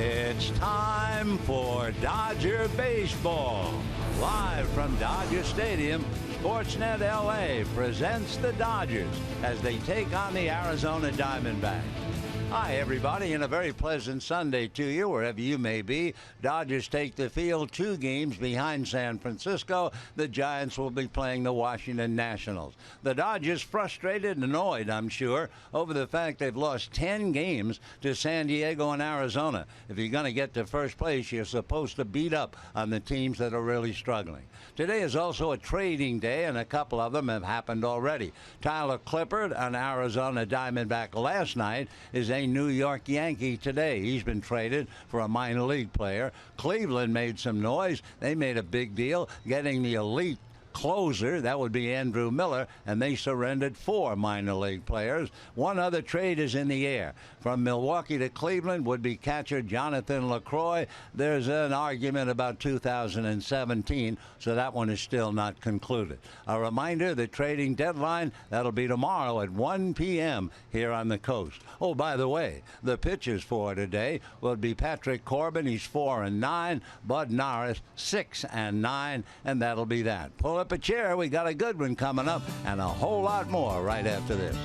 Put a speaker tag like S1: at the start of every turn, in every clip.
S1: It's time for Dodger Baseball. Live from Dodger Stadium, Sportsnet LA presents the Dodgers as they take on the Arizona Diamondbacks. Hi, everybody, and a very pleasant Sunday to you, wherever you may be. Dodgers take the field 2 games behind San Francisco. The Giants will be playing the Washington Nationals. The Dodgers frustrated and annoyed, I'm sure, over the fact they've lost 10 games to San Diego and Arizona. If you're going to get to first place, you're supposed to beat up on the teams that are really struggling. Today is also a trading day, and a couple of them have happened already. Tyler Clippard, an Arizona Diamondback last night, is a New York Yankee today. He's been traded for a minor league player. Cleveland made some noise. They made a big deal getting the elite closer, that would be Andrew Miller, and they surrendered 4 minor league players. One other trade is in the air. From Milwaukee to Cleveland would be catcher Jonathan LaCroix. There's an argument about 2017, so that one is still not concluded. A reminder, the trading deadline, that'll be tomorrow at 1 p.m. here on the coast. Oh, by the way, the pitchers for today will be Patrick Corbin, he's 4-9, Bud Norris 6-9, and that'll be that. Pull up a chair, we got a good one coming up, and a whole lot more right after this.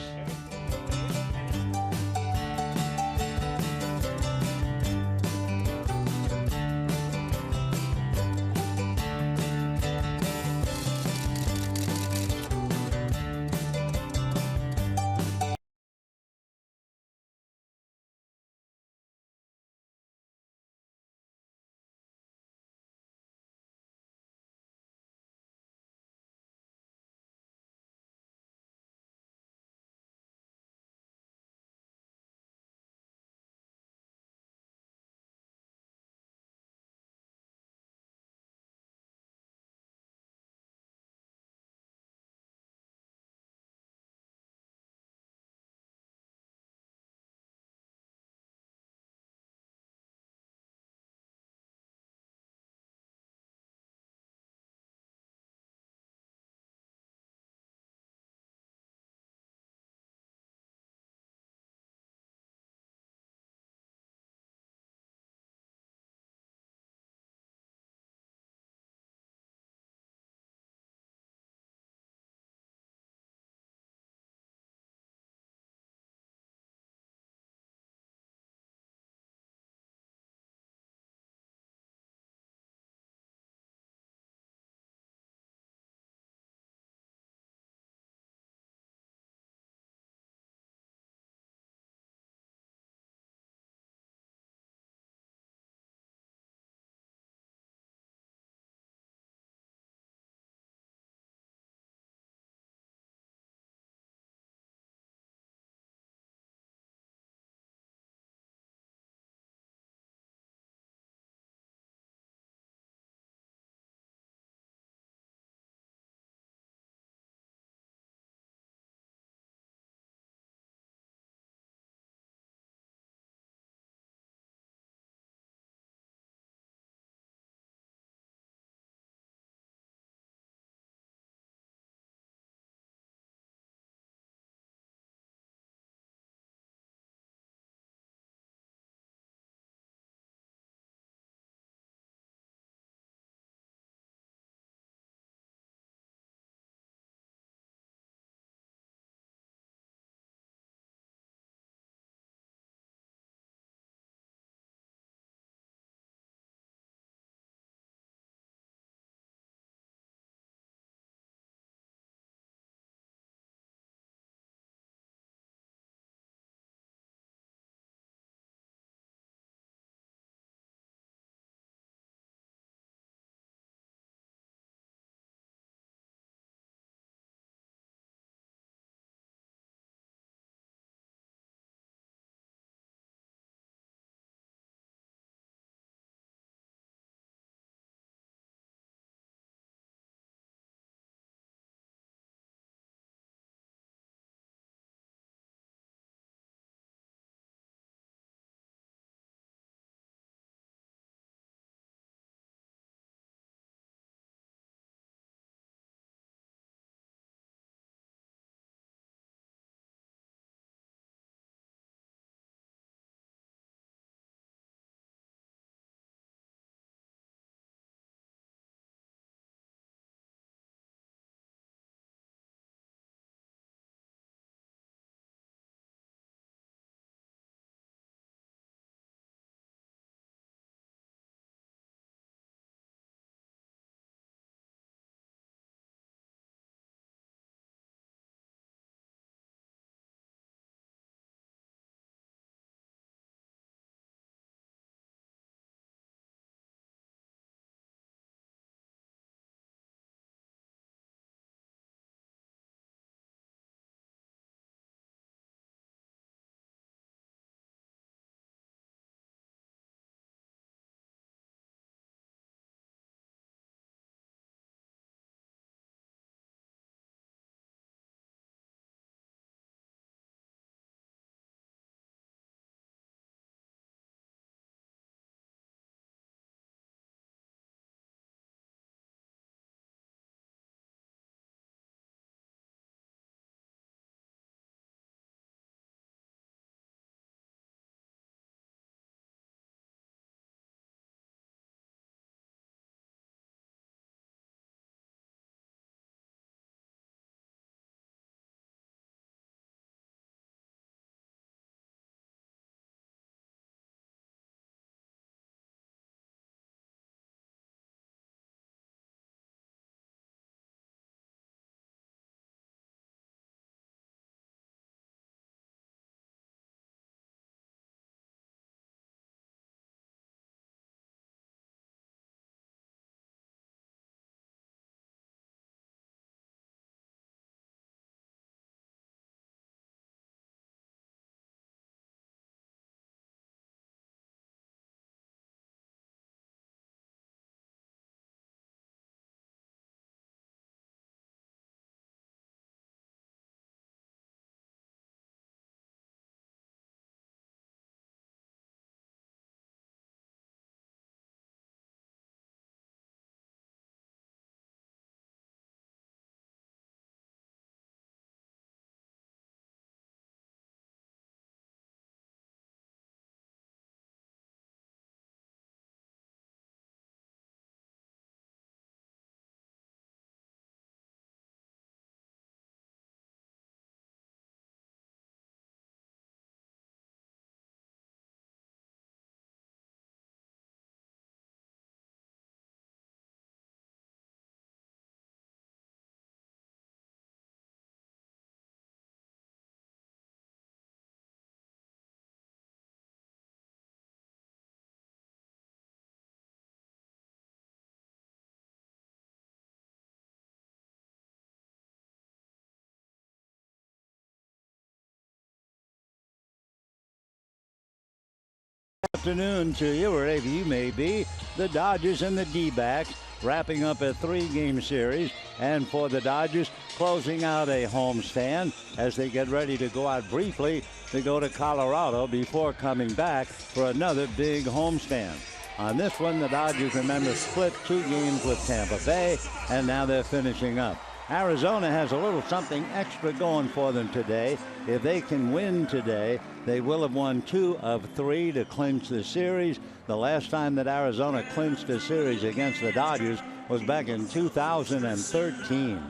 S1: afternoon to you, wherever you may be. The Dodgers and the D-backs wrapping up a 3-game series. And for the Dodgers, closing out a homestand as they get ready to go out briefly to go to Colorado before coming back for another big homestand. On this one, the Dodgers, remember, split 2 games with Tampa Bay, and now they're finishing up. Arizona has a little something extra going for them today. If they can win today, they will have won 2 of 3 to clinch the series. The last time that Arizona clinched a series against the Dodgers was back in 2013.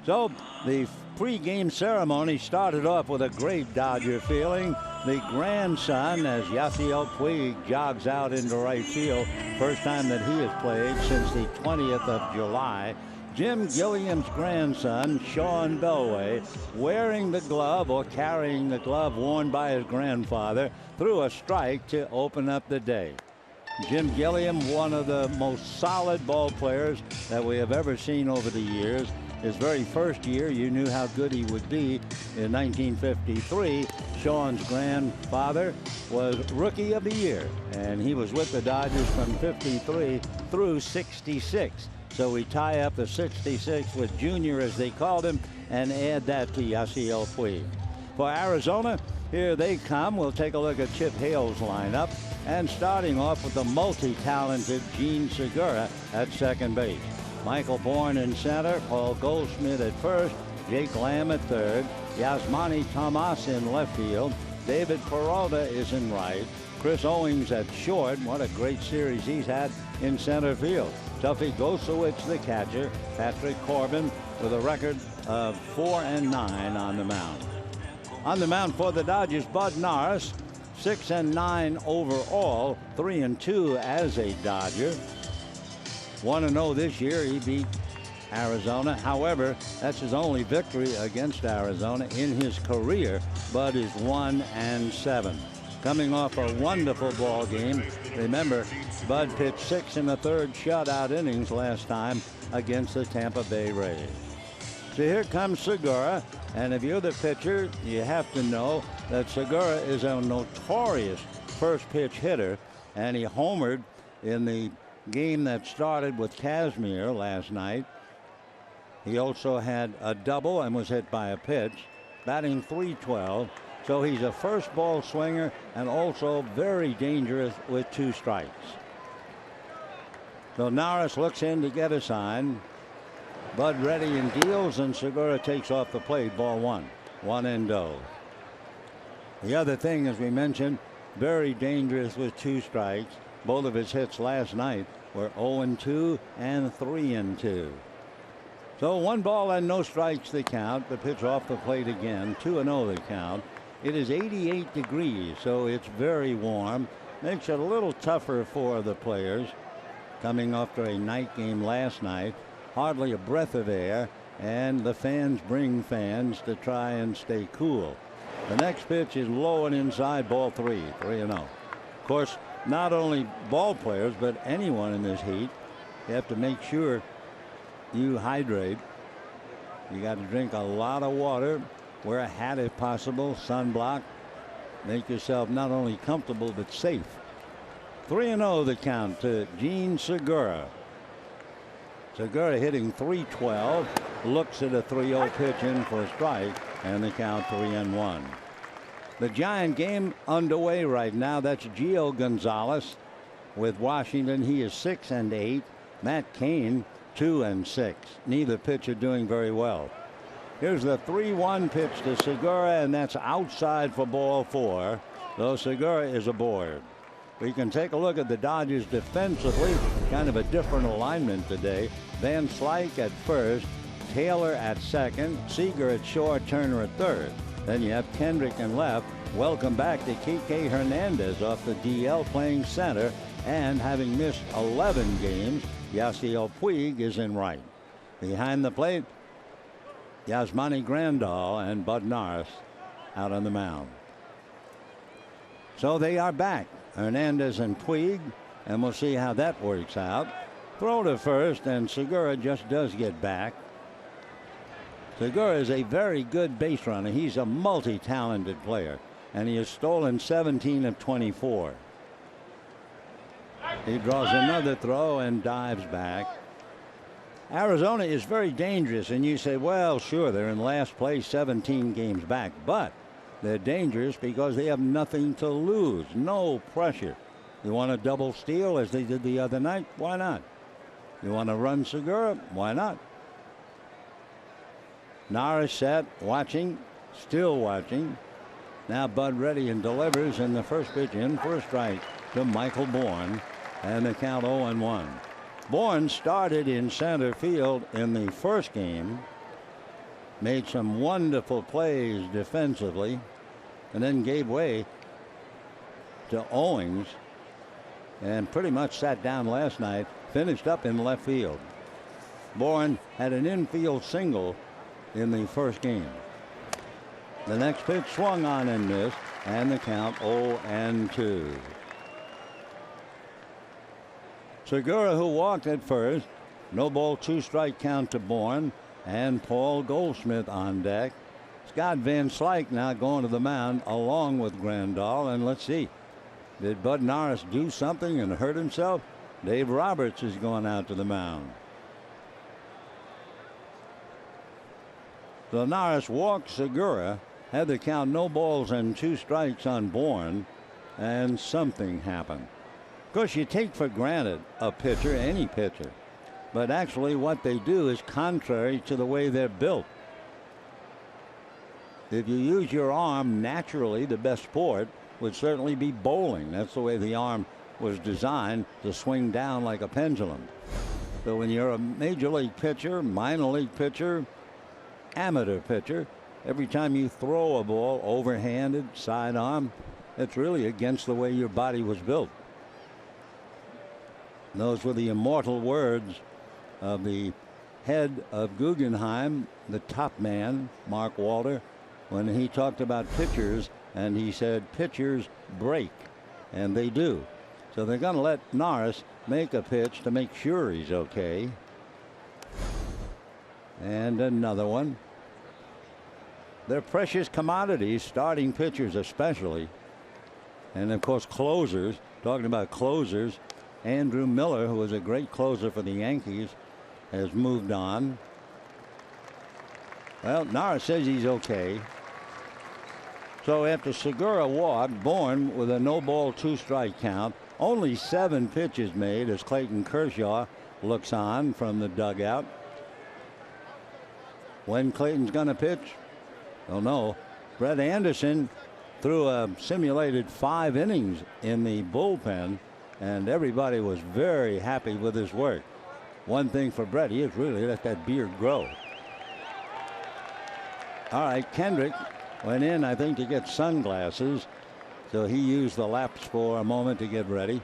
S1: So the pre-game ceremony started off with a great Dodger feeling. The grandson, as Yasiel Puig jogs out into right field, first time that he has played since the 20th of July. Jim Gilliam's grandson, Sean Belway, wearing the glove or carrying the glove worn by his grandfather, threw a strike to open up the day. Jim Gilliam, one of the most solid ball players that we have ever seen over the years. His very first year, you knew how good he would be. In 1953, Sean's grandfather was Rookie of the Year, and he was with the Dodgers from 53 through 66. So we tie up the 66 with Junior, as they called him, and add that to Yasiel Puig. For Arizona, here they come. We'll take a look at Chip Hale's lineup, and starting off with the multi-talented Gene Segura at second base. Michael Bourne in center, Paul Goldschmidt at first, Jake Lamb at third, Yasmani Tomas in left field, David Peralta is in right, Chris Owings at short. What a great series he's had in center field. Tuffy Gosowicz the catcher, Patrick Corbin with a record of 4-9 on the mound. On the mound for the Dodgers, Bud Norris, 6-9 overall, 3-2 as a Dodger. 1-0 this year. He beat Arizona. However, that's his only victory against Arizona in his career. Bud is 1-7. Coming off a wonderful ball game. Remember, Bud pitched 6 1/3 shutout innings last time against the Tampa Bay Rays. So here comes Segura, and if you're the pitcher, you have to know that Segura is a notorious first pitch hitter, and he homered in the game that started with Kazmir last night. He also had a double and was hit by a pitch, batting .312. So he's a first ball swinger and also very dangerous with 2 strikes. So Norris looks in to get a sign. Bud ready and deals, and Segura takes off the plate, ball 1. 1-0. The other thing, as we mentioned, very dangerous with 2 strikes. Both of his hits last night were 0-2 and 3-2. So 1 ball and no strikes the count. The pitch off the plate again, 2-0 the count. It is 88 degrees, so it's very warm. Makes it a little tougher for the players. Coming after a night game last night, hardly a breath of air, and the fans bring fans to try and stay cool. The next pitch is low and inside, ball 3, 3-0. Of course, not only ball players, but anyone in this heat, you have to make sure you hydrate. You got to drink a lot of water, wear a hat if possible, sunblock, make yourself not only comfortable but safe. 3-0 the count to Gene Segura. Segura hitting .312, looks at a 3-0 pitch in for a strike, and the count 3-1. The Giant game underway right now. That's Gio Gonzalez with Washington. He is 6-8. Matt Cain 2-6. Neither pitcher doing very well. Here's the 3-1 pitch to Segura, and that's outside for ball 4. Though Segura is aboard. We can take a look at the Dodgers defensively. Kind of a different alignment today. Van Slyke at first, Taylor at second, Seager at short, Turner at third. Then you have Kendrick in left. Welcome back to Kike Hernandez off the DL playing center, and having missed 11 games, Yasiel Puig is in right. Behind the plate, Yasmani Grandal and Bud Norris out on the mound. So they are back, Hernandez and Puig, and we'll see how that works out. Throw to first, and Segura just does get back. Segura is a very good base runner. He's a multi-talented player, and he has stolen 17 of 24. He draws another throw and dives back. Arizona is very dangerous, and you say, well, sure, they're in last place, 17 games back, but they're dangerous because they have nothing to lose, no pressure. You want a double steal as they did the other night? Why not? You want to run Segura? Why not? Norris set, watching, still watching. Now Bud ready and delivers, and the first pitch in for a strike to Michael Bourne, and the count 0-1. Bourne started in center field in the first game, made some wonderful plays defensively, and then gave way to Owings and pretty much sat down last night, finished up in left field. Bourne had an infield single in the first game. The next pitch swung on and missed, and the count 0-2. Segura, who walked at first, no ball, 2-strike count to Bourne, and Paul Goldschmidt on deck. Scott Van Slyke now going to the mound along with Grandal, and let's see, did Bud Norris do something and hurt himself? Dave Roberts is going out to the mound. So Norris walked Segura, had the count no balls and 2 strikes on Bourne, and something happened. Of course, you take for granted a pitcher, any pitcher, but actually what they do is contrary to the way they're built. If you use your arm naturally, the best sport would certainly be bowling. That's the way the arm was designed, to swing down like a pendulum. So when you're a major league pitcher, minor league pitcher, amateur pitcher, every time you throw a ball overhanded, sidearm, it's really against the way your body was built. Those were the immortal words of the head of Guggenheim, the top man, Mark Walter, when he talked about pitchers, and he said pitchers break, and they do. So they're going to let Norris make a pitch to make sure he's okay. And another one. They're precious commodities, starting pitchers especially. And of course, closers, talking about closers, Andrew Miller, who was a great closer for the Yankees, has moved on. Well, Norris says he's okay. So after Segura walked, Bourne with a no ball, 2-strike count, only 7 pitches made as Clayton Kershaw looks on from the dugout. When Clayton's going to pitch? Don't know. Brett Anderson threw a simulated 5 innings in the bullpen, and everybody was very happy with his work. One thing for Brett, he has really let that beard grow. All right, Kendrick went in, I think, to get sunglasses, so he used the laps for a moment to get ready.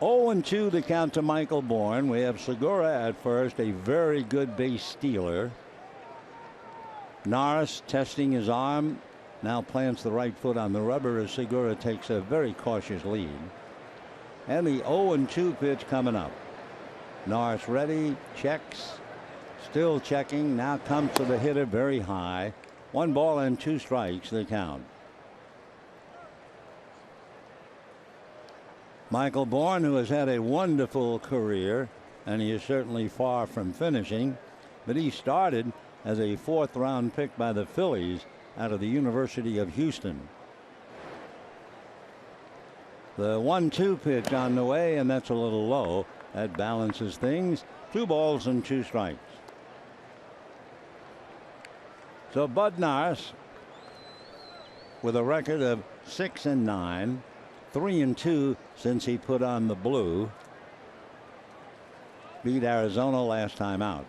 S1: 0-2 the count to Michael Bourne. We have Segura at first, a very good base stealer. Norris testing his arm, now plants the right foot on the rubber as Segura takes a very cautious lead. And the 0-2 pitch coming up. Norris ready, checks, still checking, now comes to the hitter very high. 1 ball and 2 strikes the count. Michael Bourne, who has had a wonderful career, and he is certainly far from finishing, but he started as a 4th-round pick by the Phillies out of the University of Houston. The 1-2 pitch on the way, and that's a little low. That balances things. 2 balls and 2 strikes. So Bud Norris, with a record of 6-9, 3-2 since he put on the blue, beat Arizona last time out.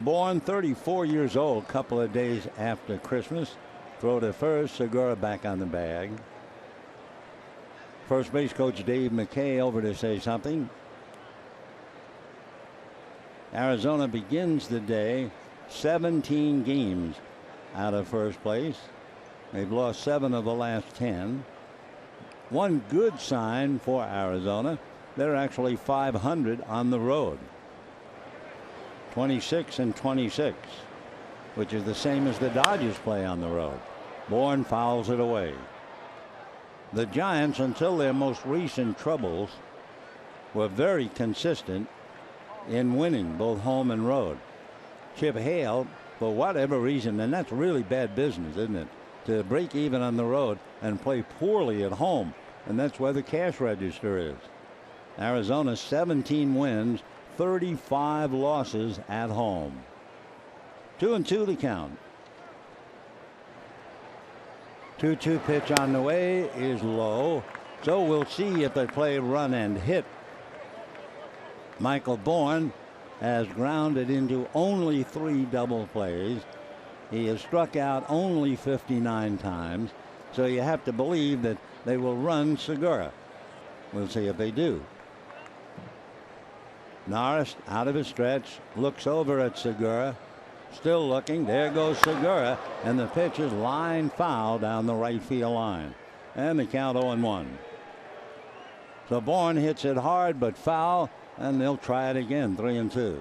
S1: Bourne, 34 years old, couple of days after Christmas. Throw to first, Segura back on the bag. First base coach Dave McKay over to say something. Arizona begins the day 17 games out of first place. They've lost 7 of the last 10. One good sign for Arizona, they're actually 500 on the road. 26-26, which is the same as the Dodgers play on the road. Bourne fouls it away. The Giants, until their most recent troubles, were very consistent in winning both home and road. Chip Hale, for whatever reason, and that's really bad business, isn't it? To break even on the road and play poorly at home. And that's where the cash register is. Arizona 17 wins, 35 losses at home. 2-2 the count. 2-2 pitch on the way is low. So we'll see if they play run and hit. Michael Bourne has grounded into only 3 double plays. He has struck out only 59 times. So you have to believe that they will run Segura. We'll see if they do. Norris out of his stretch, looks over at Segura. Still looking. There goes Segura. And the pitch is line foul down the right field line. And the count 0-1. So Bourne hits it hard but foul. And they'll try it again. 3-2.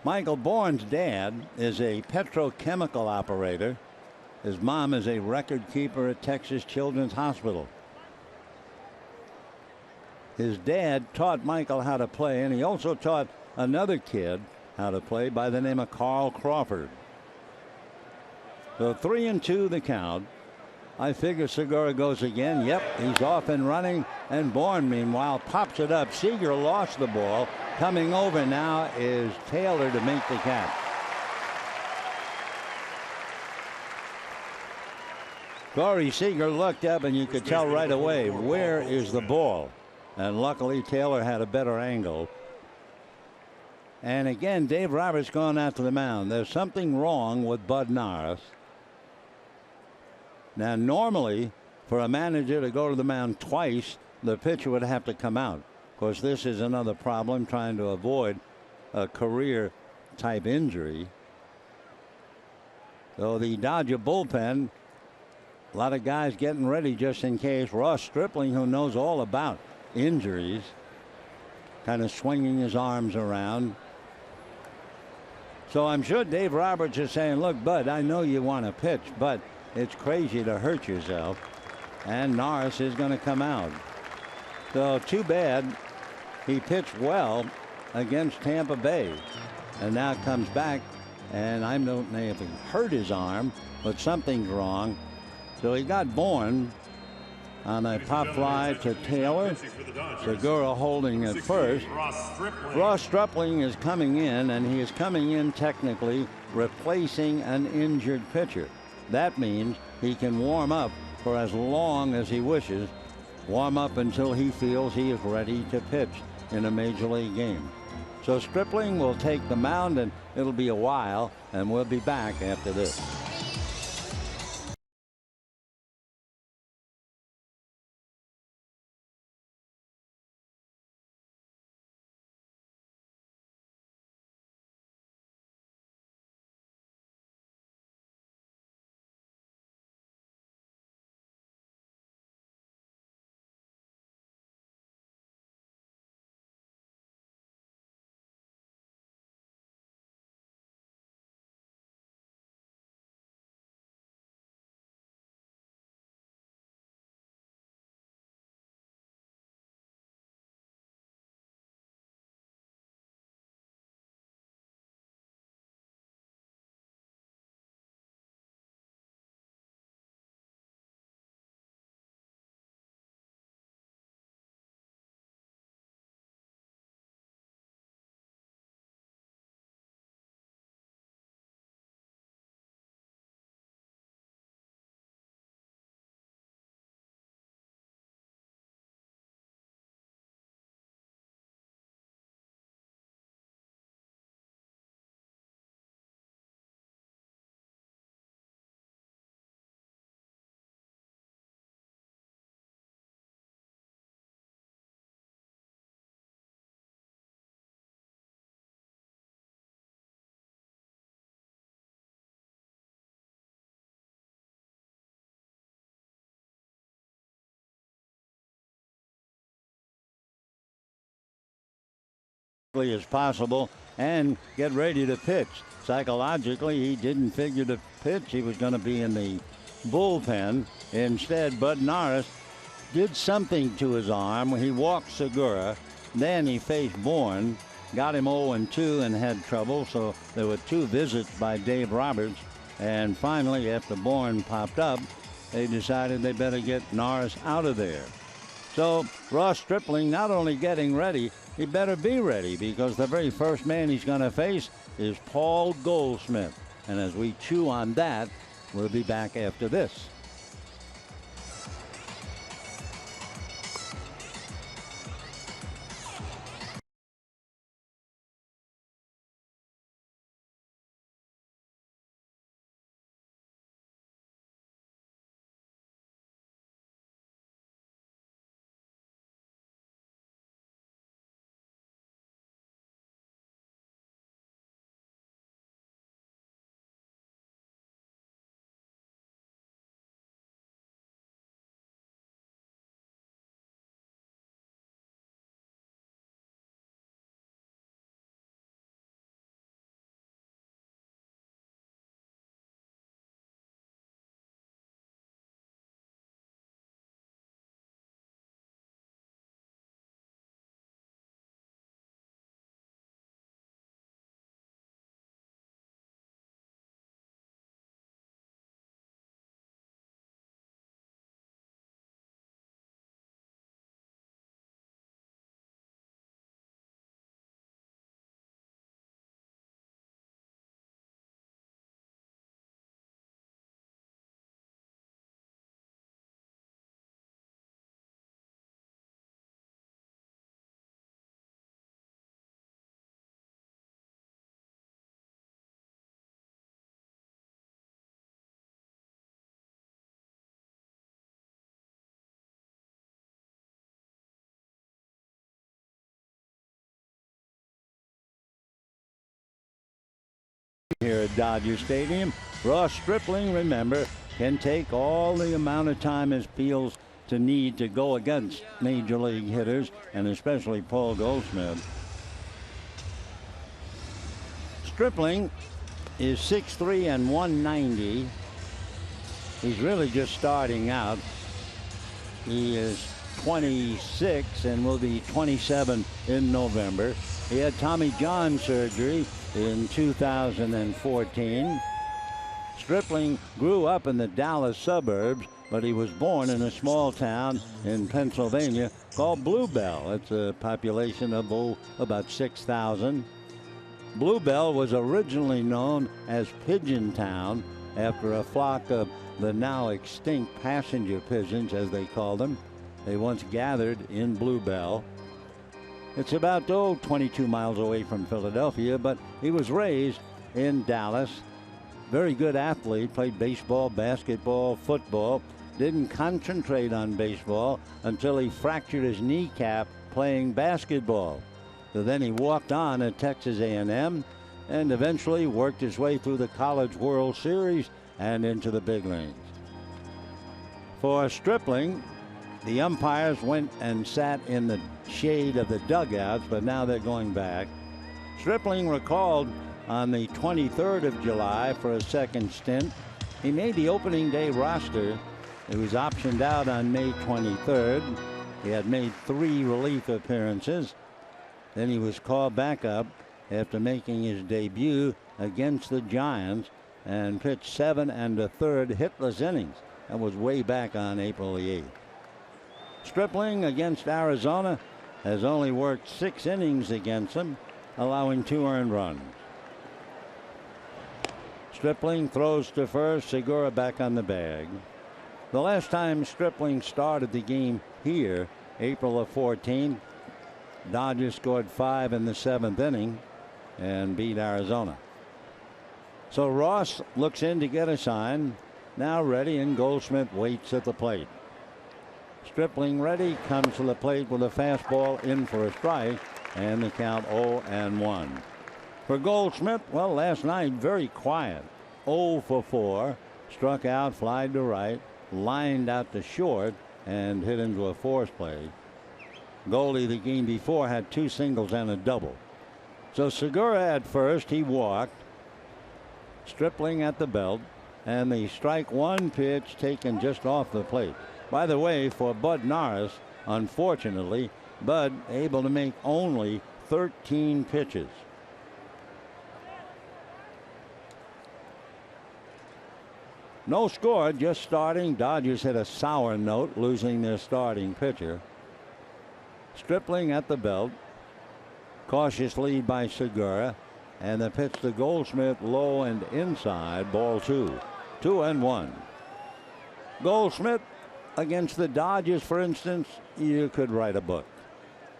S1: Michael Bourne's dad is a petrochemical operator. His mom is a record keeper at Texas Children's Hospital. His dad taught Michael how to play, and he also taught another kid how to play by the name of Carl Crawford. So 3-2 the count. I figure Segura goes again. Yep, he's off and running. And Bourne, meanwhile, pops it up. Seager lost the ball. Coming over now is Taylor to make the catch. Corey Seager looked up, and you could tell right away, where is the ball? And luckily, Taylor had a better angle. And again, Dave Roberts going out to the mound. There's something wrong with Bud Norris. Now, normally, for a manager to go to the mound twice, the pitcher would have to come out. Of course, this is another problem, trying to avoid a career-type injury. So the Dodger bullpen, a lot of guys getting ready just in case. Ross Stripling, who knows all about injuries, kind of swinging his arms around. So I'm sure Dave Roberts is saying, look, Bud, I know you want to pitch, but it's crazy to hurt yourself. And Norris is going to come out. So too bad. He pitched well against Tampa Bay. And now comes back. And I don't know if he hurt his arm, but something's wrong. So he got Bourne on a pop fly to Taylor. Segura holding at first. Ross Stripling is coming in, and he is coming in technically replacing an injured pitcher. That means he can warm up for as long as he wishes. Warm up until he feels he is ready to pitch in a major league game. So Stripling will take the mound, and it'll be a while, and we'll be back after this. As possible and get ready to pitch. Psychologically, he didn't figure to pitch. He was going to be in the bullpen. Instead, Bud Norris did something to his arm. He walked Segura. Then he faced Bourne, got him 0-2 and had trouble. So there were 2 visits by Dave Roberts. And finally, after Bourne popped up, they decided they better get Norris out of there. So Ross Stripling not only getting ready, he better be ready, because the very first man he's going to face is Paul Goldschmidt. And as we chew on that, we'll be back after this. Here at Dodger Stadium, Ross Stripling, remember, can take all the amount of time he feels to need to go against major league hitters, and especially Paul Goldschmidt. Stripling is 6'3" and 190. He's really just starting out. He is 26 and will be 27 in November. He had Tommy John surgery in 2014. Stripling grew up in the Dallas suburbs, but he was born in a small town in Pennsylvania called Bluebell. It's a population of about 6,000. Bluebell was originally known as Pigeon Town after a flock of the now extinct passenger pigeons, as they called them. They once gathered in Bluebell. It's about 22 miles away from Philadelphia, but he was raised in Dallas. Very good athlete, played baseball, basketball, football. Didn't concentrate on baseball until he fractured his kneecap playing basketball. So then he walked on at Texas A&M and eventually worked his way through the College World Series and into the big leagues. For Stripling, the umpires went and sat in the shade of the dugouts, but now they're going back. Stripling recalled on the 23rd of July for a second stint. He made the opening day roster. He was optioned out on May 23rd. He had made 3 relief appearances. Then he was called back up after making his debut against the Giants and pitched 7 1/3 hitless innings. That was way back on April the 8th. Stripling against Arizona has only worked 6 innings against them, allowing 2 earned runs. Stripling throws to first, Segura back on the bag. The last time Stripling started the game here, April of 14, Dodgers scored 5 in the 7th inning and beat Arizona. So Ross looks in to get a sign. Now ready, and Goldschmidt waits at the plate. Stripling ready, comes to the plate with a fastball in for a strike, and the count 0-1. For Goldschmidt, well, last night very quiet. 0 for 4, struck out, flied to right, lined out to short, and hit into a force play. Goldie the game before had 2 singles and a double. So Segura at first, he walked. Stripling at the belt. And the strike one pitch taken just off the plate. By the way, for Bud Norris, unfortunately, Bud able to make only 13 pitches. No score, just starting. Dodgers hit a sour note, losing their starting pitcher. Stripling at the belt. Cautious lead by Segura. And the pitch to Goldschmidt, low and inside, ball 2. 2-1. Goldschmidt against the Dodgers, for instance, you could write a book.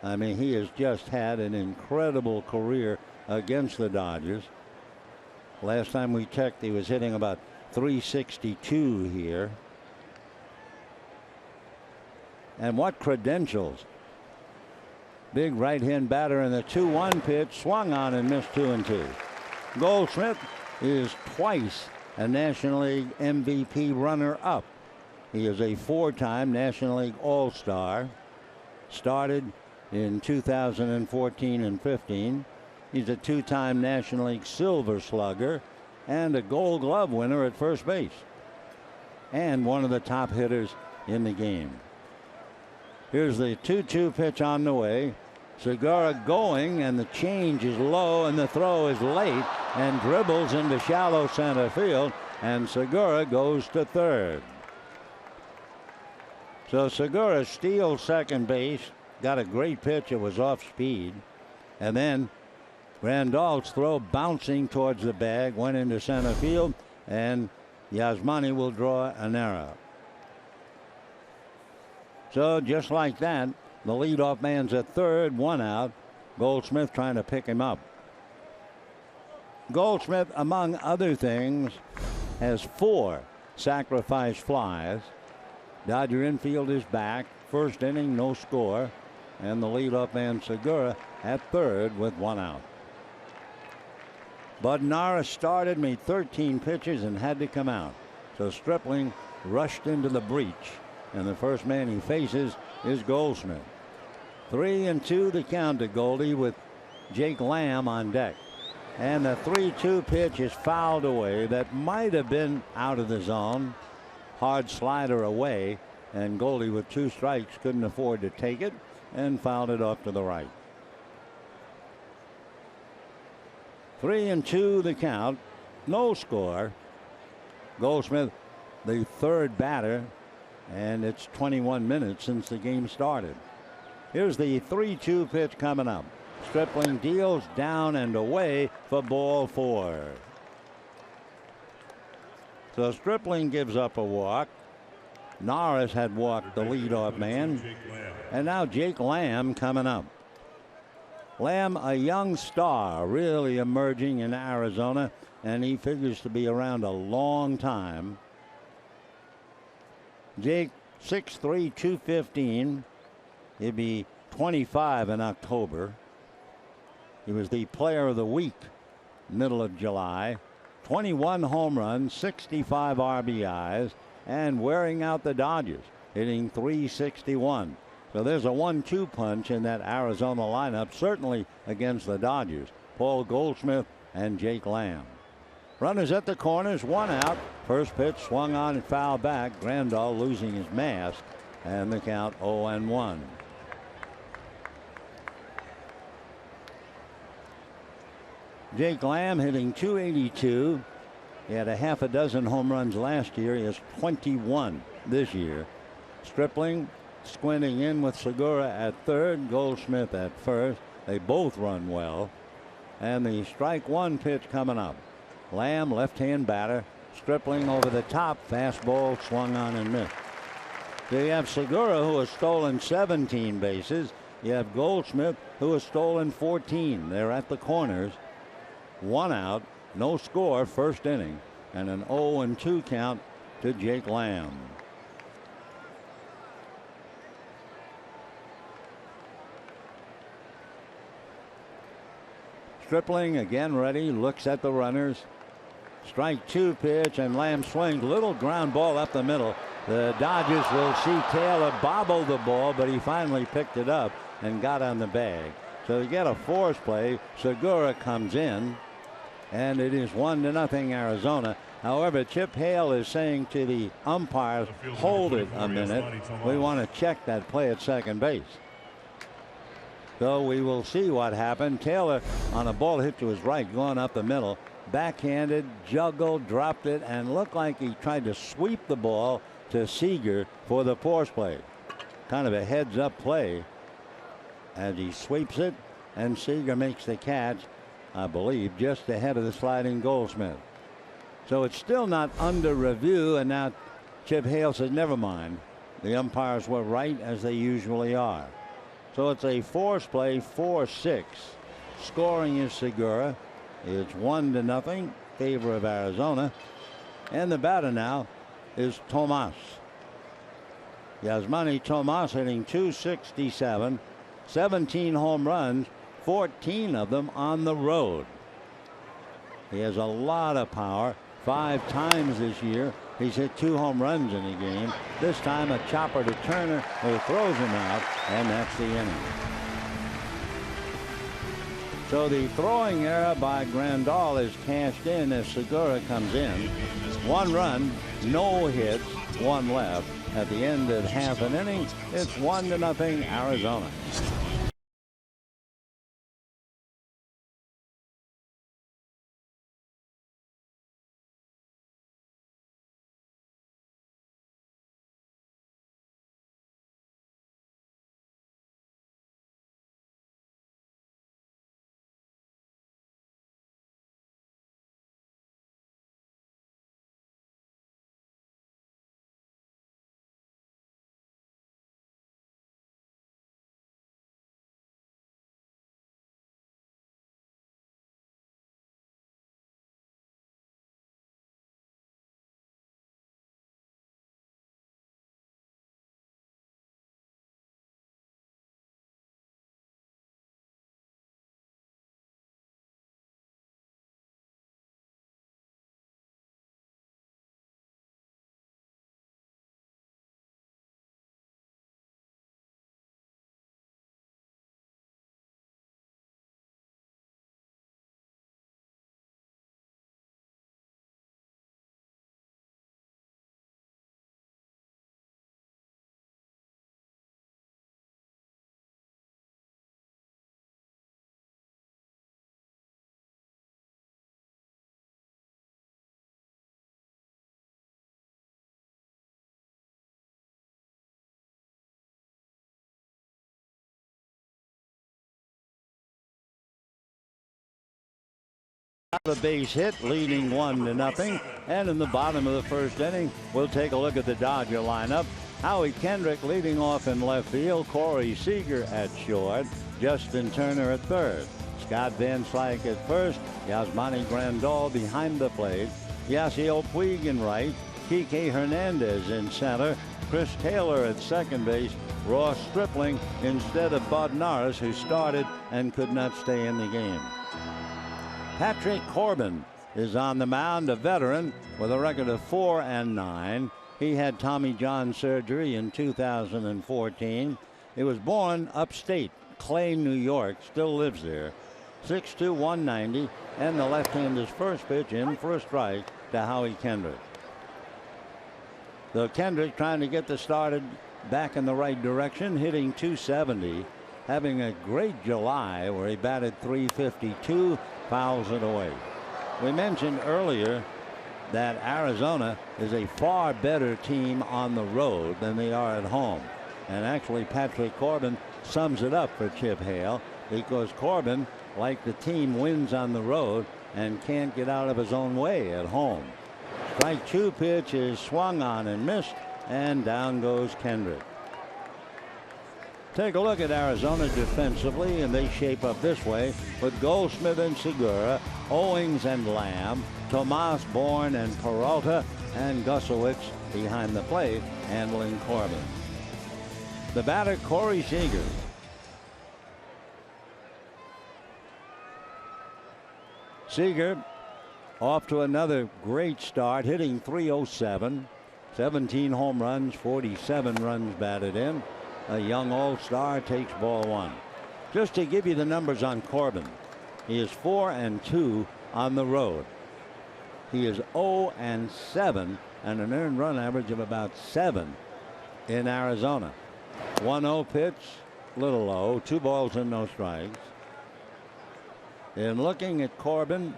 S1: I mean, he has just had an incredible career against the Dodgers. Last time we checked, he was hitting about 362 here. And what credentials. Big right-hand batter in the 2-1 pitch, swung on and missed 2-2. Goldschmidt is twice a National League MVP runner-up. He is a 4-time National League All-Star. Started in 2014 and 15. He's a 2-time National League Silver Slugger and a Gold Glove winner at first base. And one of the top hitters in the game. Here's the 2-2 pitch on the way. Segura going, and the change is low, and the throw is late, and dribbles into shallow center field, and Segura goes to third. So Segura steals second base, got a great pitch. It was off speed, and then Randolph's throw bouncing towards the bag went into center field, and Yasmani will draw an error. So just like that, the leadoff man's at third, 1 out. Goldschmidt trying to pick him up. Goldschmidt, among other things, has 4 sacrifice flies. Dodger infield is back. First inning, no score. And the leadoff man, Segura, at third with 1 out. Bud Norris started, made 13 pitches, and had to come out. So Stripling rushed into the breach. And the first man he faces is Goldschmidt. 3-2 the count to Goldie with Jake Lamb on deck. And the 3-2 pitch is fouled away. That might have been out of the zone. Hard slider away. And Goldie with 2 strikes couldn't afford to take it and fouled it off to the right. 3-2 the count. No score. Goldschmidt, the third batter. And it's 21 minutes since the game started. Here's the 3-2 pitch coming up. Stripling deals down and away for ball 4. So Stripling gives up a walk. Norris had walked the leadoff man. And now Jake Lamb coming up. Lamb, a young star, really emerging in Arizona, and he figures to be around a long time. Jake, 6'3", 215. He'd be 25 in October. He was the player of the week, middle of July. 21 home runs, 65 RBIs, and wearing out the Dodgers, hitting .361. So there's a 1-2 punch in that Arizona lineup, certainly against the Dodgers. Paul Goldschmidt and Jake Lamb. Runners at the corners, 1 out. First pitch swung on and foul back. Grandal losing his mask, and the count 0-1. Jake Lamb hitting .282. He had a half a dozen home runs last year. He has 21 this year. Stripling squinting in with Segura at third, Goldschmidt at first. They both run well. And the strike 1 pitch coming up. Lamb, left-hand batter. Stripling over the top. Fastball swung on and missed. So you have Segura, who has stolen 17 bases. You have Goldschmidt, who has stolen 14. They're at the corners. 1 out, no score, first inning, and an 0-2 count to Jake Lamb. Stripling again ready, looks at the runners. Strike 2 pitch, and Lamb swings. Little ground ball up the middle. The Dodgers will see Taylor bobble the ball, but he finally picked it up and got on the bag. So you get a force play. Segura comes in. and it is 1-0 Arizona. However, Chip Hale is saying to the umpires, hold it a minute. We want to check that play at second base. So we will see what happened. Taylor on a ball hit to his right, going up the middle, backhanded, juggled, dropped it, and looked like he tried to sweep the ball to Seager for the force play. Kind of a heads-up play as he sweeps it, and Seager makes the catch, I believe, just ahead of the sliding Goldschmidt. So it's still not under review, and now Chip Hale says, never mind. The umpires were right, as they usually are. So it's a force play, 4-6. Scoring is Segura. It's 1-0 favor of Arizona. And the batter now is Tomas. Yasmani Tomas hitting .267, 17 home runs, 14 of them on the road. He has a lot of power. 5 times this year he's hit 2 home runs in a game. This time a chopper to Turner, who throws him out, and that's the inning. So the throwing error by Grandal is cashed in as Segura comes in. 1 run, no hits, 1 left. At the end of half an inning, it's 1-0 Arizona. The base hit, leading 1-0, and in the bottom of the first inning, we'll take a look at the Dodger lineup. Howie Kendrick leading off in left field, Corey Seager at short, Justin Turner at third, Scott Van Slyke at first, Yasmani Grandal behind the plate, Yasiel Puig in right, Kike Hernandez in center, Chris Taylor at second base, Ross Stripling instead of Bud Norris, who started and could not stay in the game. Patrick Corbin is on the mound, a veteran with a record of 4-9. He had Tommy John surgery in 2014. He was born upstate, Clay, New York, still lives there. 6'2", 190, and the left-hander's first pitch in for a strike to Howie Kendrick. So Kendrick trying to get this started back in the right direction, hitting .270, having a great July where he batted .352, fouls it away. We mentioned earlier that Arizona is a far better team on the road than they are at home. And actually Patrick Corbin sums it up for Chip Hale, because Corbin, like the team, wins on the road and can't get out of his own way at home. Strike 2 pitch is swung on and missed, and down goes Kendrick. Take a look at Arizona defensively, and they shape up this way with Goldschmidt and Segura, Owings and Lamb, Tomas, Bourne and Peralta, and Gusowicz behind the plate handling Corbin. The batter, Corey Seager. Seager off to another great start, hitting .307, 17 home runs, 47 runs batted in. A young all-star takes ball 1. Just to give you the numbers on Corbin, he is 4-2 on the road. He is 0-7 and an earned run average of about 7 in Arizona. 1-0 pitch, little low, 2 balls and no strikes. In looking at Corbin,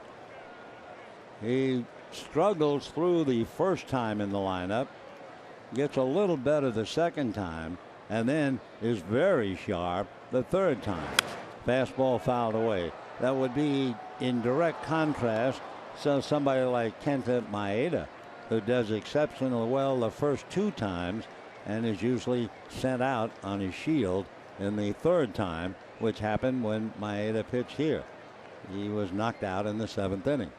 S1: he struggles through the first time in the lineup, gets a little better the second time, and then is very sharp the third time. Fastball fouled away. That would be in direct contrast to somebody like Kenta Maeda, who does exceptionally well the first 2 times and is usually sent out on his shield in the third time, which happened when Maeda pitched here. He was knocked out in the 7th inning.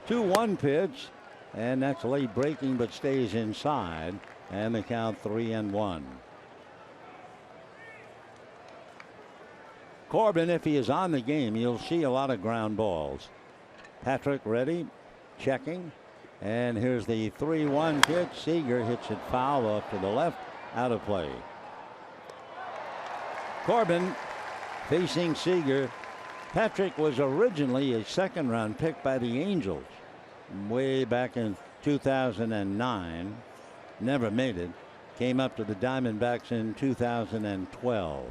S1: 2-1 pitch, and that's late breaking but stays inside, and the count 3-1. Corbin, if he is on the game, you'll see a lot of ground balls. Patrick ready, checking, and here's the 3-1 pitch. Seager hits it foul off to the left, out of play. Corbin facing Seager. Patrick was originally a 2nd-round pick by the Angels way back in 2009. Never made it. Came up to the Diamondbacks in 2012.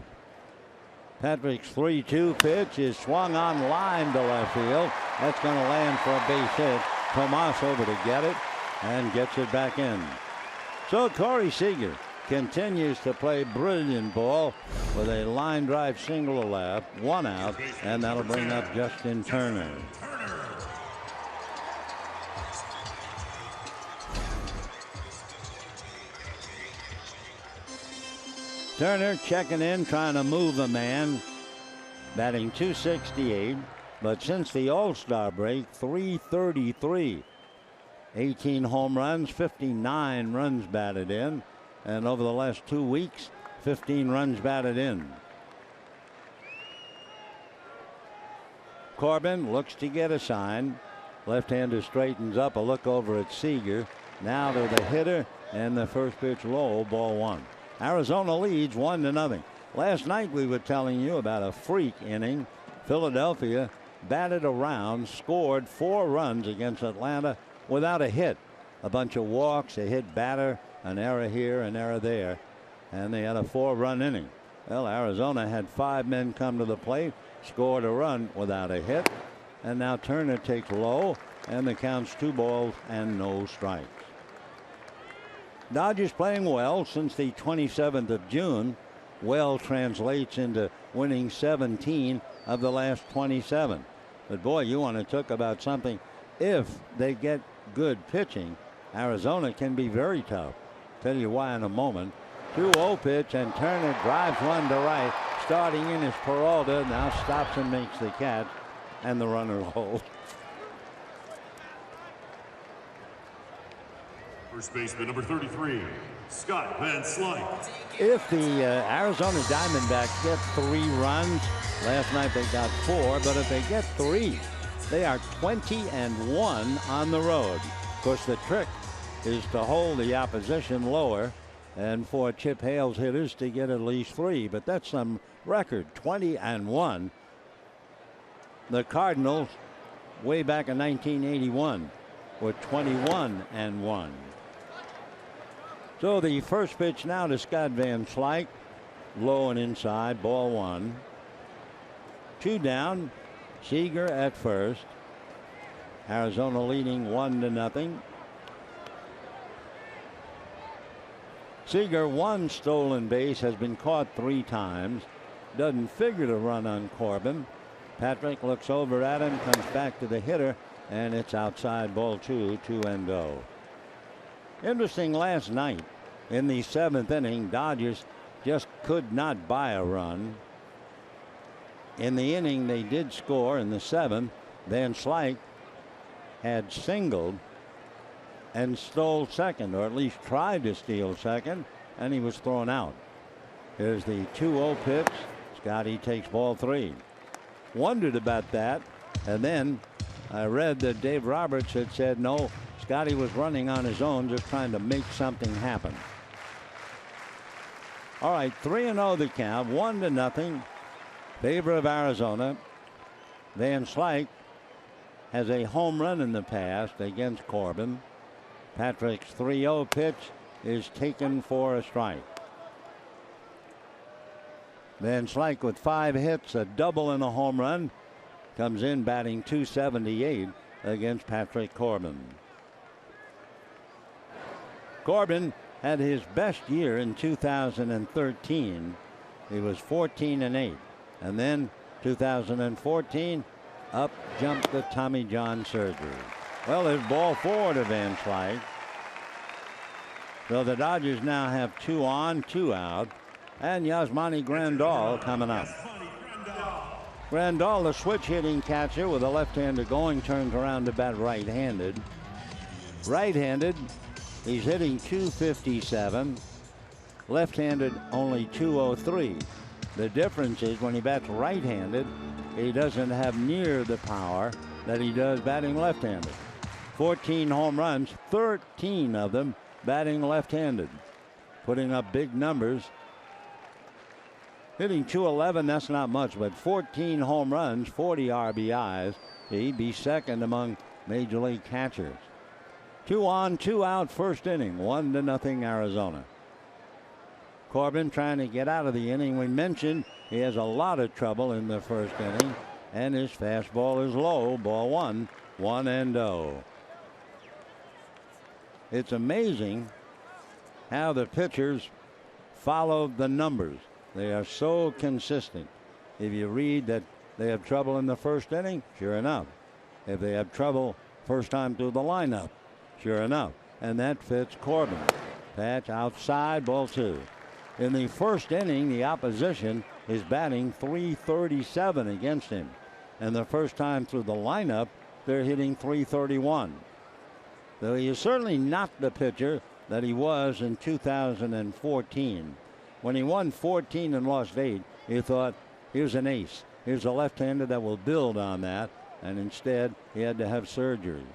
S1: Patrick's 3-2 pitch is swung on line to left field. That's going to land for a base hit. Tomas over to get it and gets it back in. So Corey Seager continues to play brilliant ball with a line drive single to left, 1 out, and that'll bring up Justin Turner. Turner checking in, trying to move a man, batting .268, but since the All-Star break, .333. 18 home runs, 59 runs batted in, and over the last 2 weeks, 15 runs batted in. Corbin looks to get a sign. Left-hander straightens up, a look over at Seager. Now to the hitter, and the first pitch low, ball 1. Arizona leads 1-0. Last night we were telling you about a freak inning. Philadelphia batted around, scored 4 runs against Atlanta without a hit. A bunch of walks, a hit batter, an error here, an error there, and they had a 4-run inning. Well, Arizona had 5 men come to the plate, scored a run without a hit, and now Turner takes low, and the count's 2 balls and no strikes. Dodgers playing well since the 27th of June. Well translates into winning 17 of the last 27. But boy, you want to talk about something. If they get good pitching, Arizona can be very tough. Tell you why in a moment. 2-0 pitch, and Turner drives one to right. Starting in is Peralta. Now stops and makes the catch, and the runner holds.
S2: First baseman number 33, Scott Van Slyke.
S1: If the Arizona Diamondbacks get 3 runs, last night they got 4, but if they get 3, they are 20-1 on the road. Of course, the trick is to hold the opposition lower, and for Chip Hale's hitters to get at least 3, but that's some record, 20-1. The Cardinals, way back in 1981, were 21-1. So the first pitch now to Scott Van Slyke, low and inside, ball 1. 2 down, Seager at first. Arizona leading 1-0. Seager, 1 stolen base, has been caught 3 times. Doesn't figure to run on Corbin. Patrick looks over at him, comes back to the hitter, and it's outside, ball 2, 2-0. Interesting last night in the 7th inning, Dodgers just could not buy a run. In the inning they did score in the 7th. Van Slyke had singled and stole second, or at least tried to steal second, and he was thrown out. Here's the 2-0 pitch. Scotty takes ball 3. Wondered about that, and then I read that Dave Roberts had said no, Scotty was running on his own, just trying to make something happen. All right, 3-0 the count, 1-0, favor of Arizona. Van Slyke has a home run in the past against Corbin. Patrick's 3-0 pitch is taken for a strike. Van Slyke with 5 hits, a double and a home run, comes in batting .278 against Patrick Corbin. Corbin had his best year in 2013. He was 14-8, and then 2014, up jumped the Tommy John surgery. Well, there's ball 4 to Van Slyke. So the Dodgers now have 2 on, 2 out, and Yasmani Grandal coming up. Grandal, the switch hitting catcher with a left-hander going, turns around to bat right-handed. Right-handed, he's hitting .257. Left-handed, only .203. The difference is when he bats right-handed, he doesn't have near the power that he does batting left-handed. 14 home runs, 13 of them batting left-handed, putting up big numbers. Hitting .211, that's not much, but 14 home runs, 40 RBIs. He'd be second among major league catchers. 2 on, 2 out, first inning, 1-0 Arizona. Corbin trying to get out of the inning. We mentioned he has a lot of trouble in the first inning, and his fastball is low. Ball 1, 1-0. It's amazing how the pitchers follow the numbers. They are so consistent. If you read that they have trouble in the first inning, sure enough. If they have trouble first time through the lineup, sure enough. And that fits Corbin. Patch outside, ball 2. In the first inning, the opposition is batting .337 against him. And the first time through the lineup, they're hitting .331. Though he is certainly not the pitcher that he was in 2014. When he won 14 and lost 8, he thought, here's an ace. Here's a left-hander that will build on that. And instead, he had to have surgery.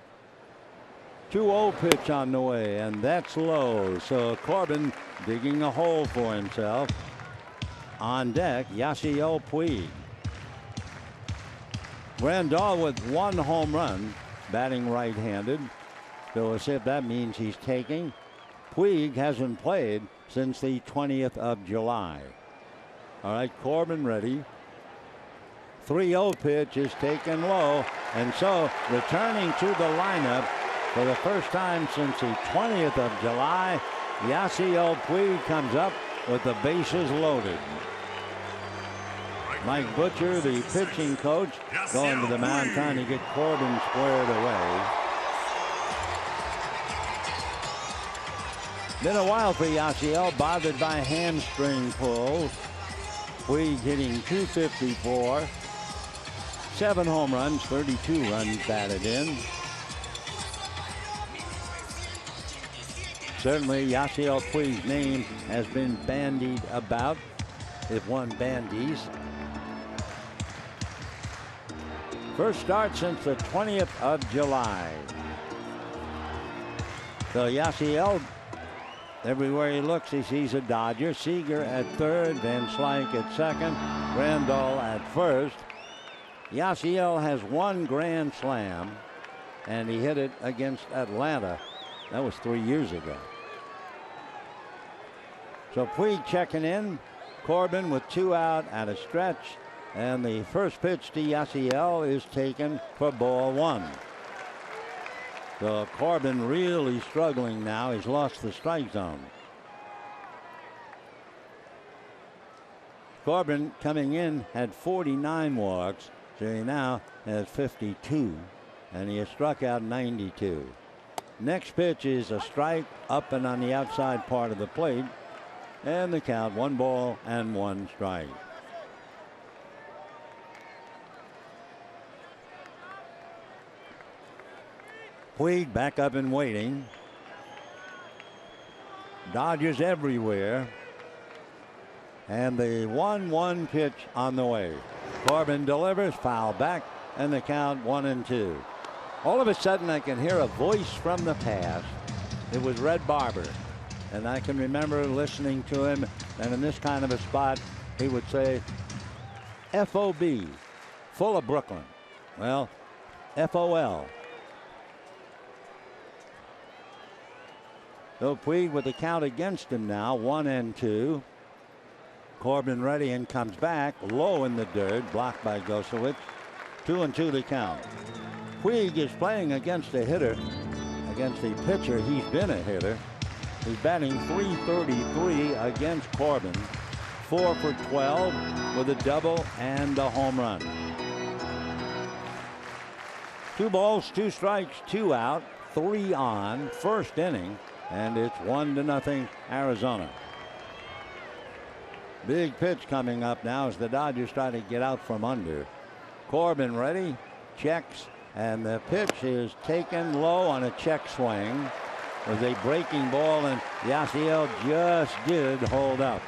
S1: 2-0 pitch on the way, and that's low. So Corbin digging a hole for himself. On deck, Yasiel Puig. Grandal with 1 home run, batting right-handed. So we'll see if that means he's taking. Puig hasn't played since the 20th of July. All right, Corbin ready. 3-0 pitch is taken low, and so returning to the lineup for the first time since the 20th of July, Yasiel Puig comes up with the bases loaded. Mike Butcher, the pitching coach, going to the mound trying to get Corbin squared away. Been a while for Yasiel, bothered by hamstring pulls. Puig hitting .254. 7 home runs, 32 runs batted in. Certainly Yasiel Puig's name has been bandied about, if one bandies. First start since the 20th of July. So Yasiel, everywhere he looks, he sees a Dodger. Seager at third, Van Slyke at second, Grandal at first. Yasiel has 1 grand slam, and he hit it against Atlanta. That was 3 years ago. So Puig checking in. Corbin with 2 out at a stretch. And the first pitch to Yasiel is taken for ball 1. So Corbin really struggling now. He's lost the strike zone. Corbin coming in had 49 walks. So he now has 52. And he has struck out 92. Next pitch is a strike up and on the outside part of the plate. And the count, 1 ball and 1 strike. Puig back up and waiting. Dodgers everywhere. And the 1-1 pitch on the way. Corbin delivers, foul back, and the count 1-2. All of a sudden I can hear a voice from the past. It was Red Barber. And I can remember listening to him, and in this kind of a spot, he would say, FOB, full of Brooklyn. Well, FOL. So Puig with the count against him now, 1-2. Corbin ready and comes back low in the dirt, blocked by Gosowicz. 2-2 the count. Puig is playing against a hitter, against a pitcher. He's been a hitter. He's batting .333 against Corbin. 4 for 12 with a double and a home run. 2 balls, 2 strikes, 2 out, 3 on, first inning, and it's 1-0 Arizona. Big pitch coming up now as the Dodgers try to get out from under. Corbin ready, checks, and the pitch is taken low on a check swing. With a breaking ball, and Yasiel just did hold up.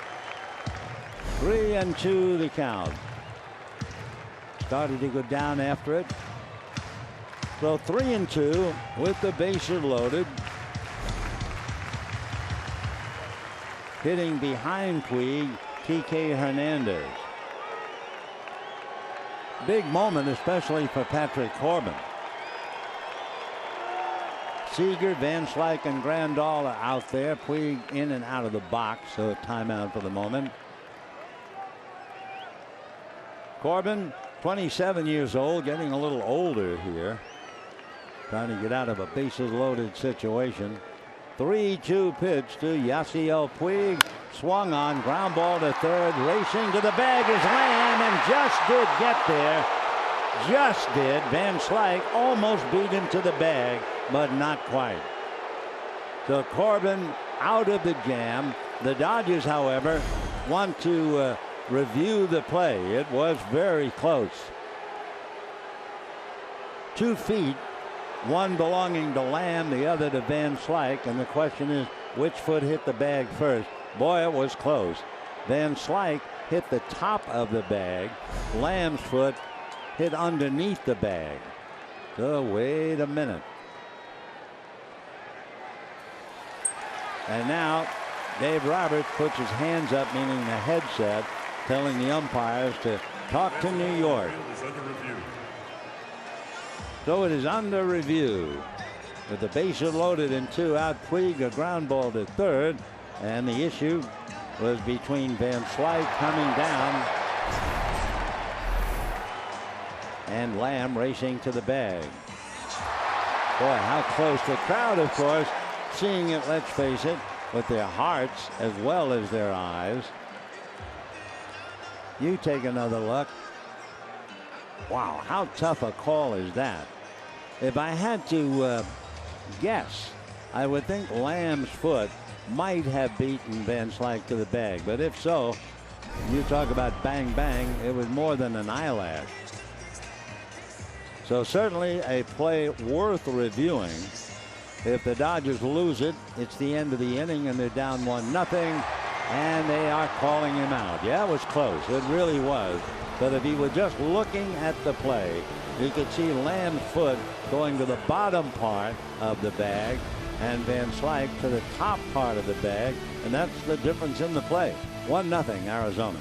S1: 3-2 the count. Started to go down after it. So 3-2 with the bases loaded. Hitting behind Puig, Kike Hernandez. Big moment, especially for Patrick Corbin. Seager, Van Slyke, and Grandal are out there. Puig in and out of the box, so a timeout for the moment. Corbin, 27 years old, getting a little older here. Trying to get out of a bases loaded situation. 3-2 pitch to Yasiel Puig. Swung on, ground ball to third. Racing to the bag is Lamb, and just did get there. Just did. Van Slyke almost beat him to the bag, but not quite. So Corbin out of the jam. The Dodgers, however, want to review the play. It was very close. 2 feet, one belonging to Lamb, the other to Van Slyke, and the question is which foot hit the bag first. Boy, it was close. Van Slyke hit the top of the bag. Lamb's foot hit underneath the bag. So wait a minute. And now Dave Roberts puts his hands up, meaning the headset, telling the umpires to talk to New York. So it is under review. With the bases loaded and 2 out, Puig a ground ball to third, and the issue was between Van Slyke coming down and Lamb racing to the bag. Boy, how close. The crowd, of course, seeing it, let's face it, with their hearts as well as their eyes. You take another look. Wow, how tough a call is that? If I had to guess, I would think Lamb's foot might have beaten Van Slyke to the bag. But if so, you talk about bang bang, it was more than an eyelash. So certainly a play worth reviewing. If the Dodgers lose it, it's the end of the inning and they're down 1-0, and they are calling him out. Yeah, it was close. It really was. But if he were just looking at the play, you could see Lamb's foot going to the bottom part of the bag and Van Slyke to the top part of the bag, and that's the difference in the play. 1-0 Arizona.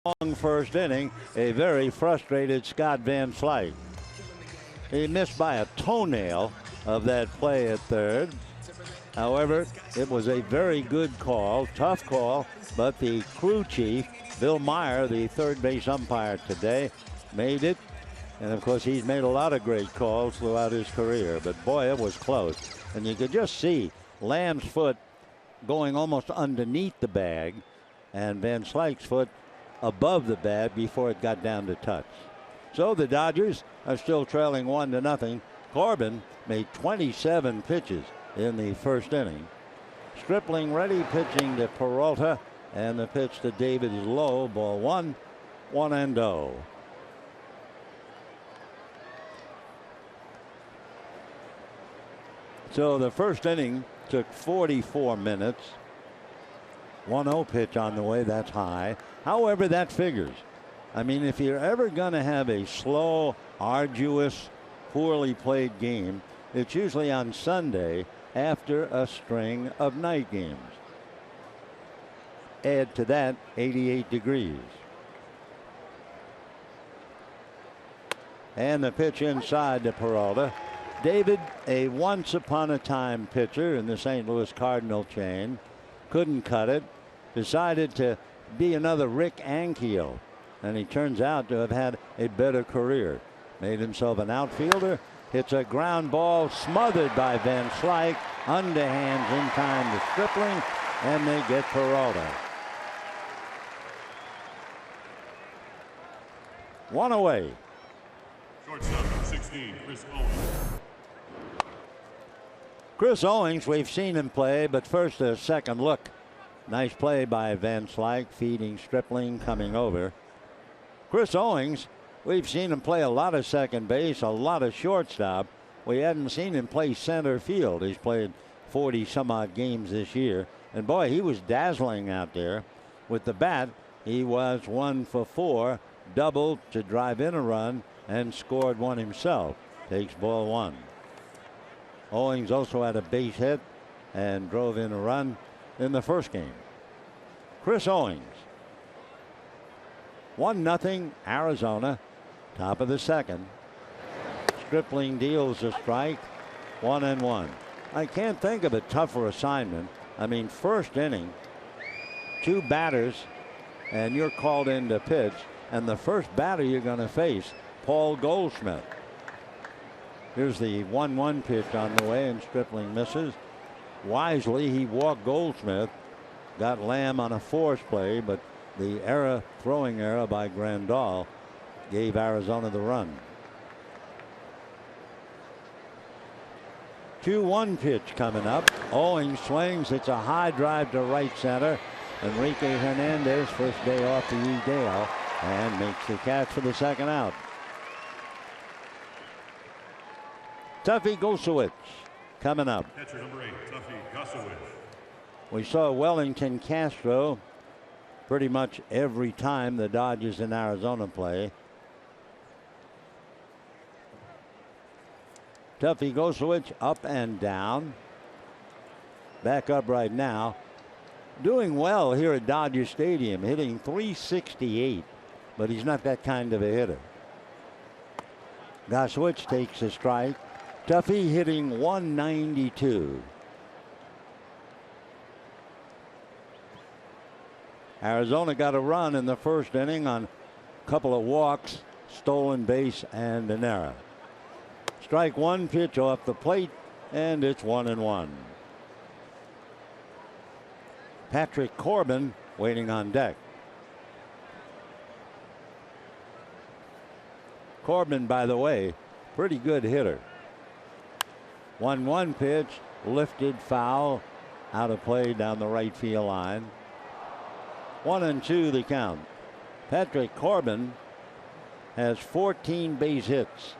S1: long first inning, a very frustrated Scott Van Slyke. He missed by a toenail of that play at third. However, it was a very good call, tough call, but the crew chief, Bill Meyer, the third base umpire today, made it. And of course, he's made a lot of great calls throughout his career, but boy, it was close. And you could just see Lamb's foot going almost underneath the bag and Van Slyke's foot above the bag before it got down to touch. So the Dodgers are still trailing 1-0. Corbin made 27 pitches in the first inning. Stripling ready, pitching to Peralta, and the pitch to David is low. Ball 1, 1-0. So the first inning took 44 minutes. 1-0 pitch on the way. That's high. However, that figures. I mean, if you're ever going to have a slow, arduous, poorly played game, it's usually on Sunday after a string of night games. Add to that 88 degrees. And the pitch inside to Peralta. David, a once-upon-a-time pitcher in the St. Louis Cardinal chain, couldn't cut it. Decided to be another Rick Ankiel, and he turns out to have had a better career. Made himself an outfielder. Hits a ground ball smothered by Van Slyke. Underhands in time to Stripling, and they get Peralta. One away.
S2: Shortstop, 16, Chris Owings.
S1: Chris Owings, we've seen him play, but first a second look. Nice play by Van Slyke, feeding Stripling, coming over. Chris Owings, we've seen him play a lot of second base, a lot of shortstop. We hadn't seen him play center field. He's played 40 some odd games this year. And boy, he was dazzling out there. With the bat, he was 1 for 4, doubled to drive in a run, and scored one himself. Takes ball 1. Owings also had a base hit and drove in a run in the first game. Chris Owings. 1-0 Arizona. Top of the second. Stripling deals a strike. 1-1. I can't think of a tougher assignment. I mean, first inning, 2 batters, and you're called in to pitch. And the first batter you're going to face, Paul Goldschmidt. Here's the 1-1 pitch on the way, and Stripling misses. Wisely, he walked Goldschmidt. Got Lamb on a force play, but the error, throwing error by Grandal, gave Arizona the run. 2-1 pitch coming up. Owings swings. It's a high drive to right center. Enrique Hernandez, first day off the E-Dale, and makes the catch for the second out. Tuffy Gosowicz coming up.
S2: Catcher number 8, Tuffy Gosowicz.
S1: We saw Wellington Castro pretty much every time the Dodgers in Arizona play. Tuffy Gosowicz up and down. Back up right now. Doing well here at Dodger Stadium, hitting .368, but he's not that kind of a hitter. Gosowicz takes a strike. Tuffy hitting .192. Arizona got a run in the first inning on a couple of walks, stolen base, and an error. Strike 1 pitch off the plate, and it's 1-1. Patrick Corbin waiting on deck. Corbin, by the way, pretty good hitter. 1-1 pitch, lifted foul, out of play down the right field line. 1-2 the count. Patrick Corbin has 14 base hits.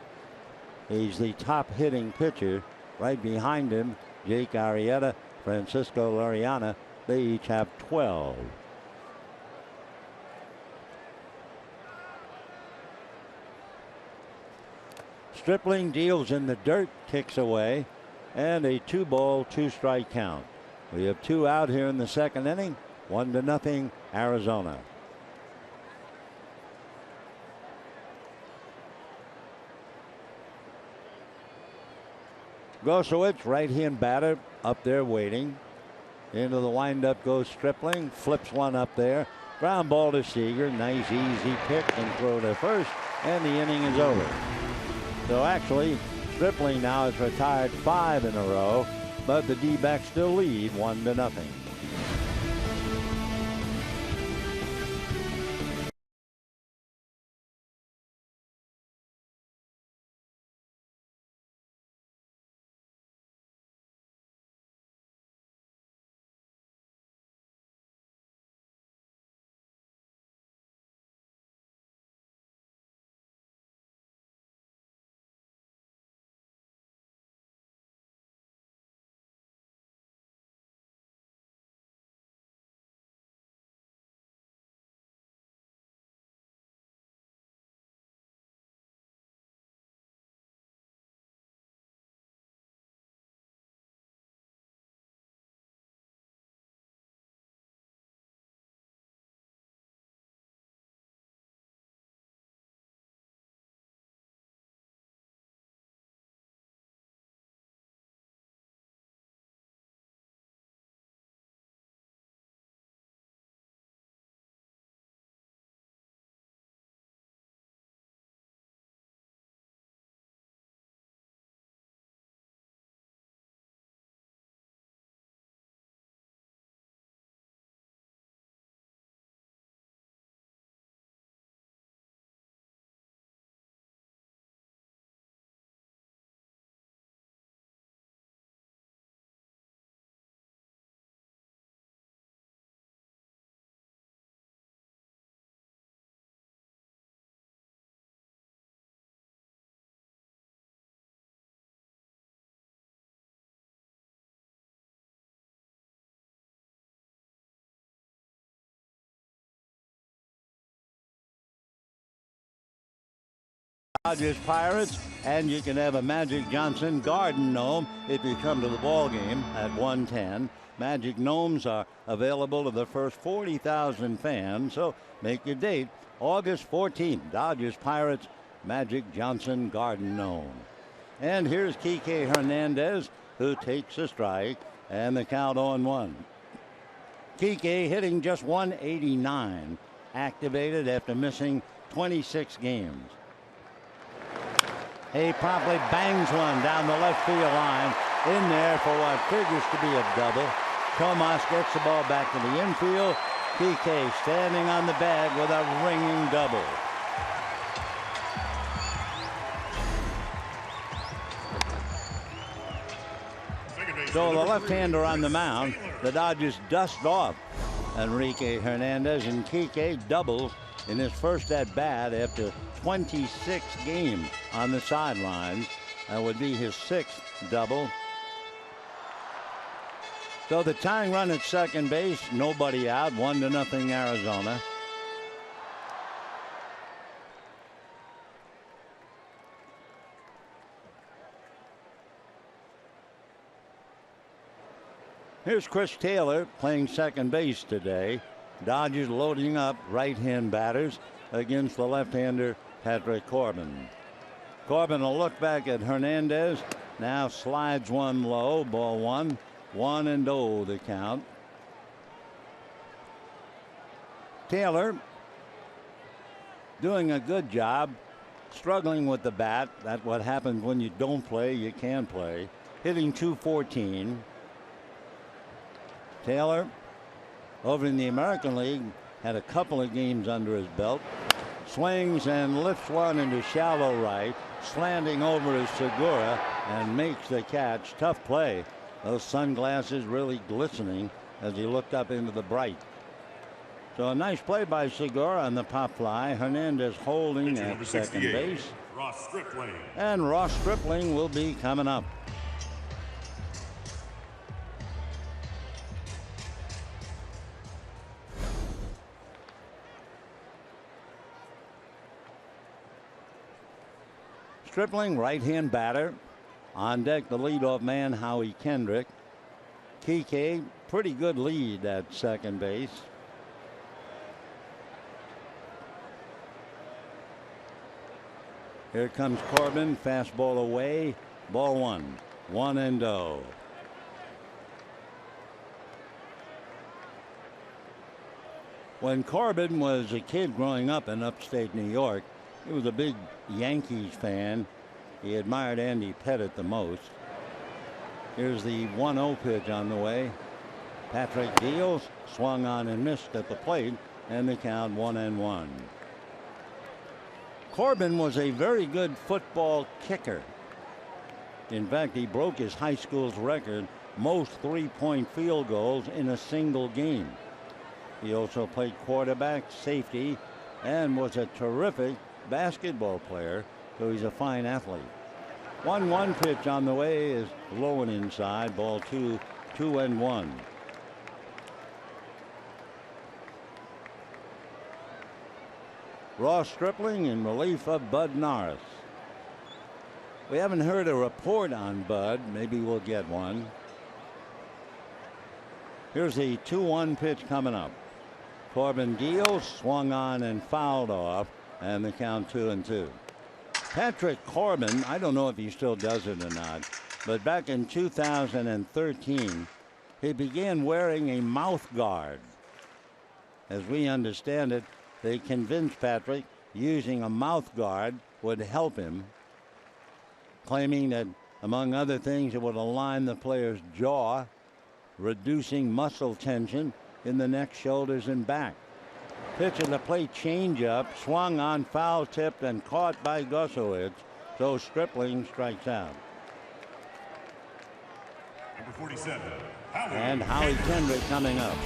S1: He's the top hitting pitcher. Right behind him, Jake Arrieta, Francisco Liriano. They each have 12. Stripling deals in the dirt, kicks away, and a 2-ball, 2-strike count. We have 2 out here in the second inning. 1-0 Arizona. Grosowitz, right-hand batter, up there waiting. Into the windup goes Stripling. Flips one up there. Ground ball to Seager. Nice easy pick and throw to first. And the inning is over. So actually, Stripling now has retired 5 in a row. But the D-backs still lead 1-0. Dodgers Pirates, and you can have a Magic Johnson Garden Gnome if you come to the ball game at 1:10. Magic Gnomes are available to the first 40,000 fans, so make your date August 14th. Dodgers Pirates, Magic Johnson Garden Gnome. And here's Kike Hernandez, who takes a strike, and the count on 1. Kike hitting just 189, activated after missing 26 games. He promptly bangs one down the left field line, in there for what figures to be a double. Tomas gets the ball back to the infield. Kike standing on the bag with a ringing double. So the left-hander on the mound, the Dodgers dust off Enrique Hernandez, and Kike doubles in his first at-bat after 26 games on the sidelines. That would be his 6th double. So the tying run at second base, nobody out, 1-0 Arizona. Here's Chris Taylor playing second base today. Dodgers loading up right-hand batters against the left-hander Patrick Corbin. Corbin will look back at Hernandez. Now slides one low. Ball 1. 1-0 the count. Taylor doing a good job, struggling with the bat. That's what happens when you don't play. You can play. Hitting .214. Taylor, over in the American League, had a couple of games under his belt. Swings and lifts one into shallow right, slanting over to Segura, and makes the catch. Tough play. Those sunglasses really glistening as he looked up into the bright. So a nice play by Segura on the pop fly. Hernandez holding at second base.
S2: Ross Stripling.
S1: And Ross Stripling will be coming up. Stripling, right-hand batter. On deck, the leadoff man, Howie Kendrick. Kike, pretty good lead at second base. Here comes Corbin, fastball away, ball 1. 1-0. When Corbin was a kid growing up in upstate New York, he was a big Yankees fan. He admired Andy Pettitte the most. Here's the 1-0 pitch on the way. Patrick deals, swung on and missed at the plate, and the count 1-1. Corbin was a very good football kicker. In fact, he broke his high school's record, most three-point field goals in a single game. He also played quarterback, safety, and was a terrific basketball player, so he's a fine athlete. 1-1 pitch on the way is low and inside, ball 2, 2-1. Ross Stripling in relief of Bud Norris. We haven't heard a report on Bud. Maybe we'll get one. Here's the 2-1 pitch coming up. Corbin deals, swung on and fouled off, and the count 2-2. Patrick Corbin, I don't know if he still does it or not, but back in 2013, he began wearing a mouth guard. As we understand it, they convinced Patrick using a mouth guard would help him, claiming that, among other things, it would align the player's jaw, reducing muscle tension in the neck, shoulders, and back. Pitch at the plate, changeup, swung on, foul tipped, and caught by Gosowitz, so Stripling strikes out.
S2: Number 47,
S1: and Howie Kendrick coming up.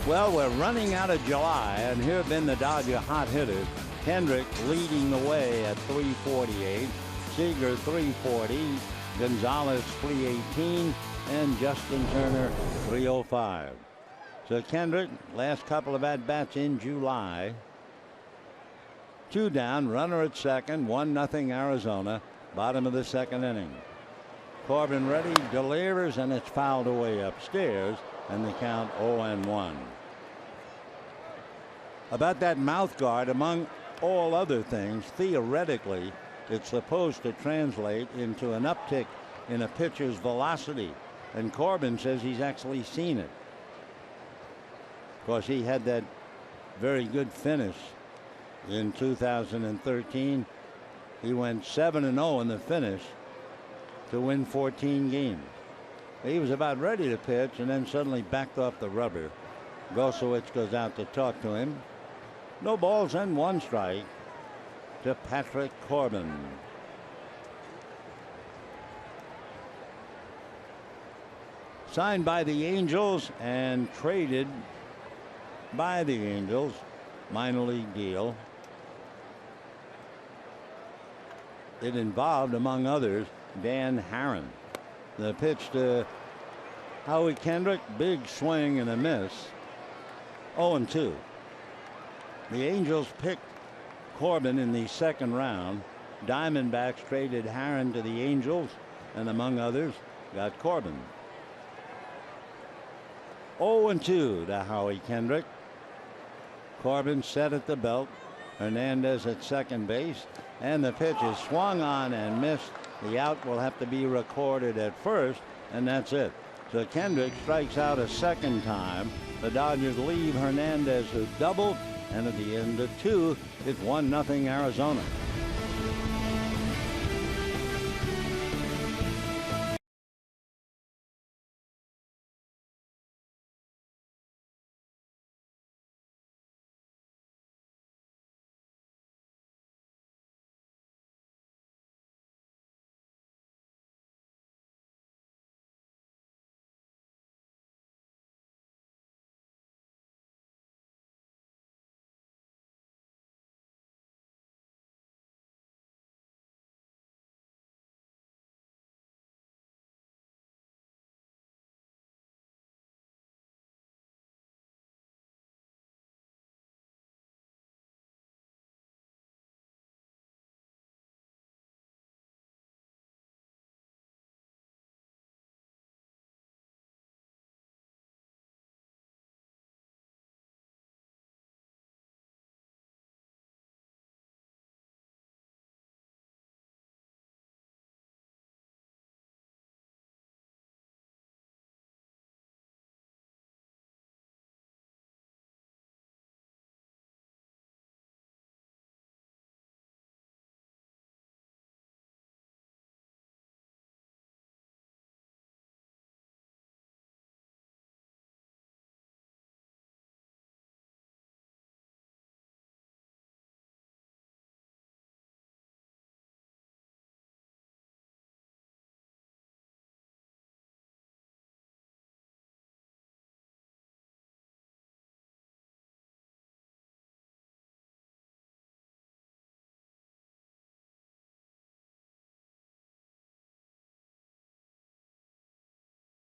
S1: Well, we're running out of July, and here have been the Dodger hot hitters. Kendrick leading the way at 348, Seager 340, Gonzalez 318, and Justin Turner 305. So Kendrick, last couple of at-bats in July. 2 down, runner at second, 1-0 Arizona, bottom of the second inning. Corbin ready, delivers, and it's fouled away upstairs, and the count 0-1. About that mouth guard, among all other things, theoretically, it's supposed to translate into an uptick in a pitcher's velocity, and Corbin says he's actually seen it. Of course, he had that very good finish in 2013. He went 7-0 in the finish to win 14 games. He was about ready to pitch and then suddenly backed off the rubber. Gosowitz goes out to talk to him. No balls and 1 strike to Patrick Corbin. Signed by the Angels and traded by the Angels, minor league deal. It involved, among others, Dan Harron. The pitch to Howie Kendrick, big swing and a miss. 0-2. The Angels picked Corbin in the second round. Diamondbacks traded Harron to the Angels, and among others, got Corbin. 0-2 to Howie Kendrick. Corbin set at the belt. Hernandez at second base, and the pitch is swung on and missed. The out will have to be recorded at first, and that's it. So Kendrick strikes out a second time. The Dodgers leave Hernandez, who doubled, and at the end of 2, it's 1-0 Arizona.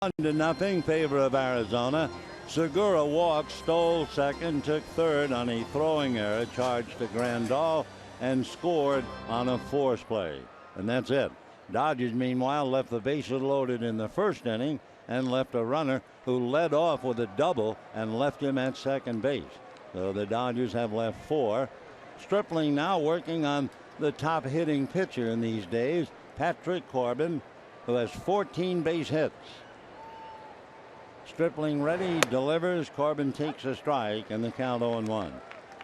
S1: 1-0 favor of Arizona. Segura walked, stole second, took third on a throwing error, charged to Grandal, and scored on a force play. And that's it. Dodgers, meanwhile, left the bases loaded in the first inning and left a runner who led off with a double and left him at second base. So the Dodgers have left 4. Stripling now working on the top hitting pitcher in these days, Patrick Corbin, who has 14 base hits. Stripling ready, delivers. Corbin takes a strike, and the count 0-1.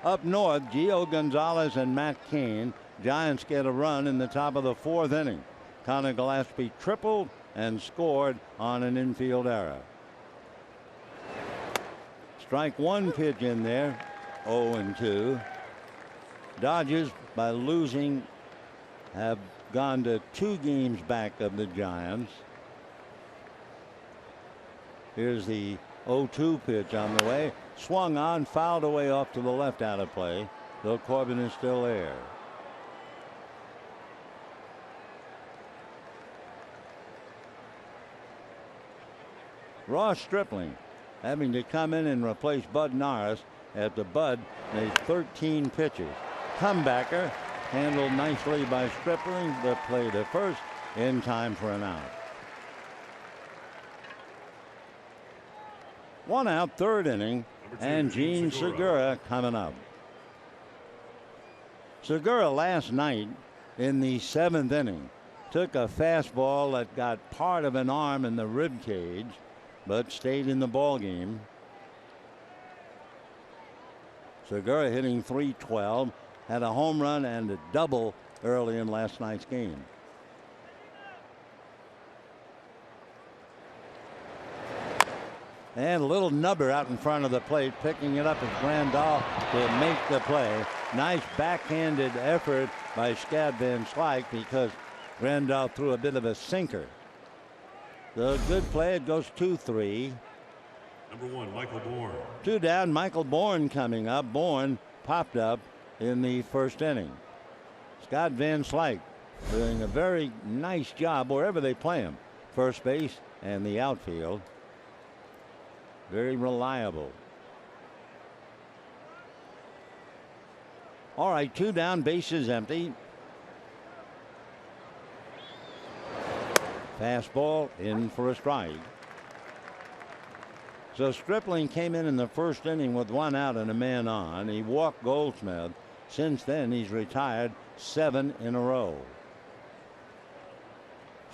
S1: Up north, Gio Gonzalez and Matt Cain. Giants get a run in the top of the 4th inning. Connor Gillespie tripled and scored on an infield error. Strike 1 pitch in there, 0-2. Dodgers, by losing, have gone to 2 games back of the Giants. Here's the 0-2 pitch on the way. Swung on, fouled away off to the left out of play, though Corbin is still there. Ross Stripling having to come in and replace Bud Norris after Bud made 13 pitches. Comebacker handled nicely by Stripling, the play to first in time for an out. 1 out, 3rd inning, and Gene Segura coming up. Segura last night in the 7th inning took a fastball that got part of an arm in the rib cage, but stayed in the ball game. Segura hitting .312, had a home run and a double early in last night's game. And a little nubber out in front of the plate, picking it up as Grandal to make the play. Nice backhanded effort by Scad Van Slyke because Grandal threw a bit of a sinker. The good play. It goes 2-3.
S2: Number 1, Michael Bourne.
S1: 2 down. Michael Bourne coming up. Bourne popped up in the 1st inning. Scott Van Slyke doing a very nice job wherever they play him. First base and the outfield. Very reliable. All right, 2 down, bases empty. Fastball in for a strike. So Stripling came in the 1st inning with 1 out and a man on. He walked Goldsmith. Since then, he's retired 7 in a row.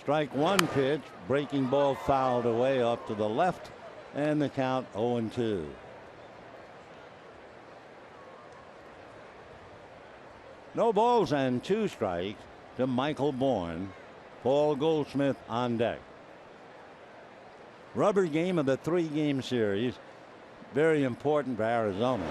S1: Strike 1 pitch, breaking ball fouled away off to the left, and the count 0-2. No balls and 2 strikes to Michael Bourne. Paul Goldschmidt on deck. Rubber game of the 3-game series. Very important for Arizona.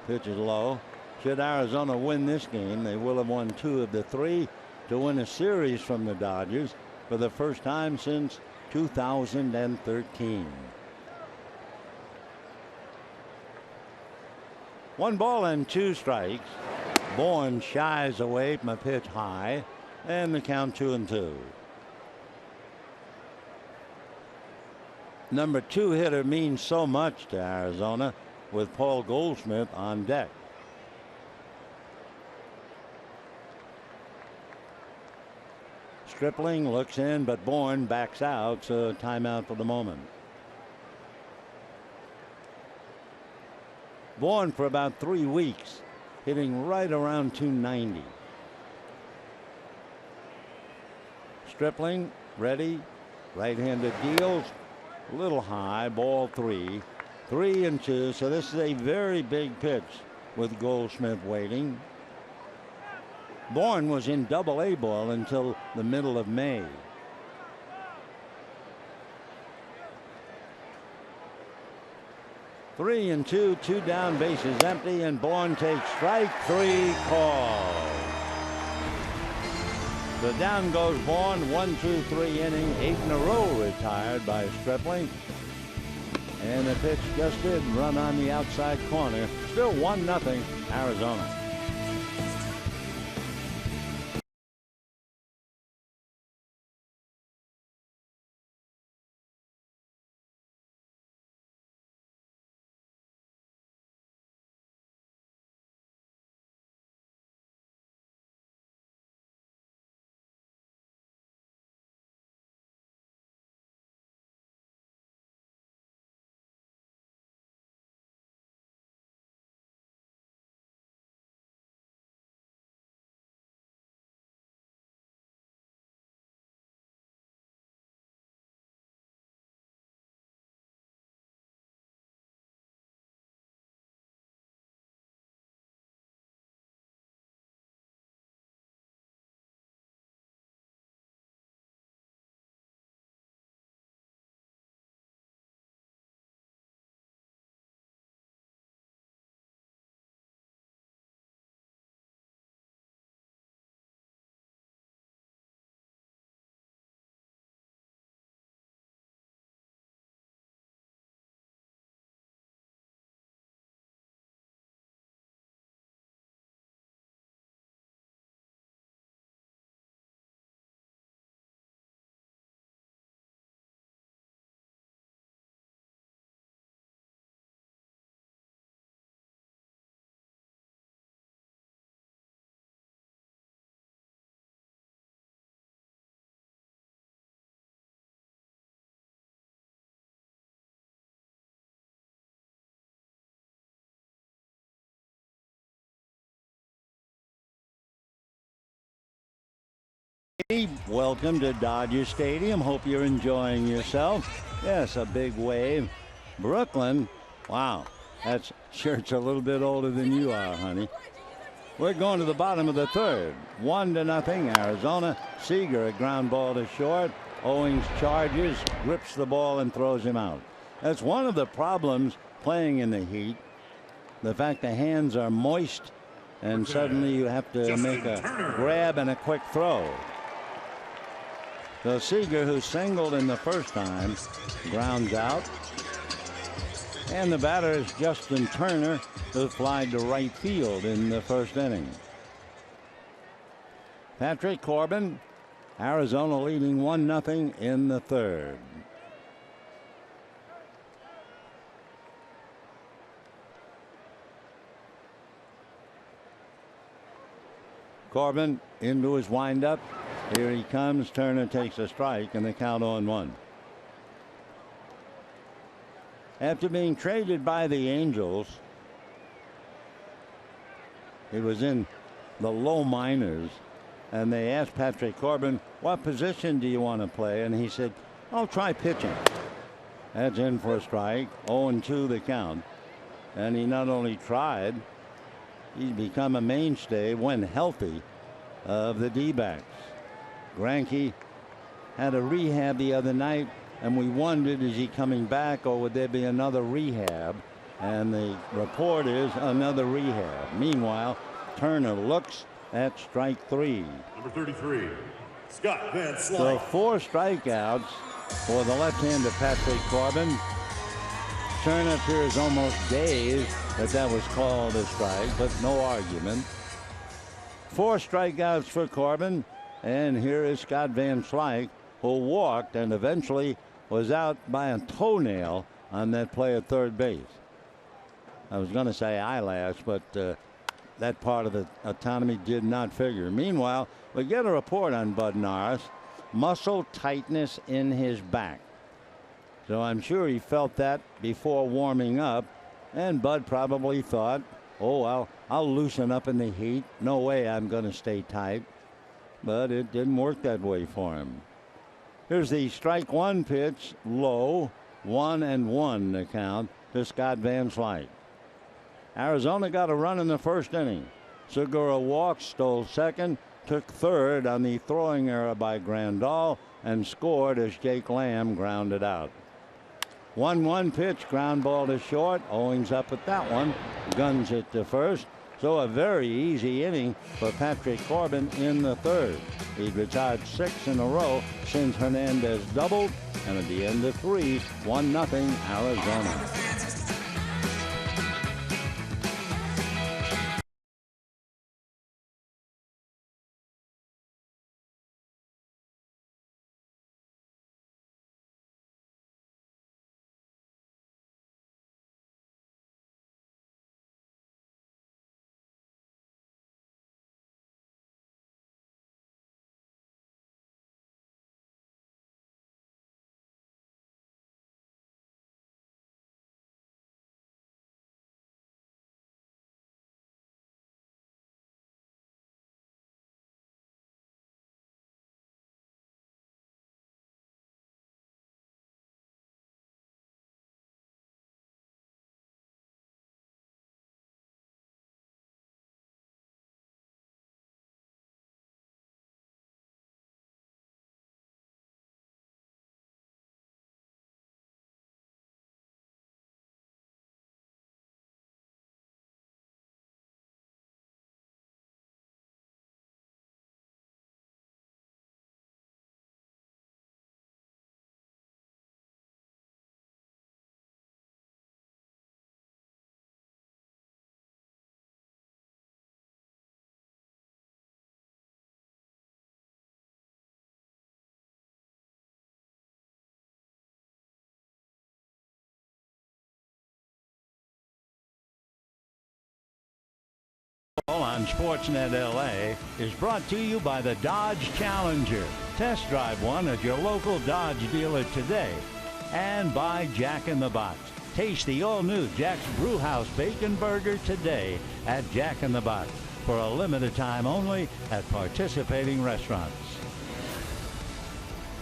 S1: Pitch is low. Should Arizona win this game, they will have won 2 of the 3 to win a series from the Dodgers for the first time since 2013. 1 ball and 2 strikes. Bourne shies away from a pitch high, and the count 2-2. Number 2 hitter means so much to Arizona with Paul Goldschmidt on deck. Stripling looks in, but Bourne backs out, so timeout for the moment. Bourne for about 3 weeks, hitting right around .290. Stripling ready, right-handed deals, a little high, ball 3, 3-2. So this is a very big pitch with Goldschmidt waiting. Bourne was in Double-A ball until the middle of May. Three and two down, bases empty, and Bourne takes strike 3 call. So down goes Bourne, 1-2-3 inning, 8 in a row retired by Stripling. And the pitch just did run on the outside corner. Still 1-0 Arizona. Welcome to Dodger Stadium. Hope you're enjoying yourself. Yes, a big wave. Brooklyn, wow, that's shirt's a little bit older than you are, honey. We're going to the bottom of the third. 1-0 Arizona. Seager, a ground ball to short. Owings charges, grips the ball and throws him out. That's one of the problems playing in the heat. The fact the hands are moist and suddenly you have to make a grab and a quick throw. So Seager, who singled in the first time, grounds out. And the batter is Justin Turner, who flied to right field in the first inning. Patrick Corbin, Arizona leading 1-0 in the third. Corbin into his windup. Here he comes. Turner takes a strike and the count on 1. After being traded by the Angels, he was in the low minors, and they asked Patrick Corbin, what position do you want to play? And he said, I'll try pitching. That's in for a strike. 0-2 the count. And he not only tried, he's become a mainstay when healthy of the D-backs. Greinke had a rehab the other night, and we wondered, is he coming back or would there be another rehab? And the report is another rehab. Meanwhile, Turner looks at strike 3.
S2: Number 33, Scott Van Slyke.
S1: So 4 strikeouts for the left-hander Patrick Corbin. Turner appears almost dazed that was called a strike, but no argument. 4 strikeouts for Corbin, and here is Scott Van Slyke, who walked and eventually was out by a toenail on that play at third base. I was going to say eyelash, but that part of the autonomy did not figure. Meanwhile, we get a report on Bud Norris, muscle tightness in his back. So I'm sure he felt that before warming up, and Bud probably thought, oh, I'll loosen up in the heat. No way I'm going to stay tight. But it didn't work that way for him. Here's the strike 1 pitch, low, 1-1 the count to Scott Van Slyke. Arizona got a run in the first inning. Segura walked, stole second, took third on the throwing error by Grandal, and scored as Jake Lamb grounded out. 1-1 pitch, ground ball to short. Owings up at that one, guns it to first. So a very easy inning for Patrick Corbin in the third. He'd retired 6 in a row since Hernandez doubled, and at the end of 3, 1-0 Arizona. On Sportsnet LA is brought to you by the Dodge Challenger. Test drive one at your local Dodge dealer today. And by Jack in the Box. Taste the all-new Jack's Brewhouse Bacon Burger today at Jack in the Box for a limited time only at participating restaurants.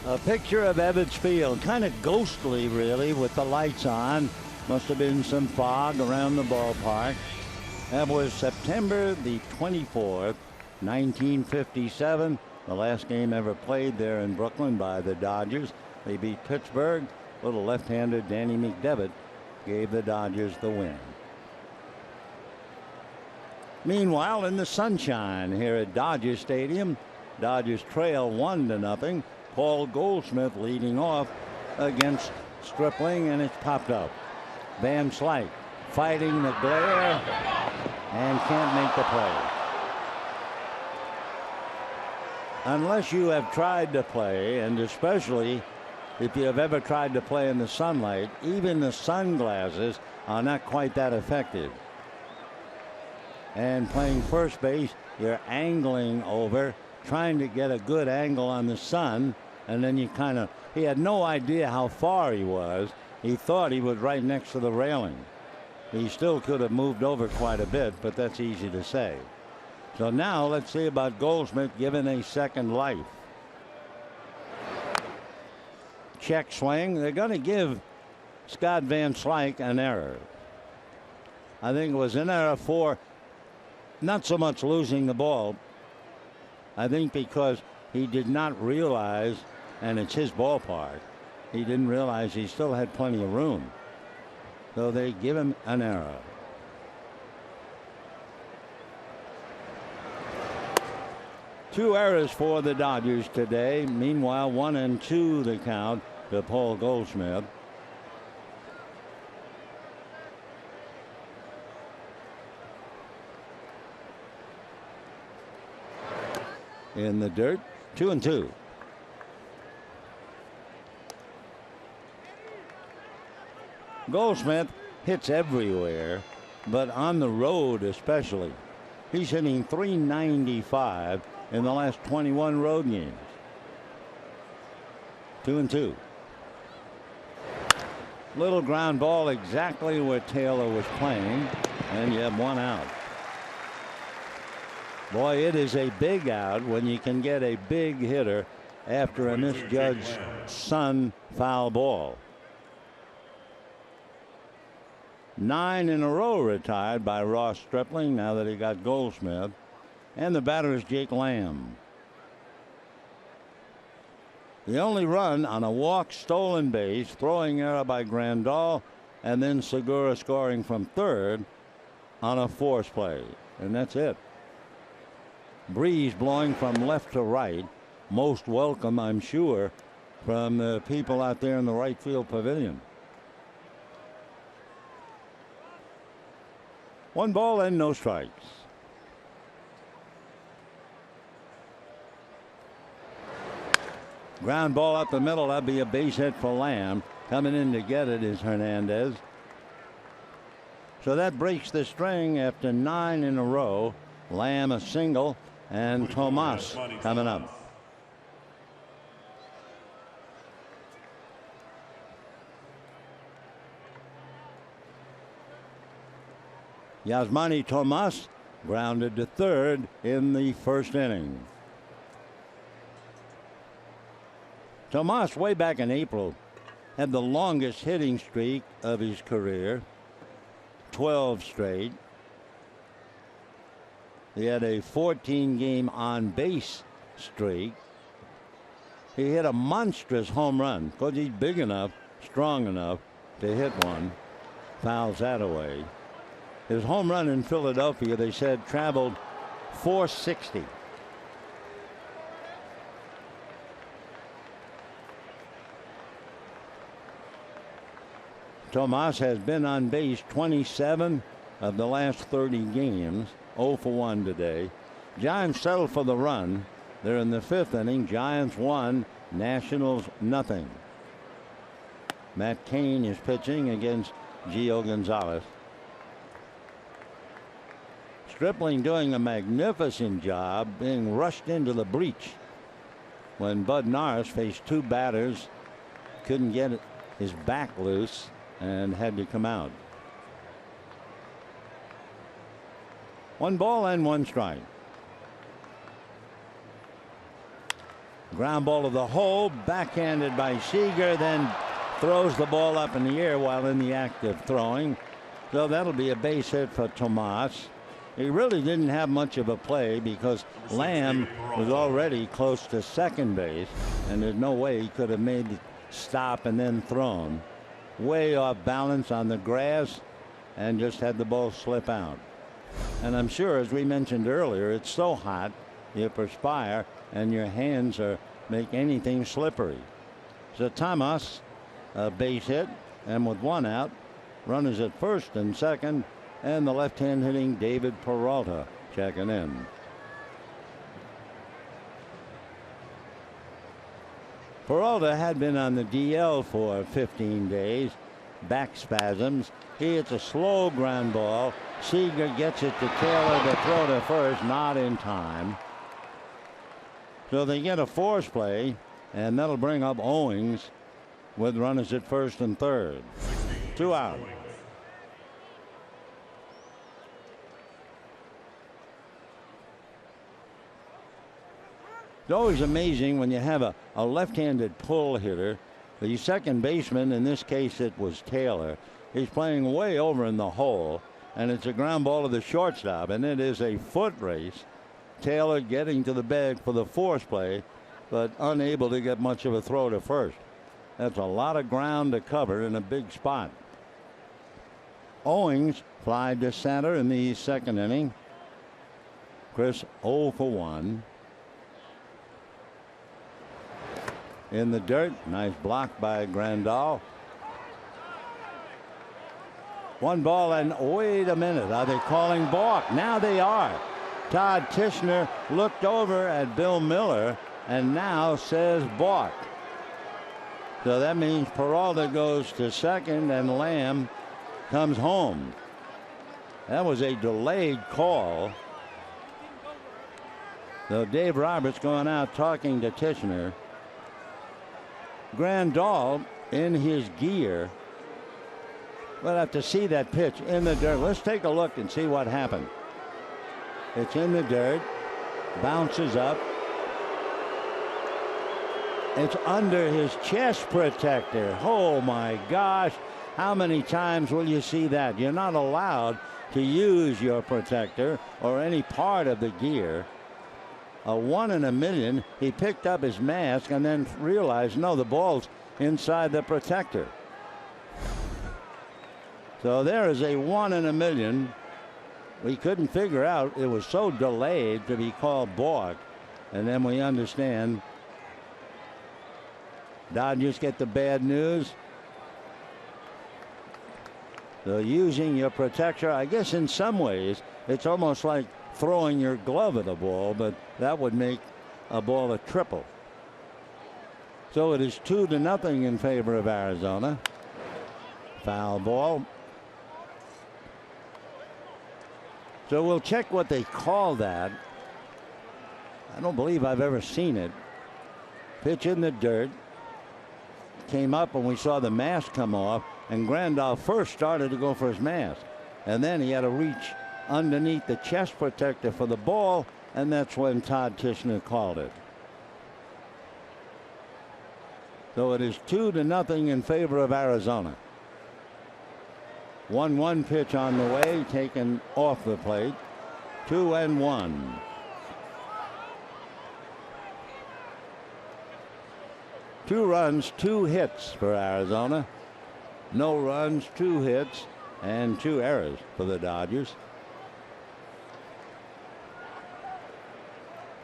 S1: A picture of Ebbets Field, kind of ghostly really with the lights on. Must have been some fog around the ballpark. That was September the 24th, 1957. The last game ever played there in Brooklyn by the Dodgers. They beat Pittsburgh. Little left-hander Danny McDevitt gave the Dodgers the win. Meanwhile, in the sunshine here at Dodger Stadium, Dodgers trail 1-0. Paul Goldschmidt leading off against Stripling, and it's popped up. Van Slyke fighting the glare and can't make the play. Unless you have tried to play, and especially if you have ever tried to play in the sunlight, even the sunglasses are not quite that effective. And playing first base, you're angling over, trying to get a good angle on the sun, and then he had no idea how far he was. He thought he was right next to the railing. He still could have moved over quite a bit, but that's easy to say. So now let's see about Goldschmidt given a second life. Check swing. They're going to give Scott Van Slyke an error. I think it was an error for not so much losing the ball. I think because he did not realize, and it's his ballpark, he didn't realize he still had plenty of room. So they give him an error. Two errors for the Dodgers today. Meanwhile, 1-2 the count to Paul Goldschmidt. In the dirt, 2-2. Goldschmidt hits everywhere, but on the road especially. He's hitting .395 in the last 21 road games. 2-2. Little ground ball exactly where Taylor was playing, and you have one out. Boy, it is a big out when you can get a big hitter after a misjudged Sun foul ball. 9 in a row retired by Ross Stripling now that he got Goldschmidt. And the batter is Jake Lamb. The only run on a walk, stolen base, throwing error by Grandal, and then Segura scoring from third on a force play. And that's it. Breeze blowing from left to right. Most welcome, I'm sure, from the people out there in the right field pavilion. 1 ball and no strikes. Ground ball up the middle. That'd be a base hit for Lamb. Coming in to get it is Hernandez. So that breaks the string after 9 in a row. Lamb a single, and Tomas coming up. Yasmani Tomas grounded to third in the first inning. Tomas, way back in April, had the longest hitting streak of his career, 12 straight. He had a 14-game on-base streak. He hit a monstrous home run because he's big enough, strong enough to hit one. Fouls that away. His home run in Philadelphia, they said, traveled 460. Tomas has been on base 27 of the last 30 games. 0 for 1 today. Giants settle for the run. They're in the 5th inning. Giants 1, Nationals nothing. Matt Cain is pitching against Gio Gonzalez. Stripling doing a magnificent job being rushed into the breach when Bud Norris faced 2 batters, couldn't get his back loose and had to come out. 1 ball and 1 strike. Ground ball to the hole, backhanded by Seager, then throws the ball up in the air while in the act of throwing. So that'll be a base hit for Tomas. He really didn't have much of a play because Lamb was already close to second base, and there's no way he could have made the stop and then thrown. Way off balance on the grass and just had the ball slip out. And I'm sure, as we mentioned earlier, it's so hot, you perspire and your hands make anything slippery. So Tomas, a base hit, and with one out, runners at first and second, and the left-hand hitting David Peralta checking in. Peralta had been on the DL for 15 days. Back spasms. He hits a slow ground ball. Seager gets it to Taylor to throw to first, not in time. So they get a force play, and that'll bring up Owings with runners at first and third. 2 out. It's always amazing when you have a left-handed pull hitter. The second baseman, in this case it was Taylor, he's playing way over in the hole, and it's a ground ball to the shortstop, and it is a foot race. Taylor getting to the bag for the force play, but unable to get much of a throw to first. That's a lot of ground to cover in a big spot. Owings fly to center in the second inning. Chris 0 for 1. In the dirt, nice block by Grandal. 1 ball, and wait a minute, are they calling balk? Now they are. Todd Tishner looked over at Bill Miller and now says balk. So that means Peralta goes to second and Lamb comes home. That was a delayed call. So Dave Roberts going out talking to Tishner. Grandal in his gear. We'll have to see that pitch in the dirt. Let's take a look and see what happened. It's in the dirt, bounces up. It's under his chest protector. Oh my gosh, how many times will you see that? You're not allowed to use your protector or any part of the gear. A 1 in a million. He picked up his mask and then realized, no, the ball's inside the protector. So there is a 1 in a million. We couldn't figure out, it was so delayed to be called balk. And then we understand Dodgers get the bad news. So using your protector, I guess in some ways it's almost like throwing your glove at a ball, but that would make a ball a triple. So it is 2-0 in favor of Arizona. Foul ball. So we'll check what they call that. I don't believe I've ever seen it. Pitch in the dirt. Came up and we saw the mask come off, and Grandal first started to go for his mask, and then he had to reach underneath the chest protector for the ball, and that's when Todd Tishner called it. So it is 2-0 in favor of Arizona. 1-1 pitch on the way, taken off the plate. 2-1. Two runs, 2 hits for Arizona. No runs, 2 hits, and 2 errors for the Dodgers.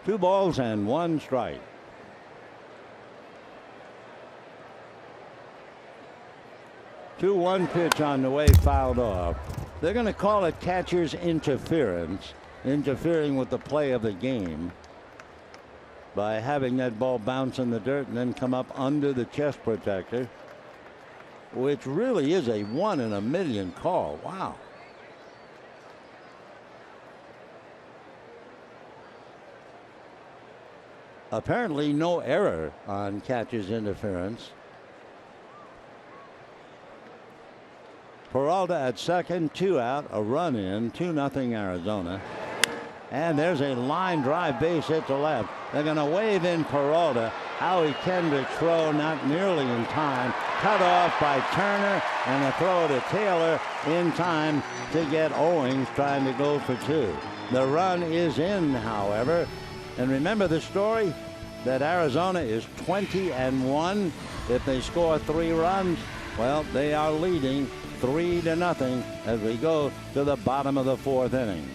S1: 2 balls and 1 strike. Two 1 pitch on the way, fouled off. They're going to call it catcher's interference, interfering with the play of the game by having that ball bounce in the dirt and then come up under the chest protector, which really is a 1 in a million call. Wow. Apparently no error on catcher's interference. Peralta at second, 2 out, a run in, 2-0 Arizona. And there's a line drive base hit to left. They're going to wave in Peralta, Howie Kendrick throw not nearly in time. Cut off by Turner, and a throw to Taylor in time to get Owings trying to go for 2. The run is in, however. And remember the story that Arizona is 20-1 if they score 3 runs. Well, they are leading 3-0 as we go to the bottom of the 4th inning.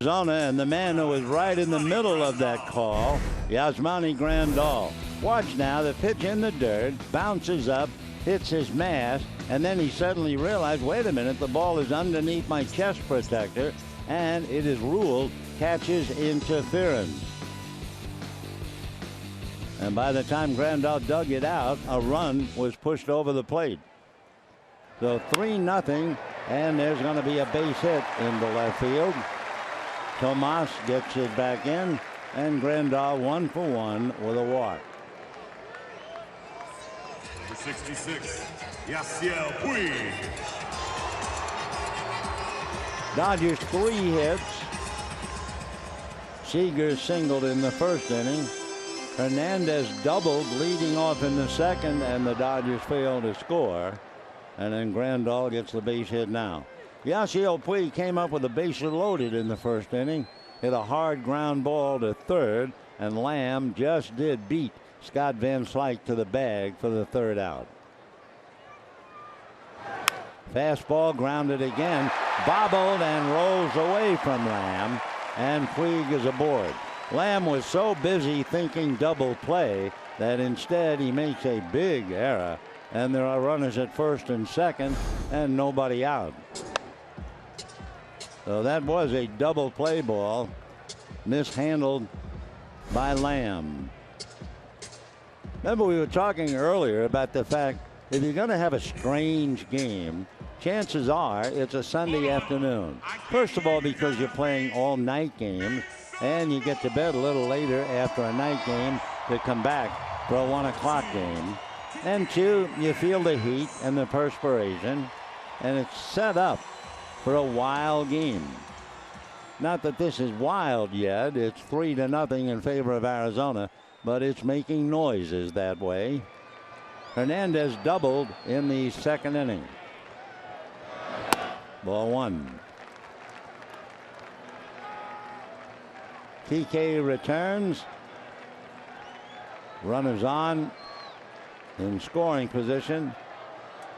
S1: Arizona, and the man who was right in the middle of that call, Yasmani Grandal. Watch now, the pitch in the dirt, bounces up, hits his mask, and then he suddenly realized, wait a minute, the ball is underneath my chest protector, and it is ruled catches interference. And by the time Grandal dug it out, a run was pushed over the plate. So 3-0, and there's going to be a base hit in the left field. Tomas gets it back in, and Grandal 1 for 1 with a walk.
S2: Number 66, Yasiel Puig.
S1: Dodgers 3 hits. Seager singled in the first inning. Hernandez doubled leading off in the second, and the Dodgers failed to score. And then Grandal gets the base hit now. Yasiel Puig came up with a bases loaded in the first inning, hit a hard ground ball to third, and Lamb just did beat Scott Van Slyke to the bag for the 3rd out. Fastball grounded again, bobbled and rolls away from Lamb, and Puig is aboard. Lamb was so busy thinking double play that instead he makes a big error, and there are runners at first and second and nobody out. So that was a double play ball mishandled by Lamb. Remember, we were talking earlier about the fact if you're going to have a strange game, chances are it's a Sunday afternoon. First of all, because you're playing all night games and you get to bed a little later after a night game to come back for a 1 o'clock game. And 2, you feel the heat and the perspiration, and it's set up for a wild game. Not that this is wild yet. It's 3-0 in favor of Arizona, but it's making noises that way. Hernandez doubled in the second inning. Ball 1. PK returns. Runners on in scoring position,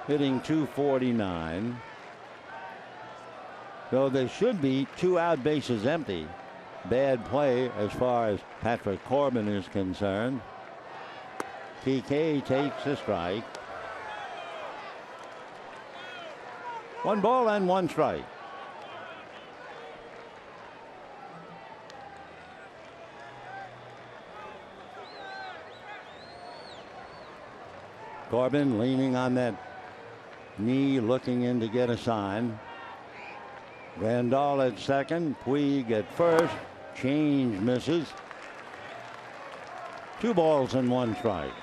S1: hitting .249. So there should be 2 out, bases empty. Bad play as far as Patrick Corbin is concerned. PK takes a strike. 1 ball and 1 strike. Corbin leaning on that knee, looking in to get a sign. Grandal at second, Puig at first. Change misses. 2 balls and 1 strike.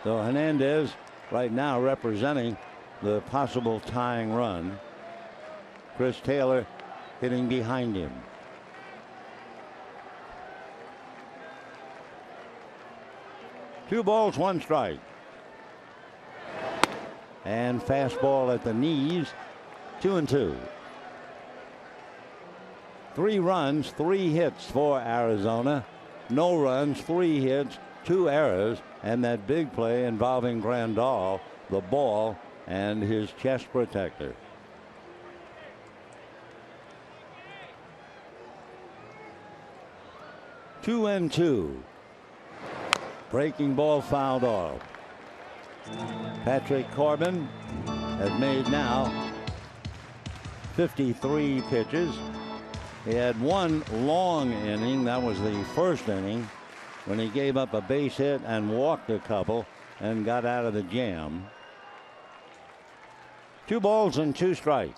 S1: So Hernandez right now representing the possible tying run. Chris Taylor hitting behind him. Two balls, 1 strike. And fastball at the knees. 2-2. 3 runs, 3 hits for Arizona. No runs, 3 hits, 2 errors, and that big play involving Grandal, the ball, and his chest protector. Two and 2. Breaking ball fouled off. Patrick Corbin has made now 53 pitches. He had 1 long inning. That was the first inning when he gave up a base hit and walked a couple and got out of the jam. 2 balls and 2 strikes.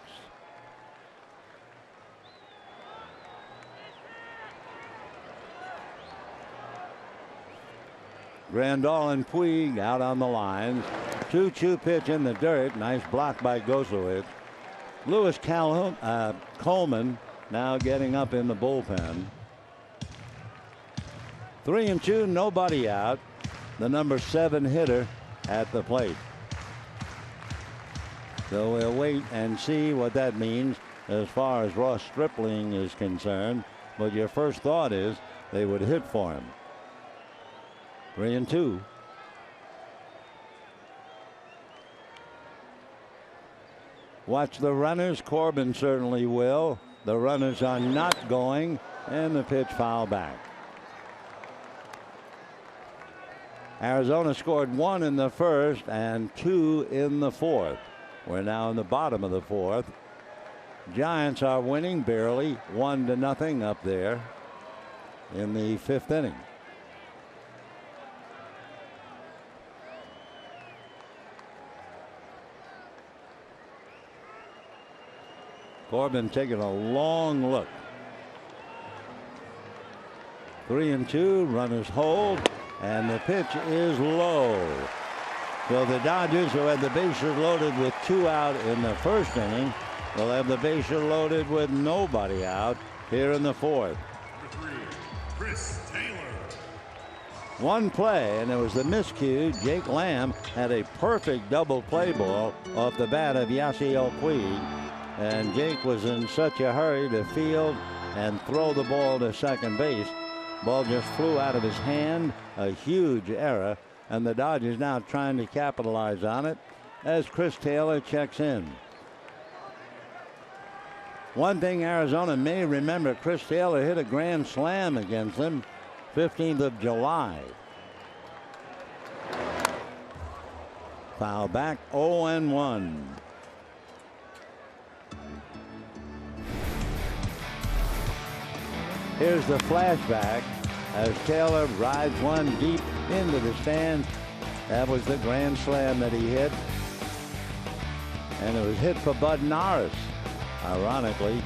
S1: Grandal and Puig out on the lines. 2-2 pitch in the dirt. Nice block by Gosowicz. Lewis Coleman now getting up in the bullpen. 3-2, nobody out. The number 7 hitter at the plate. So we'll wait and see what that means as far as Ross Stripling is concerned. But your first thought is they would hit for him. 3-2. Watch the runners. Corbin certainly will. The runners are not going, and the pitch foul back. Arizona scored 1 in the first and 2 in the fourth. We're now in the bottom of the fourth. Giants are winning barely, 1-0 up there in the 5th inning. Corbin taking a long look. 3-2, runners hold, and the pitch is low. So the Dodgers, who had the bases loaded with 2 out in the first inning, will have the bases loaded with nobody out here in the fourth.
S2: Number 3, Chris Taylor.
S1: 1 play, and it was the miscue. Jake Lamb had a perfect double play ball off the bat of Yasiel Puig. And Jake was in such a hurry to field and throw the ball to second base. Ball just flew out of his hand. A huge error. And the Dodgers now trying to capitalize on it as Chris Taylor checks in. One thing Arizona may remember, Chris Taylor hit a grand slam against them 15th of July. Foul back, 0-1. Here's the flashback as Taylor rides one deep into the stands. That was the grand slam that he hit. And it was hit for Bud Norris, ironically.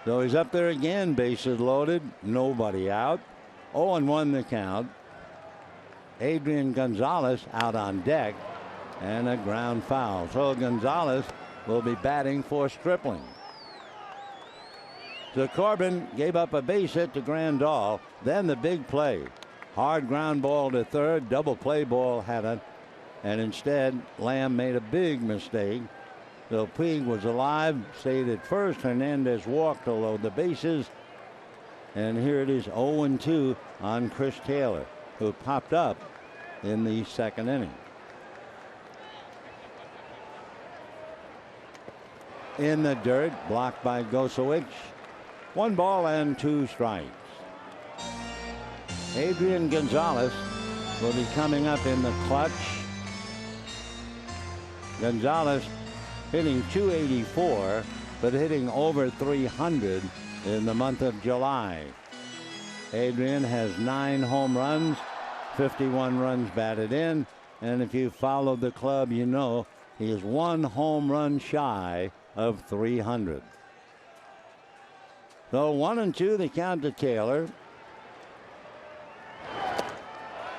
S1: So he's up there again, bases loaded, nobody out. 0-1 the count. Adrian Gonzalez out on deck, and a ground foul. So Gonzalez will be batting for Stripling. So Corbin gave up a base hit to Grandal. Then the big play. Hard ground ball to third. Double play ball had it. And instead, Lamb made a big mistake. So Puig was alive. Stayed at first. Hernandez walked to load the bases. And here it is 0-2 on Chris Taylor, who popped up in the second inning. In the dirt, blocked by Gosowicz. 1 ball and 2 strikes. Adrian Gonzalez will be coming up in the clutch. Gonzalez hitting .284, but hitting over .300 in the month of July. Adrian has 9 home runs, 51 runs batted in, and if you followed the club, you know he is 1 home run shy of 300. So 1-2 the count to Taylor.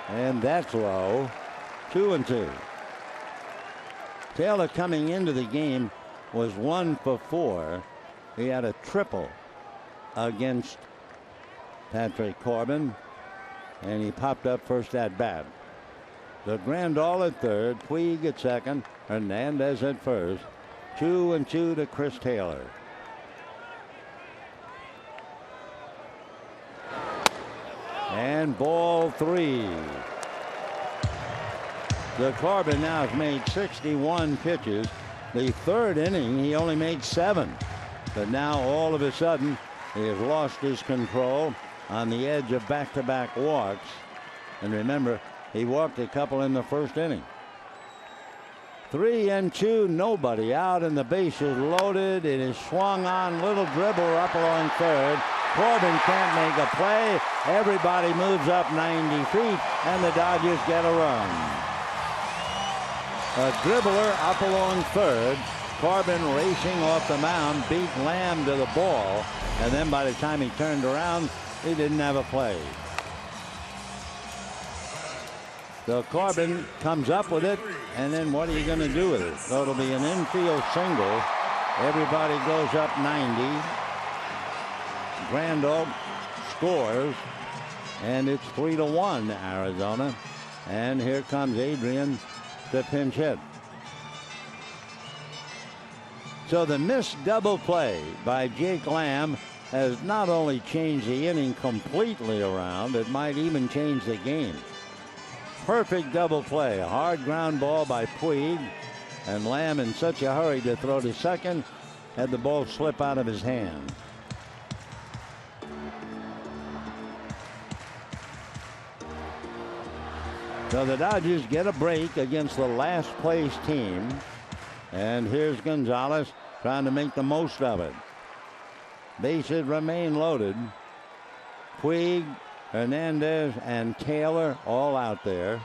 S1: And that's low. 2-2. Taylor coming into the game was 1 for 4. He had a triple against Patrick Corbin, and he popped up first at bat. The Grandal at third, Puig at second, Hernandez at first. 2-2 to Chris Taylor. And ball 3. The Corbin now has made 61 pitches. The third inning, he only made 7. But now all of a sudden, he has lost his control on the edge of back-to-back walks. And remember, he walked a couple in the first inning. 3-2, nobody out, and the base is loaded. It is swung on, little dribble up along third. Corbin can't make a play. Everybody moves up 90 feet, and the Dodgers get a run. A dribbler up along third. Corbin racing off the mound, beat Lamb to the ball, and then by the time he turned around, he didn't have a play. So Corbin comes up with it, and then what are you going to do with it? So it'll be an infield single. Everybody goes up 90. Grandal scores, and it's 3-1 Arizona. And here comes Adrian to pinch hit. So the missed double play by Jake Lamb has not only changed the inning completely around, it might even change the game. Perfect double play, a hard ground ball by Puig, and Lamb in such a hurry to throw to second, had the ball slip out of his hand. So the Dodgers get a break against the last place team, and here's Gonzalez trying to make the most of it. Bases remain loaded. Puig, Hernandez, and Taylor all out there.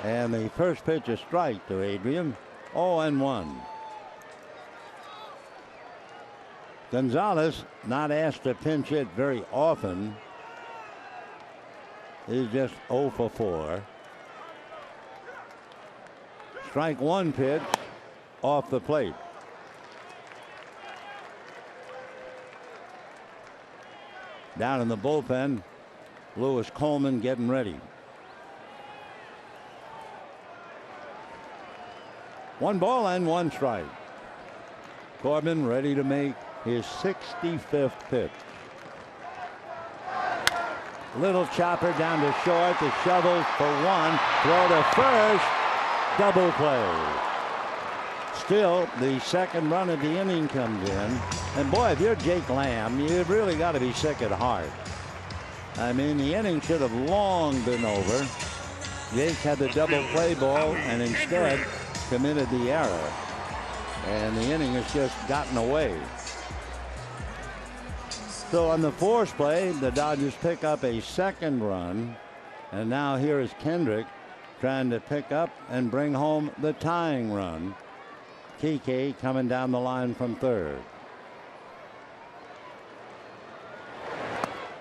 S1: And the first pitch a strike to Adrian. 0-1. Gonzalez, not asked to pinch hit very often, is just 0 for 4. Strike one pitch off the plate. Down in the bullpen, Lewis Coleman getting ready. 1 ball and 1 strike. Corbin ready to make his 65th pitch. Little chopper down to short. The shovel for 1. Throw to first. Double play. Still, the second run of the inning comes in. And boy, if you're Jake Lamb, you've really got to be sick at heart. I mean, the inning should have long been over. Jake had the double play ball and instead committed the error. And the inning has just gotten away. So on the force play, the Dodgers pick up a second run. And now here is Kendrick trying to pick up and bring home the tying run. Kike coming down the line from third.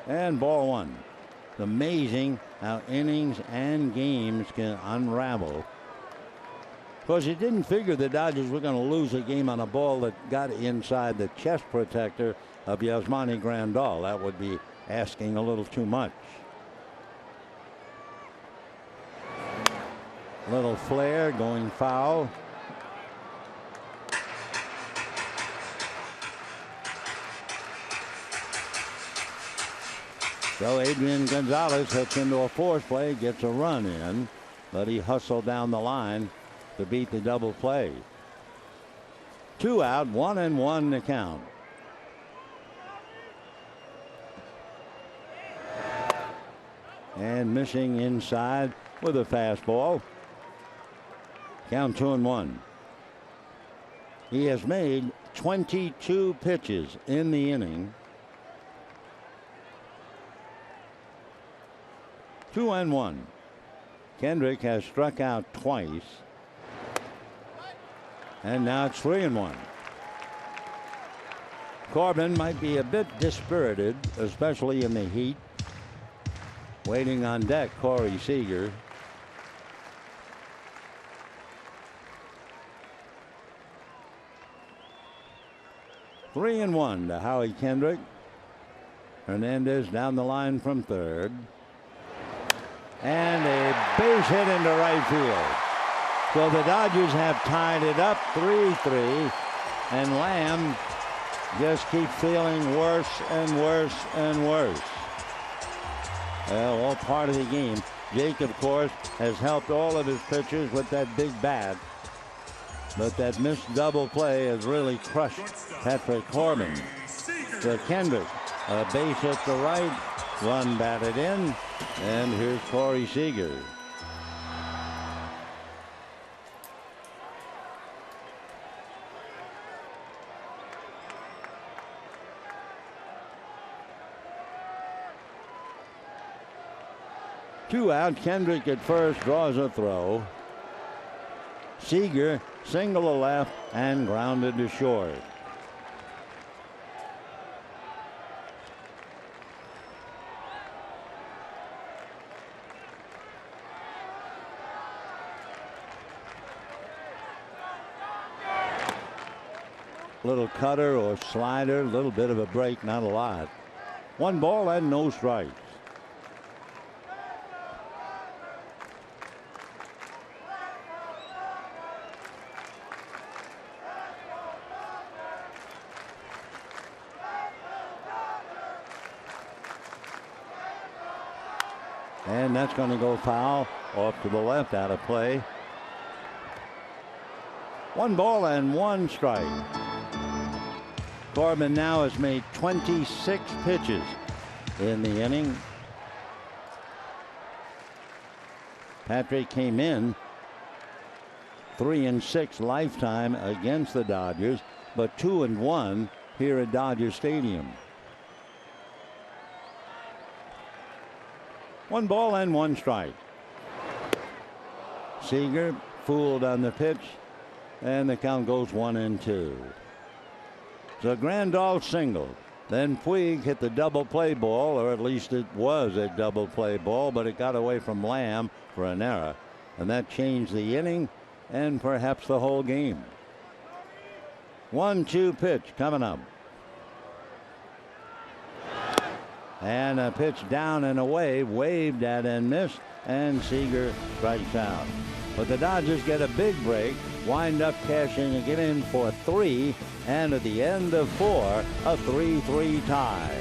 S1: And ball 1. It's amazing how innings and games can unravel. Of course, you didn't figure the Dodgers were going to lose a game on a ball that got inside the chest protector of Yasmani Grandal. That would be asking a little too much. Little flare going foul. So Adrian Gonzalez hits into a force play, gets a run in, but he hustled down the line to beat the double play. 2 out, 1-1 to count. And missing inside with a fastball. Count 2-1. He has made 22 pitches in the inning. 2-1. Kendrick has struck out twice. And now it's 3-1. Corbin might be a bit dispirited, especially in the heat. Waiting on deck, Corey Seager. Three and one to Howie Kendrick. Hernandez down the line from third. And a base hit into right field. So the Dodgers have tied it up 3-3. And Lamb just keeps feeling worse and worse and worse. Well, all part of the game. Jake, of course, has helped all of his pitchers with that big bat. But that missed double play has really crushed Patrick Corbin. To Kendrick, a base hit to right, run batted in, and here's Corey Seager. Two out. Kendrick at first draws a throw. Seager single to left and grounded to short. Little cutter or slider, little bit of a break, not a lot. 1 ball and no strikes. And that's going to go foul, off to the left, out of play. 1 ball and 1 strike. Corbin now has made 26 pitches in the inning. Patrick came in 3-6 lifetime against the Dodgers, but 2-1 here at Dodger Stadium. 1 ball and 1 strike. Seager fooled on the pitch, and the count goes 1-2. So Grandal single. Then Puig hit the double play ball, or at least it was a double play ball, but it got away from Lamb for an error. And that changed the inning and perhaps the whole game. 1-2 pitch coming up. And a pitch down and away, waved at and missed, and Seager strikes out. But the Dodgers get a big break, wind up cashing again in for 3, and at the end of 4, a 3-3 tie.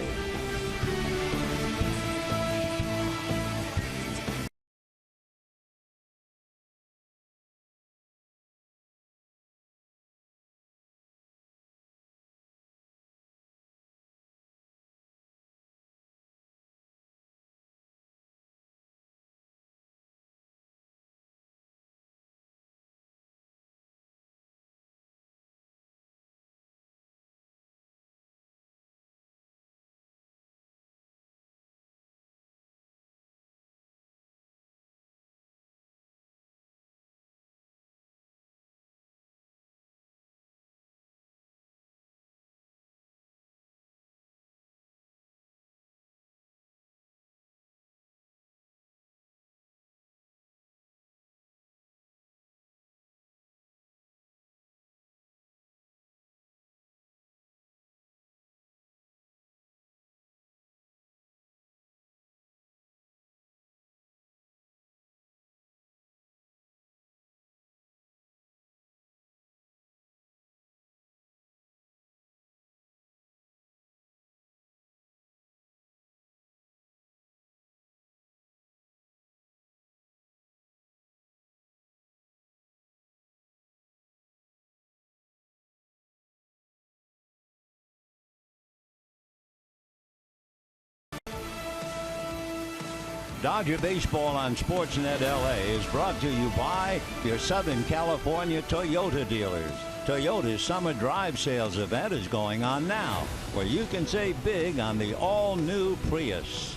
S1: Dodger Baseball on Sportsnet LA is brought to you by your Southern California Toyota dealers. Toyota's Summer Drive Sales event is going on now, where you can save big on the all-new Prius.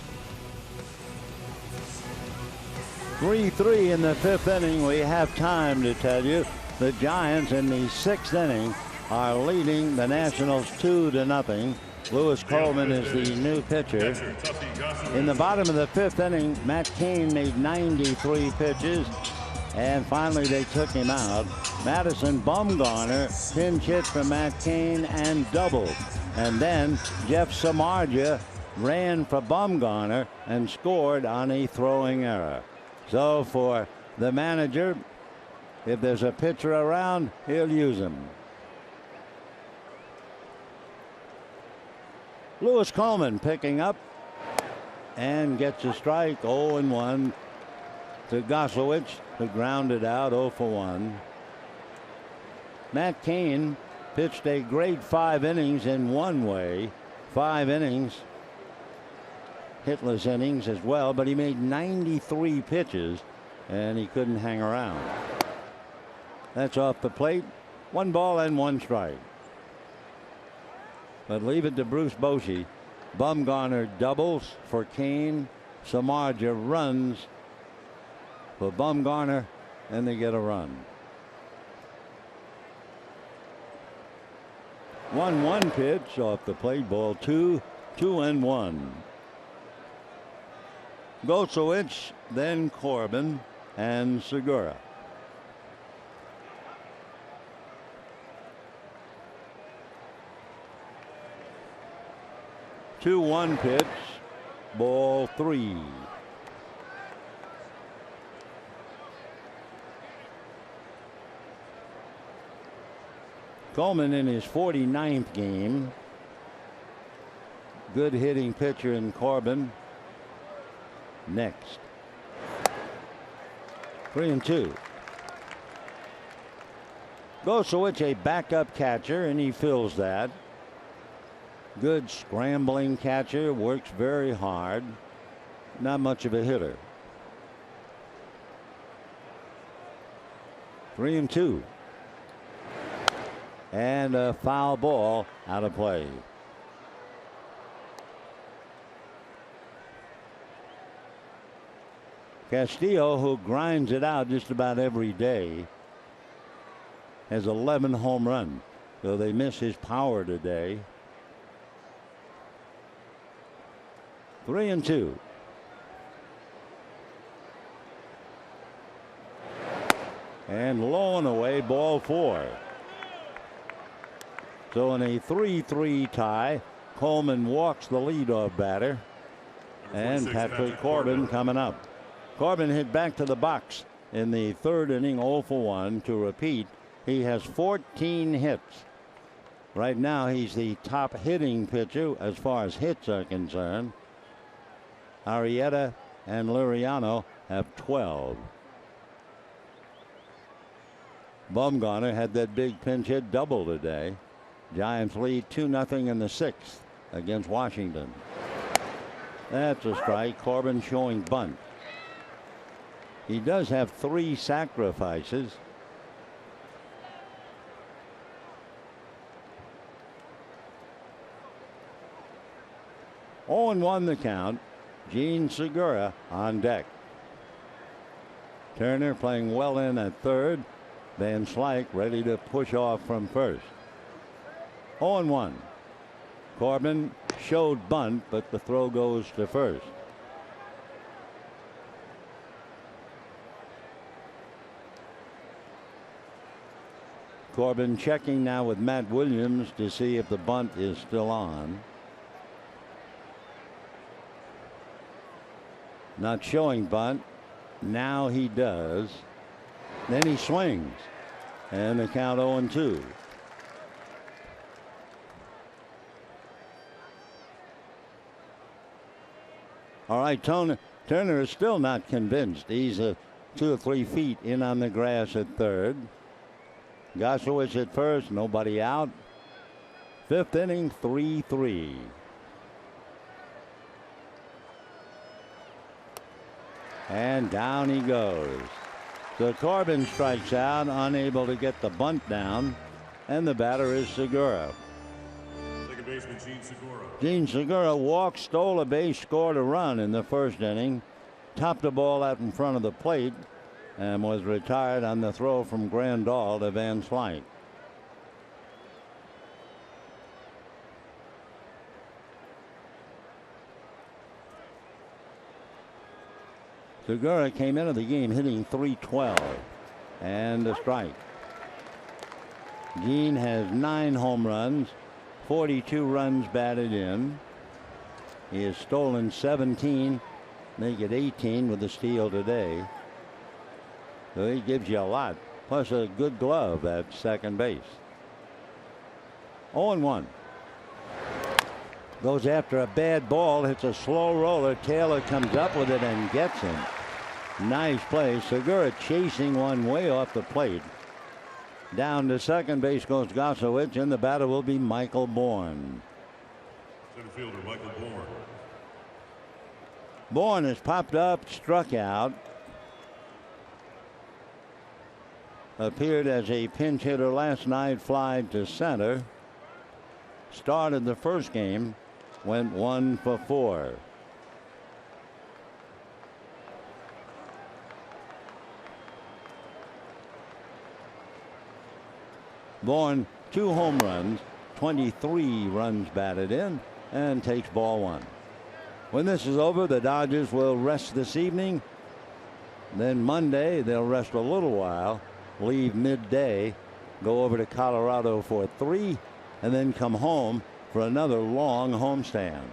S1: 3-3 in the 5th inning. We have time to tell you the Giants in the 6th inning are leading the Nationals 2-0. Lewis Coleman is the new pitcher. In the bottom of the 5th inning, Matt Cain made 93 pitches, and finally they took him out. Madison Bumgarner pinch hit for Matt Cain and doubled. And then Jeff Samardzija ran for Bumgarner and scored on a throwing error. So for the manager, if there's a pitcher around, he'll use him. Lewis Coleman picking up and gets a strike. 0-1 to Goslowitz, who grounded out 0-1. Matt Cain pitched a great 5 innings in one way. 5 innings, hitless innings as well, but he made 93 pitches and he couldn't hang around. That's off the plate. 1 ball and 1 strike. But leave it to Bruce Bochy. Bumgarner doubles for Cain. Samardzija runs for Bumgarner, and they get a run. 1-1 pitch off the plate. Ball 2, 2-1. Goslowitz, then Corbin and Segura. Two 2-1 pitch, ball 3. Coleman in his 49th game. Good hitting pitcher in Corbin. Next. 3-2. Goslowitz, a backup catcher, and he fills that. Good scrambling catcher, works very hard. Not much of a hitter. 3-2. And a foul ball out of play. Castillo, who grinds it out just about every day, has 11 home runs, so they miss his power today. 3-2. And low and away, ball 4. So in a 3-3 tie, Coleman walks the leadoff batter, and Patrick Corbin coming up. Corbin hit back to the box in the 3rd inning, 0-1. To repeat, he has 14 hits. Right now, he's the top hitting pitcher as far as hits are concerned. Arrieta and Liriano have 12. Bumgarner had that big pinch hit double today. Giants lead 2-0 in the 6th against Washington. That's a strike. Corbin showing bunt. He does have 3 sacrifices. Oh, and 1 the count. Gene Segura on deck. Turner playing well in at 3rd. Van Slyke ready to push off from 1st. 0-1. Corbin showed bunt, but the throw goes to 1st. Corbin checking now with Matt Williams to see if the bunt is still on. Not showing bunt. Now he does. Then he swings. And the count 0-2. All right, Turner is still not convinced. He's 2 or 3 feet in on the grass at 3rd. Goslowitz at 1st, nobody out. 5th inning, 3-3. And down he goes. So Corbin strikes out, unable to get the bunt down, and the batter is Segura.
S2: Second baseman Gene Segura.
S1: Gene Segura walked, stole a base, scored a run in the 1st inning. topped the ball out in front of the plate and was retired on the throw from Grandal to Van Slyke. Segura came into the game hitting .312 and a strike. Jean has 9 home runs, 42 runs batted in. He has stolen 17, make it 18 with the steal today. So he gives you a lot, plus a good glove at second base. 0-1. Goes after a bad ball, hits a slow roller. Taylor comes up with it and gets him. Nice play. Segura chasing one way off the plate. Down to second base goes Gossowitz, and the batter will be Michael Bourne.
S2: Center fielder Michael Bourne.
S1: Bourne has popped up, struck out. Appeared as a pinch hitter last night, flied to center. Started the first game, went 1 for 4. Bourne 2 home runs, 23 runs batted in, and takes ball 1. When this is over, the Dodgers will rest this evening. Then Monday they'll rest a little while, leave midday, go over to Colorado for 3, and then come home for another long homestand.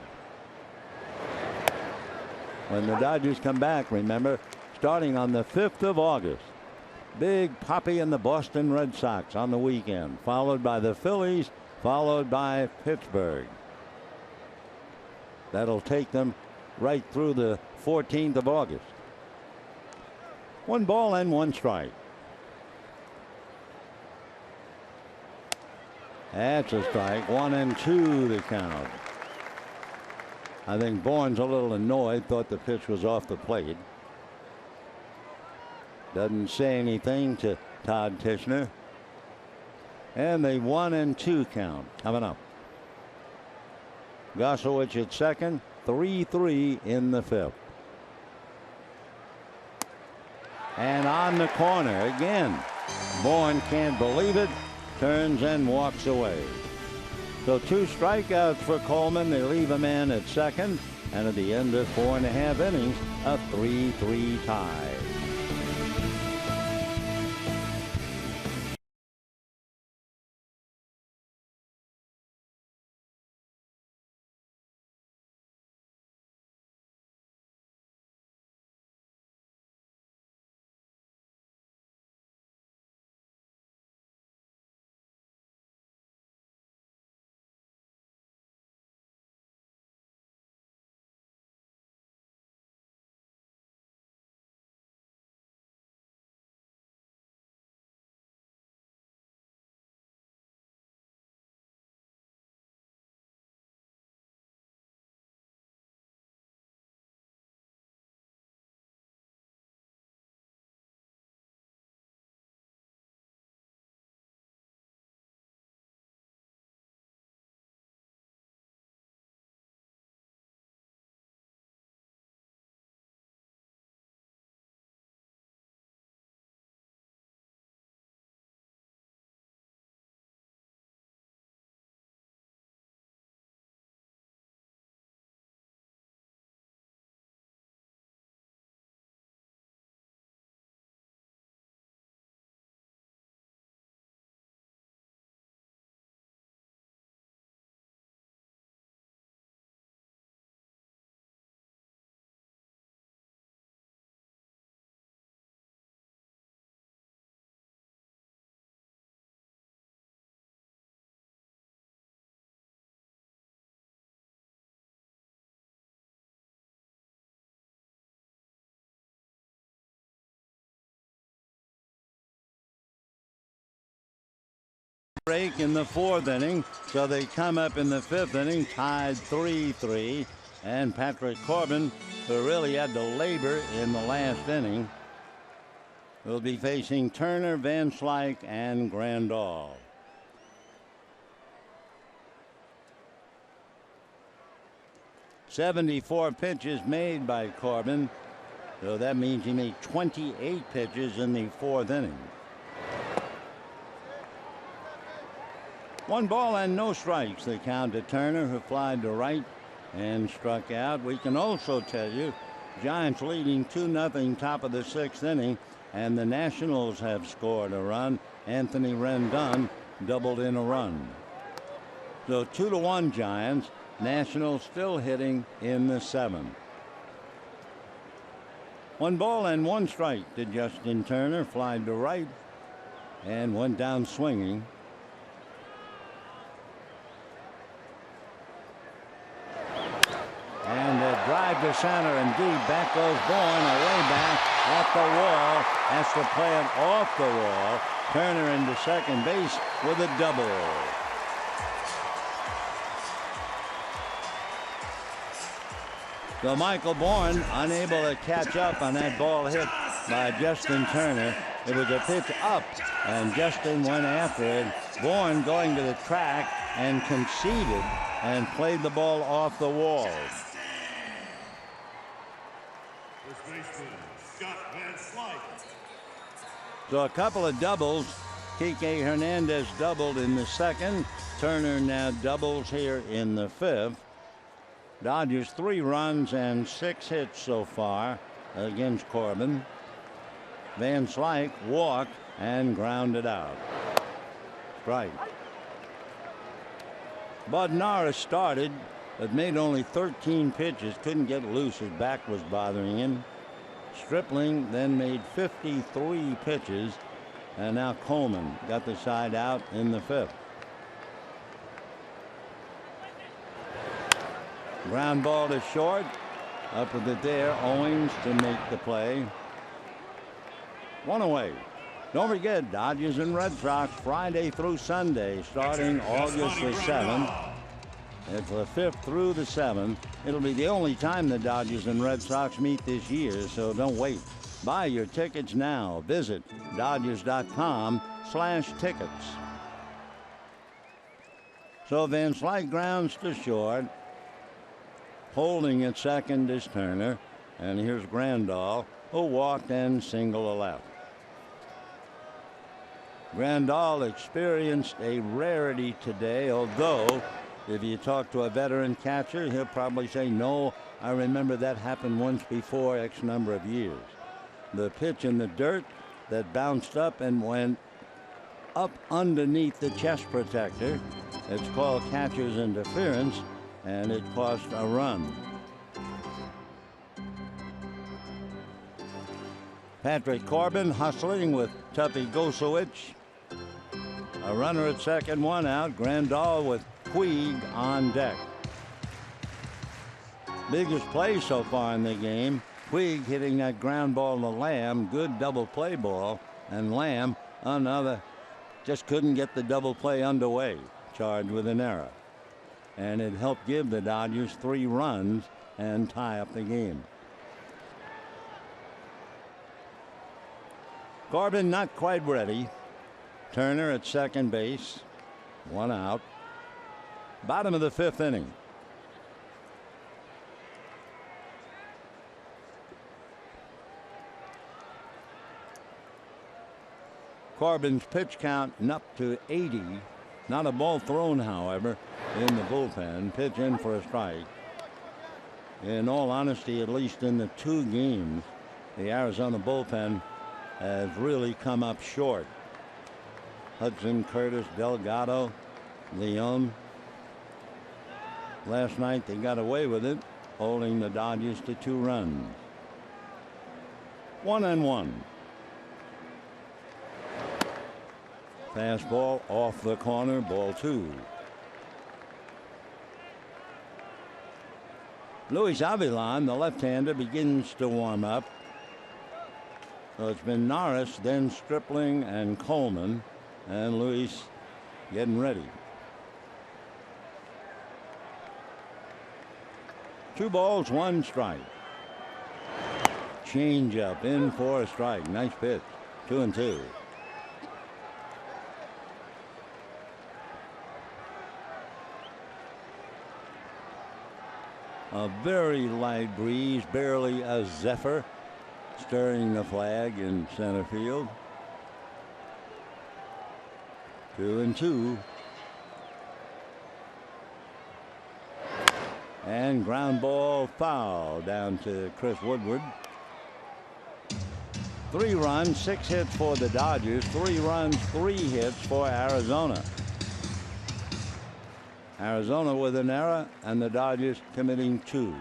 S1: When the Dodgers come back, remember, starting on the 5th of August. Big Papi and the Boston Red Sox on the weekend, followed by the Phillies, followed by Pittsburgh. That'll take them right through the 14th of August. 1 ball and 1 strike. That's a strike. 1-2 to count. I think Bourne's a little annoyed, thought the pitch was off the plate. Doesn't say anything to Todd Tishner. And the 1-2 count coming up. Gossowitz at second, 3-3 in the 5th. And on the corner again. Bourne can't believe it, turns and walks away. So 2 strikeouts for Coleman. They leave a man at second, and at the end of 4.5 innings, a 3-3 tie. Break in the 4th inning, so they come up in the 5th inning, tied 3-3, and Patrick Corbin, who really had to labor in the last inning, will be facing Turner, Van Slyke, and Grandal. .74 pitches made by Corbin, So that means he made 28 pitches in the 4th inning. 1 ball and no strikes. The count to Turner, who flied to right and struck out. We can also tell you Giants leading 2-0 top of the 6th inning, and the Nationals have scored a run. Anthony Rendon doubled in a run. So 2-1 Giants. Nationals still hitting in the 7th. 1 ball and 1 strike to Justin Turner. Flied to right and went down swinging. And a drive to center and deep. Back goes Bourne, away back at the wall. Has to play it off the wall. Turner into second base with a double. So Michael Bourne unable to catch up on that ball hit by Justin Turner. It was a pitch up, and Justin went after it. Bourne going to the track and conceded and played the ball off the wall. So a couple of doubles. Kike Hernandez doubled in the 2nd. Turner now doubles here in the 5th. Dodgers 3 runs and 6 hits so far against Corbin. Van Slyke walked and grounded out. Strike. Bud Norris started, but made only 13 pitches. Couldn't get loose. His back was bothering him. Stripling then made 53 pitches, and now Coleman got the side out in the 5th. Ground ball to short. Up with it there. Owings to make the play. 1 away. Don't forget, Dodgers and Red Sox Friday through Sunday, starting August the 7th. It's the 5th through the 7th. It'll be the only time the Dodgers and Red Sox meet this year, so don't wait. Buy your tickets now. Visit Dodgers.com/tickets. So Van Slyke grounds to short. Holding at second is Turner. And here's Grandal, who walked and single left. Grandal experienced a rarity today, although if you talk to a veteran catcher, he'll probably say, no, I remember that happened once before X number of years. The pitch in the dirt that bounced up and went up underneath the chest protector. It's called catcher's interference, and it cost a run. Patrick Corbin hustling with Tuppy Gosowicz. A runner at second, 1 out. Grandal with Puig on deck. Biggest play so far in the game. Puig hitting that ground ball to Lamb. Good double play ball. And Lamb, another, just couldn't get the double play underway. Charged with an error. And it helped give the Dodgers 3 runs and tie up the game. Corbin not quite ready. Turner at second base. 1 out. Bottom of the 5th inning. Corbin's pitch count up to 80. Not a ball thrown, however, in the bullpen. Pitch in for a strike. In all honesty, at least in the 2 games, the Arizona bullpen has really come up short. Hudson, Curtis, Delgado, Leon. Last night they got away with it, holding the Dodgers to 2 runs. 1-1. Fastball off the corner, ball 2. Luis Avilan, the left-hander, begins to warm up. So it's been Norris, then Stripling and Coleman, and Luis getting ready. 2 balls, 1 strike. Change up in for a strike. Nice pitch. 2-2. A very light breeze, barely a zephyr. stirring the flag in center field. 2-2. And ground ball foul down to Chris Woodward. 3 runs, 6 hits for the Dodgers. 3 runs, 3 hits for Arizona. Arizona with an error and the Dodgers committing 2.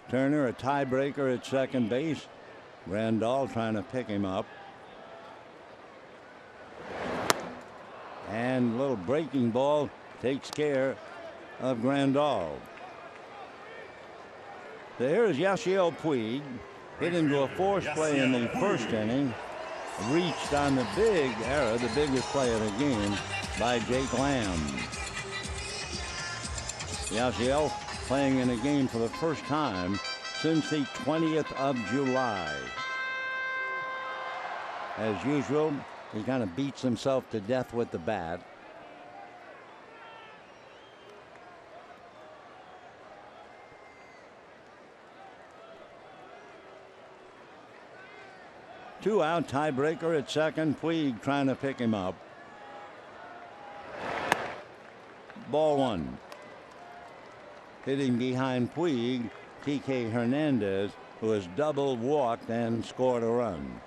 S1: Turner a tiebreaker at second base. Grandal trying to pick him up. And a little breaking ball takes care of Grandal. So here's Yasiel Puig. Hit into a force play in the first inning. Reached on the big error, the biggest play of the game, by Jake Lamb. Yasiel playing in a game for the first time since the 20th of July. As usual, he kind of beats himself to death with the bat. Two out, tiebreaker at second. Puig trying to pick him up. Ball 1. Hitting behind Puig, TK Hernandez, who has double walked and scored a run.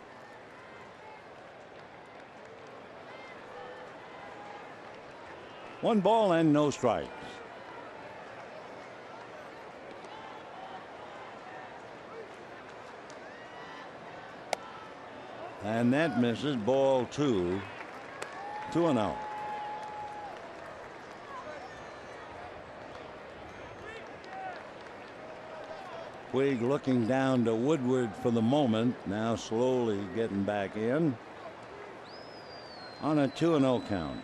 S1: One ball and no strikes. And that misses. Ball 2. 2-0. Puig looking down to Woodward for the moment. Now slowly getting back in on a 2-0 count.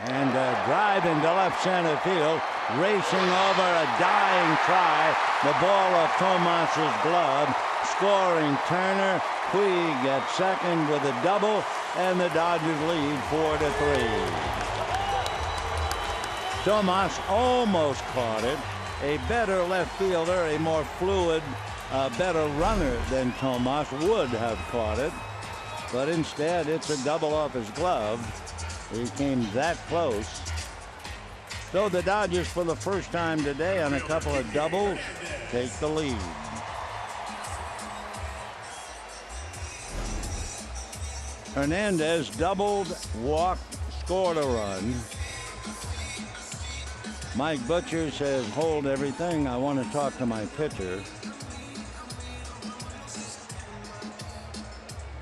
S1: And a drive into left center field. Racing over a dying try. The ball of Tomas's glove. Scoring Turner. Puig at second with a double, and the Dodgers lead 4-3. Tomas almost caught it. A better left fielder, a more fluid, better runner than Tomas would have caught it. But instead, it's a double off his glove. He came that close. So the Dodgers, for the first time today on a couple of doubles, take the lead. Hernandez doubled, walked, scored a run. Mike Butcher says, hold everything. I want to talk to my pitcher.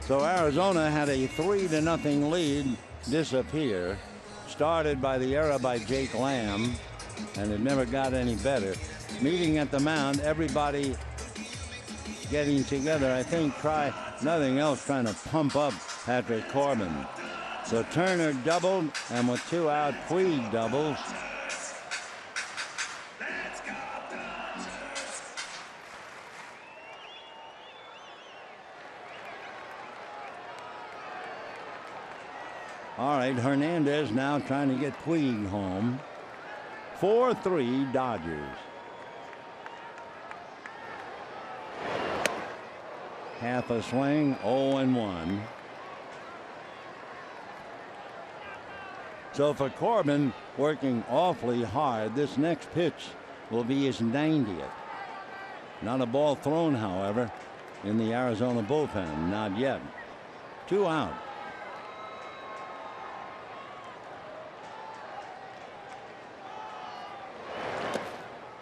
S1: So Arizona had a 3-0 lead disappear. Started by the error by Jake Lamb, and it never got any better. Meeting at the mound, everybody getting together, I think, try nothing else, trying to pump up Patrick Corbin. So Turner doubled, and with 2 out, Puig doubles. All right, Hernandez now trying to get Puig home. 4-3 Dodgers. Half a swing, 0-1. So for Corbin, working awfully hard, this next pitch will be his 90th. Not a ball thrown, however, in the Arizona bullpen. Not yet. 2 out.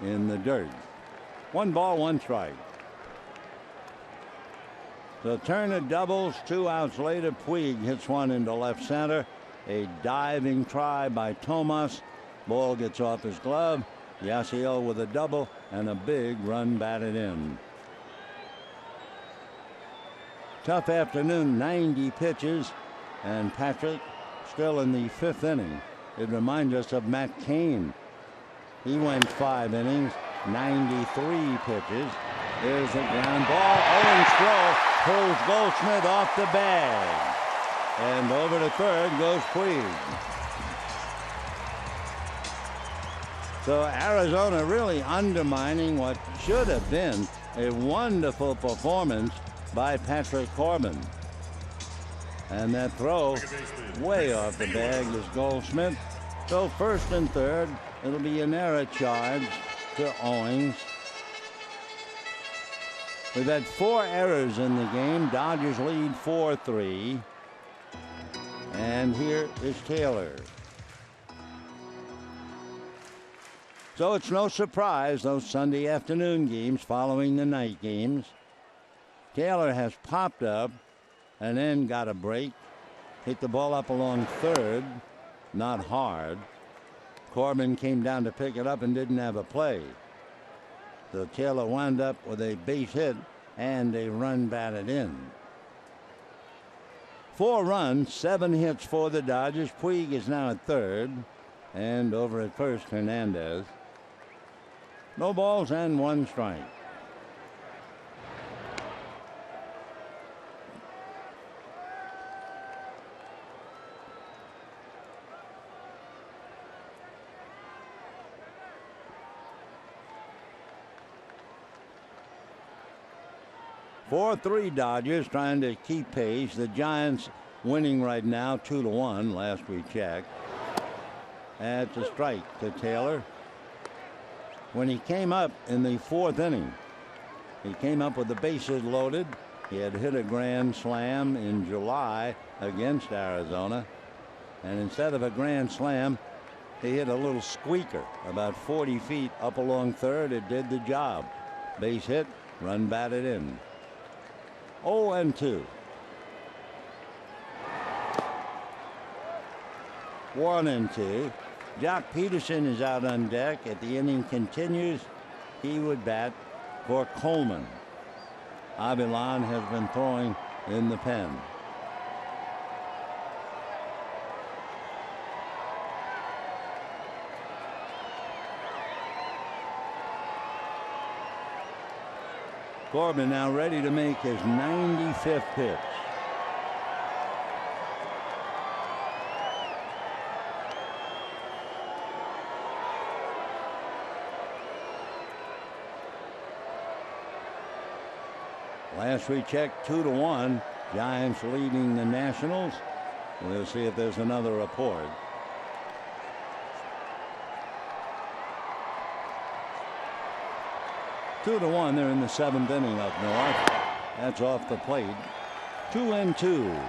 S1: In the dirt. 1 ball, 1 strike. So Turner doubles. 2 outs later, Puig hits one into left center. A diving try by Tomas. Ball gets off his glove. Yasiel with a double and a big run batted in. Tough afternoon, 90 pitches, and Patrick still in the 5th inning. It reminds us of Matt Cain. He went 5 innings, 93 pitches. There's a ground ball. Owens throw pulls Goldschmidt off the bag. And over to third goes Puig. So Arizona really undermining what should have been a wonderful performance by Patrick Corbin. And that throw way off the bag is Goldschmidt. So first and third, it'll be an error charge to Owens. We've had 4 errors in the game. Dodgers lead 4-3. And here is Taylor. So it's no surprise those Sunday afternoon games following the night games. Taylor has popped up and then got a break. Hit the ball up along third. Not hard. Corbin came down to pick it up and didn't have a play. So Taylor wound up with a base hit and a run batted in. 4 runs, 7 hits for the Dodgers. Puig is now at third. And over at first, Hernandez. No balls and 1 strike. Four 3 Dodgers trying to keep pace. The Giants winning right now 2-1 last we checked. That's a strike to Taylor. When he came up in the 4th inning, he came up with the bases loaded. He had hit a grand slam in July against Arizona. And instead of a grand slam, he hit a little squeaker about 40 feet up along third. It did the job. Base hit, run batted in. 0-2. 1-2. Jock Peterson is out on deck. If the inning continues, he would bat for Coleman. Avilan has been throwing in the pen. Corbin now ready to make his 95th pitch. Last we checked, 2-1. Giants leading the Nationals. We'll see if there's another report. Two to 1. They're in the 7th inning up north. That's off the plate. 2-2.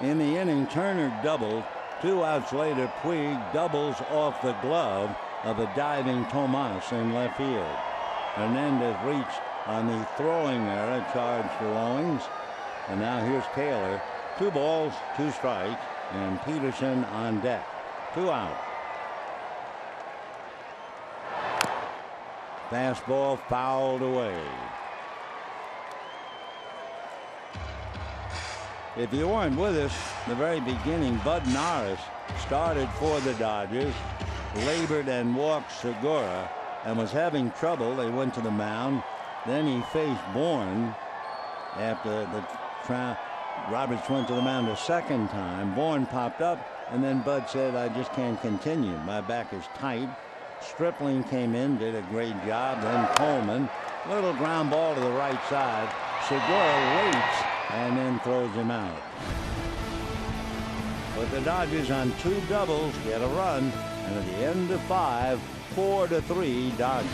S1: In the inning, Turner doubled. 2 outs later, Puig doubles off the glove of a diving Tomas in left field. Hernandez reached on the throwing error, charged to Owens. And now here's Taylor. 2 balls, 2 strikes, and Peterson on deck. 2 out. Fastball fouled away. If you weren't with us the very beginning, Bud Norris started for the Dodgers, labored and walked Segura, and was having trouble. They went to the mound. Then he faced Bourne after the trial. Roberts went to the mound a second time. Bourne popped up, and then Bud said, "I just can't continue. My back is tight." Stripling came in, did a great job. Then Coleman, little ground ball to the right side. Segura waits and then throws him out. But the Dodgers on 2 doubles get a run, and at the end of 5, 4-3 Dodgers.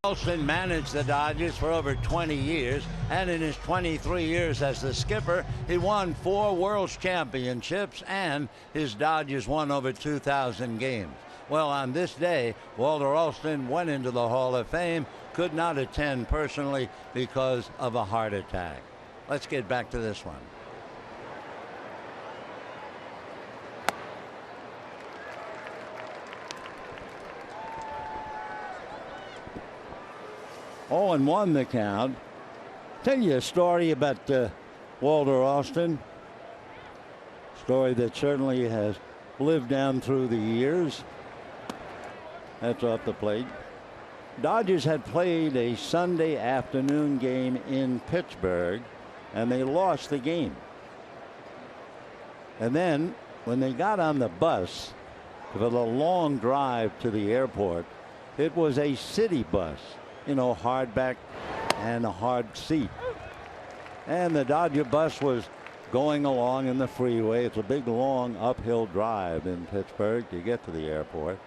S1: Olson managed the Dodgers for over 20 years, and in his 23 years as the skipper, he won 4 World Championships, and his Dodgers won over 2,000 games. Well, on this day, Walter Alston went into the Hall of Fame, could not attend personally because of a heart attack. Let's get back to this one. Oh, and 1 the count. Tell you a story about Walter Alston. Story that certainly has lived down through the years. That's off the plate. Dodgers had played a Sunday afternoon game in Pittsburgh, and they lost the game. And then when they got on the bus for the long drive to the airport, it was a city bus. You know, hardback and a hard seat. And the Dodger bus was going along in the freeway. It's a big, long uphill drive in Pittsburgh to get to the airport.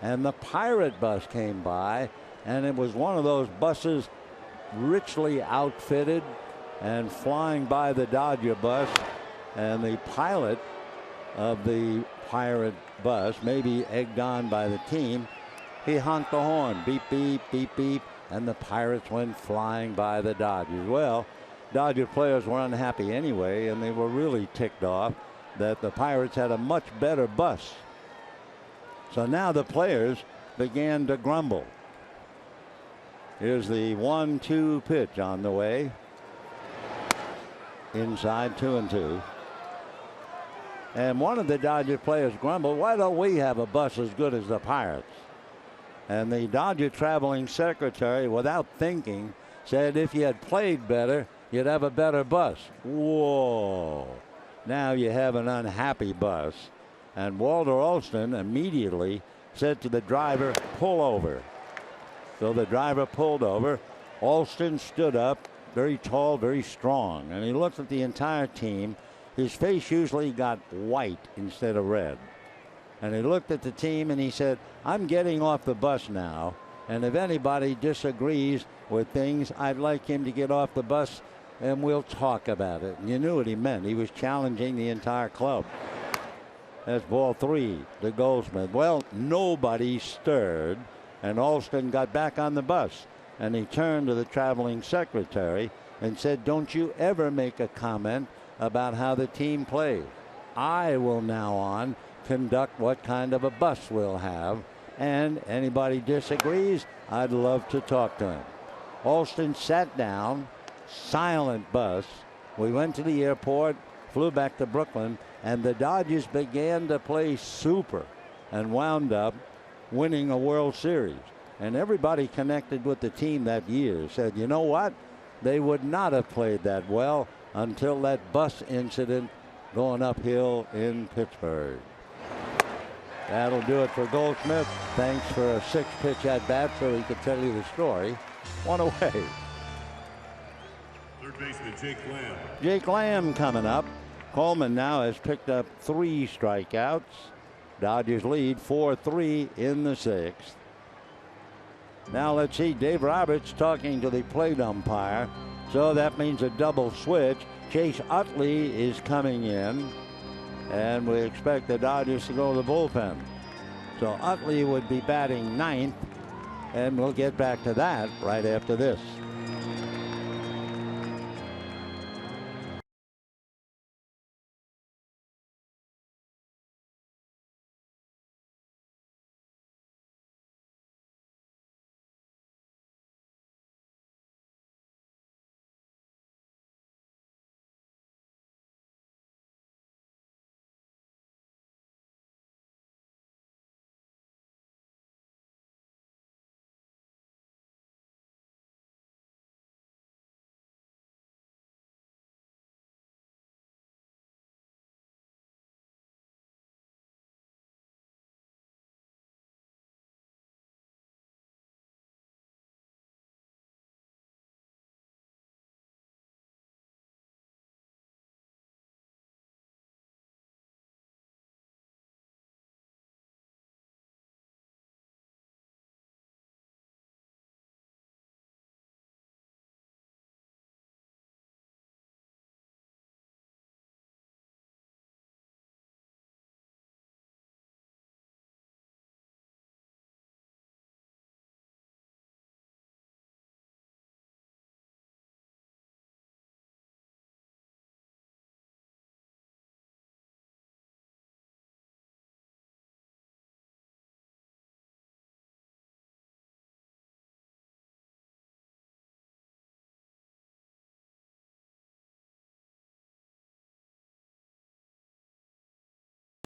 S1: And the Pirate bus came by, and it was one of those buses richly outfitted and flying by the Dodger bus. And the pilot of the Pirate bus, maybe egged on by the team, he honked the horn, beep, beep, beep, beep. And the Pirates went flying by the Dodgers. Well, Dodger players were unhappy anyway, and they were really ticked off that the Pirates had a much better bus. So now the players began to grumble. Here's the 1-2 pitch on the way. Inside, 2-2. And one of the Dodger players grumbled, why don't we have a bus as good as the Pirates? And the Dodger traveling secretary, without thinking, said if you had played better, you'd have a better bus. Whoa. Now you have an unhappy bus. And Walter Alston immediately said to the driver, pull over. So the driver pulled over. Alston stood up, very tall, very strong. And he looked at the entire team. His face usually got white instead of red. And he looked at the team and he said, I'm getting off the bus now, and if anybody disagrees with things, I'd like him to get off the bus and we'll talk about it. And you knew what he meant. He was challenging the entire club. That's ball 3 to Goldsmith. Well, nobody stirred, and Alston got back on the bus, and he turned to the traveling secretary and said, don't you ever make a comment about how the team plays. I will now on conduct what kind of a bus we'll have, and anybody disagrees, I'd love to talk to him. Alston sat down, silent bus. We went to the airport, flew back to Brooklyn, and the Dodgers began to play super and wound up winning a World Series. And everybody connected with the team that year said, you know what? They would not have played that well until that bus incident going uphill in Pittsburgh. That'll do it for Goldsmith. Thanks for a 6-pitch at bat so he could tell you the story. 1 away.
S2: Third baseman Jake Lamb.
S1: Jake Lamb coming up. Coleman now has picked up 3 strikeouts. Dodgers lead 4-3 in the 6th. Now let's see, Dave Roberts talking to the plate umpire. So that means a double switch. Chase Utley is coming in, and we expect the Dodgers to go to the bullpen. So Utley would be batting 9th, and we'll get back to that right after this.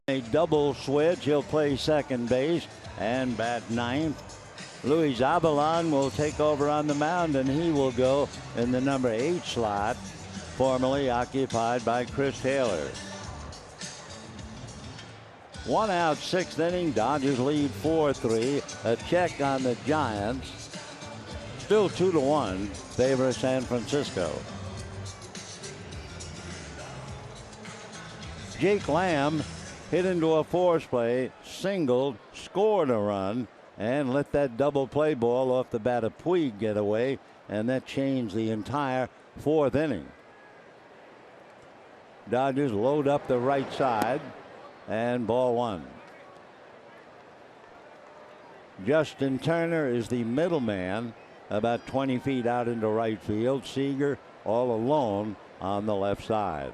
S1: A double switch. He'll play second base and bat ninth. Luis Avilan will take over on the mound, and he will go in the number 8 slot, formerly occupied by Chris Taylor. 1 out, 6th inning. Dodgers lead 4-3. A check on the Giants. Still 2-1 favor San Francisco. Jake Lamb hit into a force play, singled, scored a run, and let that double play ball off the bat of Puig get away, and that changed the entire 4th inning. Dodgers load up the right side, and ball 1. Justin Turner is the middleman, about 20 feet out into right field. Seager all alone on the left side.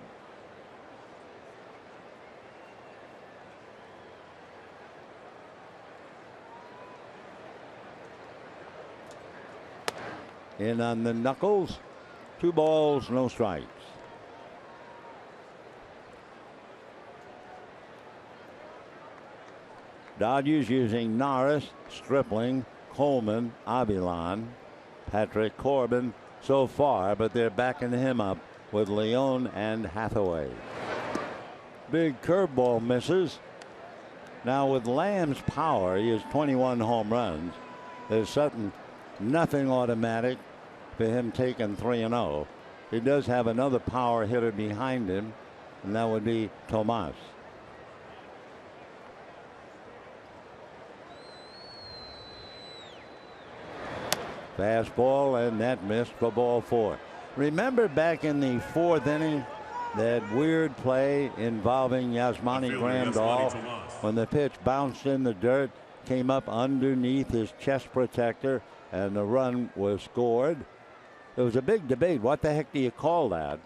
S1: In on the knuckles. 2 balls, no strikes. Dodgers using Norris, Stripling, Coleman, Avilan, Patrick Corbin so far, but they're backing him up with Leon and Hathaway. Big curveball misses. Now with Lamb's power, he has 21 home runs. There's nothing automatic for him taking 3-0. He does have another power hitter behind him, and that would be Tomas. Fastball, and that missed for ball 4. Remember back in the 4th inning, that weird play involving Yasmani Grandal when the pitch bounced in the dirt, came up underneath his chest protector, and the run was scored. There was a big debate. What the heck do you call that?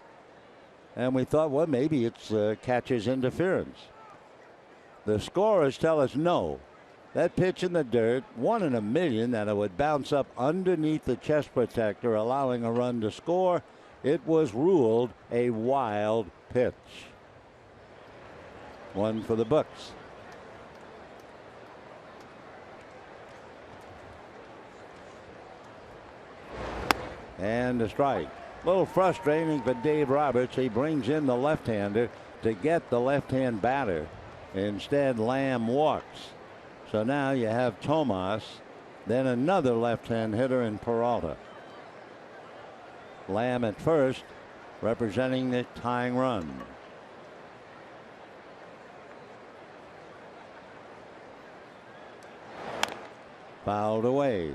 S1: And we thought, well, maybe it's catcher's interference. The scorers tell us no. That pitch in the dirt, 1 in a million that it would bounce up underneath the chest protector, allowing a run to score. It was ruled a wild pitch. 1 for the books. And a strike. A little frustrating for Dave Roberts. He brings in the left-hander to get the left-hand batter. Instead, Lamb walks. So now you have Tomas, then another left-hand hitter in Peralta. Lamb at first, representing the tying run. Fouled away.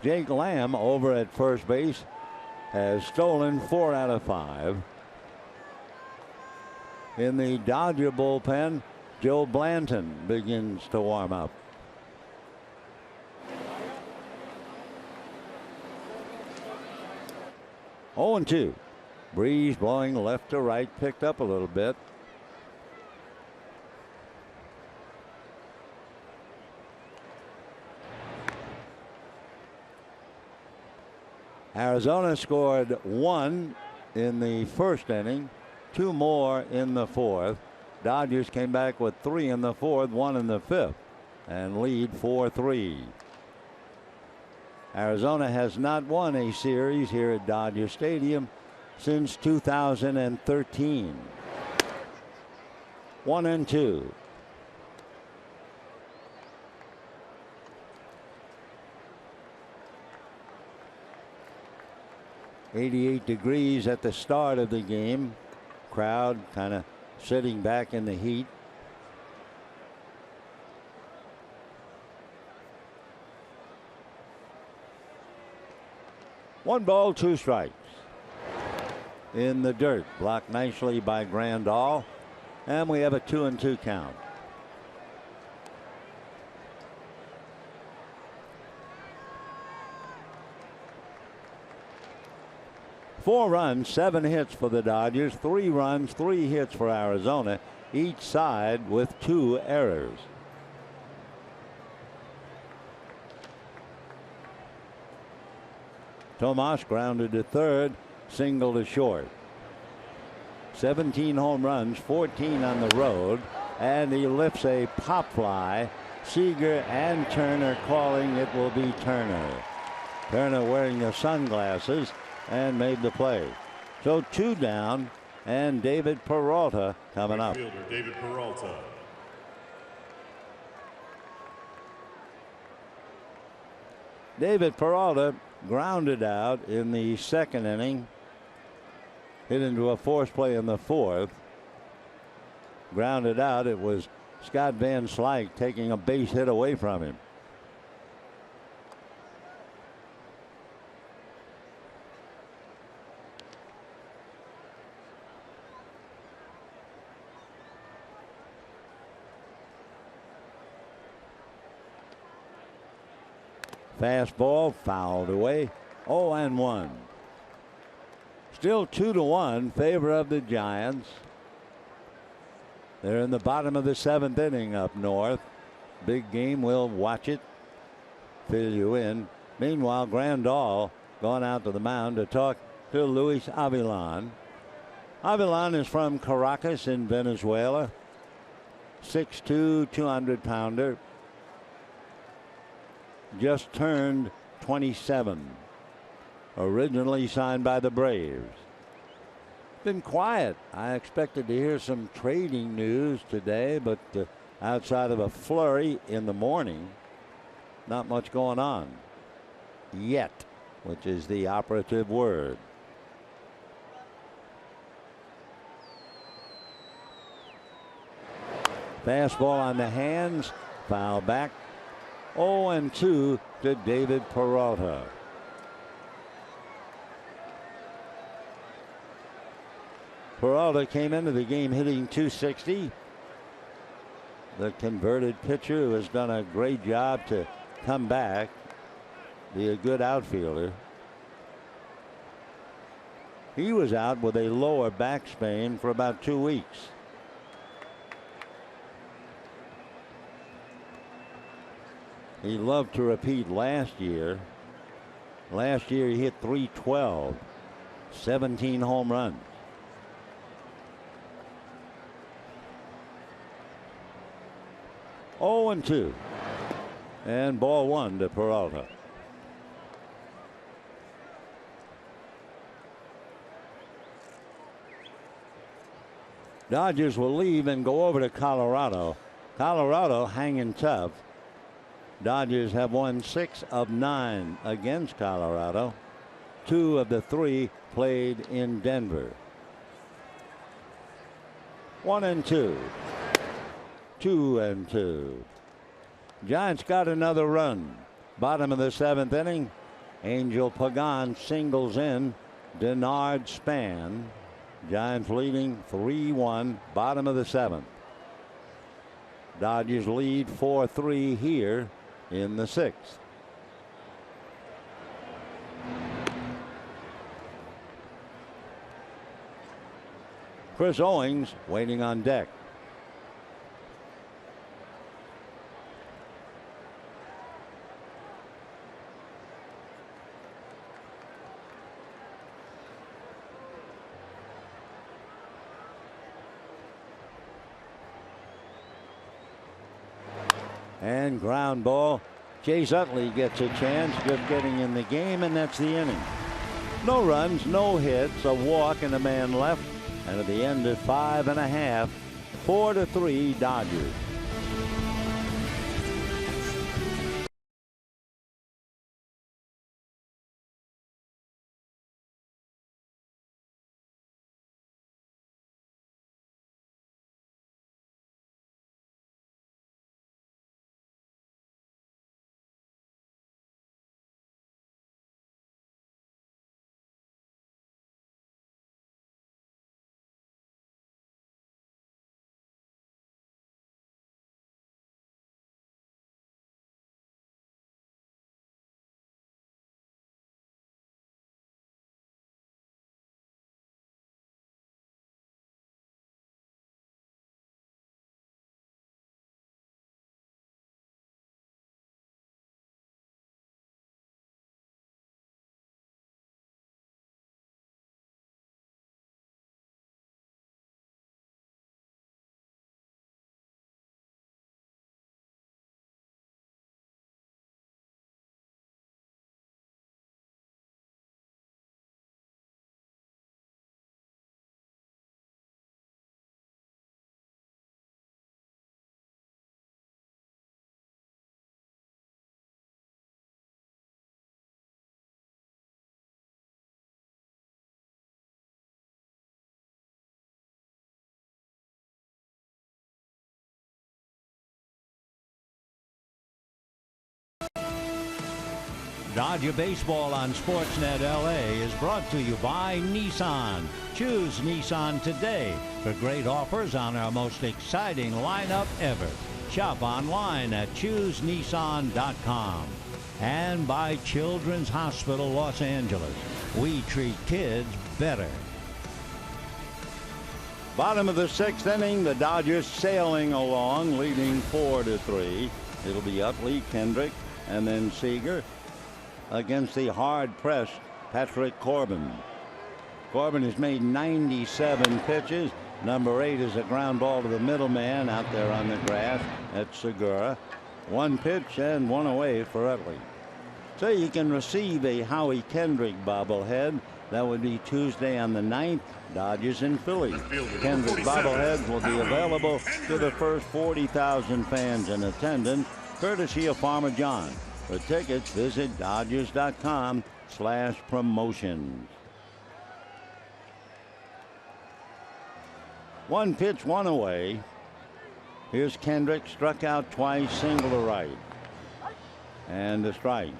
S1: Jake Lamb over at first base has stolen 4 out of 5. In the Dodger bullpen, Joe Blanton begins to warm up. Oh, 0-2. Breeze blowing left to right, picked up a little bit. Arizona scored 1 in the 1st inning. 2 more in the 4th. Dodgers came back with 3 in the 4th, 1 in the 5th, and lead 4-3. Arizona has not won a series here at Dodger Stadium since 2013. 1-2. .88 degrees at the start of the game. Crowd kind of sitting back in the heat. One ball, 2 strikes. In the dirt, blocked nicely by Grandal, and we have a 2-2 count. Four runs, 7 hits for the Dodgers, 3 runs, 3 hits for Arizona, each side with 2 errors. Tomas grounded to third, single to short. 17 home runs, 14 on the road, and he lifts a pop fly. Seager and Turner calling it will be Turner. Turner wearing the sunglasses and made the play. So 2 down, and David Peralta coming up.
S2: Fielder David Peralta.
S1: David Peralta grounded out in the 2nd inning. Hit into a force play in the 4th. Grounded out. It was Scott Van Slyke taking a base hit away from him. Fastball fouled away. 0-1. Still 2-1 favor of the Giants. They're in the bottom of the 7th inning up north. Big game. We'll watch it, fill you in. Meanwhile, Grandal gone out to the mound to talk to Luis Avilan. Avilan is from Caracas in Venezuela. 6'2", 200-pounder. Just turned 27. Originally signed by the Braves. Been quiet. I expected to hear some trading news today, but outside of a flurry in the morning, not much going on yet, which is the operative word. Fastball on the hands, foul back. 0-2 to David Peralta. Peralta came into the game hitting .260. The converted pitcher who has done a great job to come back, be a good outfielder. He was out with a lower back sprain for about 2 weeks. He loved to repeat last year. Last year he hit .312, 17 home runs. Oh, 0-2. And ball 1 to Peralta. Dodgers will leave and go over to Colorado. Colorado hanging tough. Dodgers have won 6 of 9 against Colorado. 2 of the 3 played in Denver. 1-2. 2-2. Giants got another run. Bottom of the 7th inning. Angel Pagan singles in. Denard Span. Giants leading 3-1. Bottom of the 7th. Dodgers lead 4-3 here in the 6th. Chris Owings waiting on deck. And ground ball. Chase Utley gets a chance, just getting in the game, and that's the inning. No runs, no hits, a walk, and a man left. And at the end of 5.5, 4-3 Dodgers. Dodger Baseball on Sportsnet LA is brought to you by Nissan. Choose Nissan today for great offers on our most exciting lineup ever. Shop online at choosenissan.com. And by Children's Hospital Los Angeles. We treat kids better. Bottom of the sixth inning, the Dodgers sailing along, leading 4-3. It'll be Utley, Kendrick, and then Seager against the hard-pressed Patrick Corbin. Corbin has made 97 pitches. Number 8 is a ground ball to the middleman out there on the grass at Segura. 1 pitch and 1 away for Utley. So you can receive a Howie Kendrick bobblehead. That would be Tuesday on the 9th. Dodgers and Phillies. Kendrick bobbleheads will be available to the first 40,000 fans in attendance, courtesy of Farmer John. For tickets, visit Dodgers.com/promotions. 1 pitch, 1 away. Here's Kendrick, struck out twice, single to right. And a strike.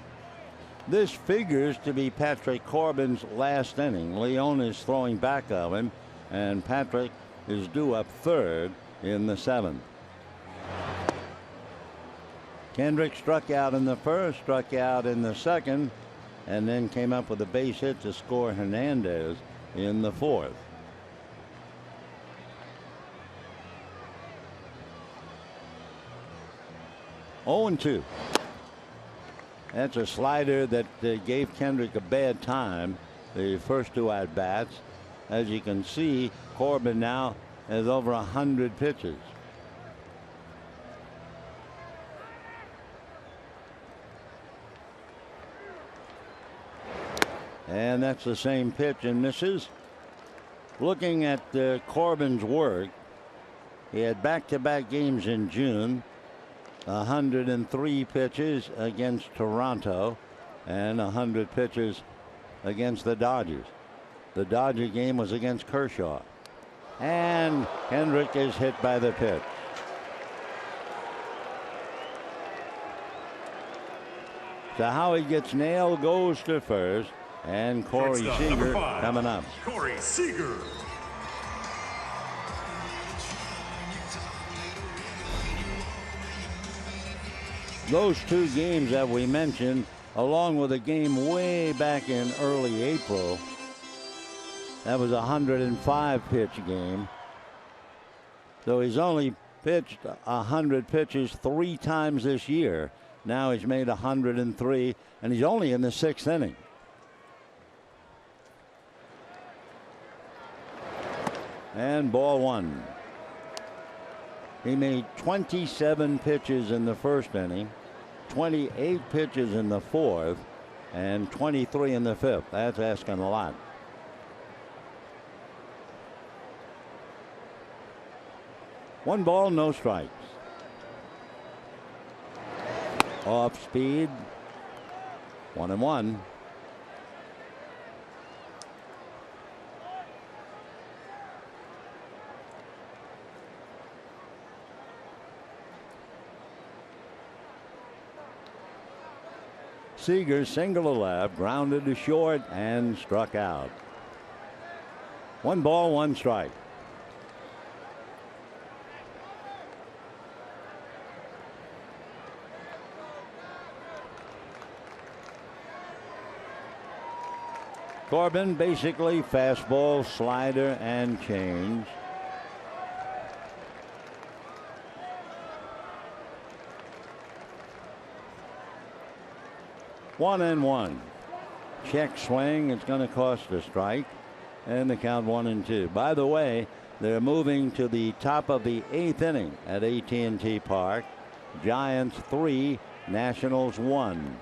S1: This figures to be Patrick Corbin's last inning. Leone is throwing back of him, and Patrick is due up third in the 7th. Kendrick struck out in the first, struck out in the second, and then came up with a base hit to score Hernandez in the 4th. Oh, 2. That's a slider that gave Kendrick a bad time the first 2 at-bats. As you can see, Corbin now has over 100 pitches. And that's the same pitch and misses. Looking at Corbin's work, he had back-to-back games in June. 103 pitches against Toronto and 100 pitches against the Dodgers. The Dodger game was against Kershaw. And Kendrick is hit by the pitch. So Howie gets nailed, goes to first, and Corey Seager coming up.
S2: Corey Seager.
S1: Those 2 games that we mentioned, along with a game way back in early April, that was a 105 pitch game. So he's only pitched 100 pitches 3 times this year. Now he's made 103, and he's only in the 6th inning. And ball 1. He made 27 pitches in the first inning, 28 pitches in the 4th, and 23 in the 5th. That's asking a lot. One ball, no strikes. Off speed. 1-1. Seager single to left, grounded to short, and struck out. 1 ball, 1 strike. Corbin basically fastball, slider, and change. One and one. Check swing. It's going to cost a strike. And the count 1-2. By the way, they're moving to the top of the 8th inning at AT&T Park. Giants 3, Nationals 1.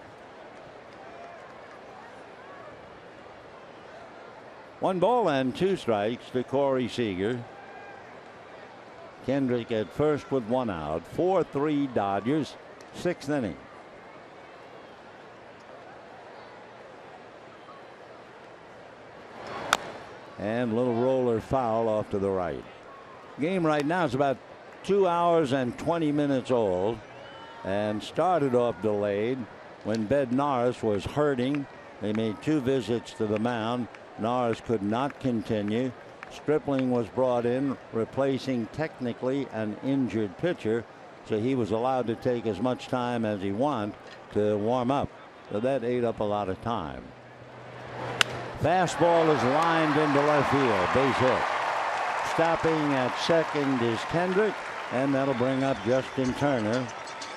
S1: 1 ball and 2 strikes to Corey Seager. Kendrick at first with 1 out. 4-3 Dodgers, 6th inning. And little roller foul off to the right. Game right now is about 2 hours and 20 minutes old and started off delayed. when Bednaris was hurting. They made 2 visits to the mound. Norris could not continue. Stripling was brought in, replacing technically an injured pitcher, so he was allowed to take as much time as he wanted to warm up. So that ate up a lot of time. Fastball is lined into left field, base hit. Stopping at second is Kendrick, and that'll bring up Justin Turner.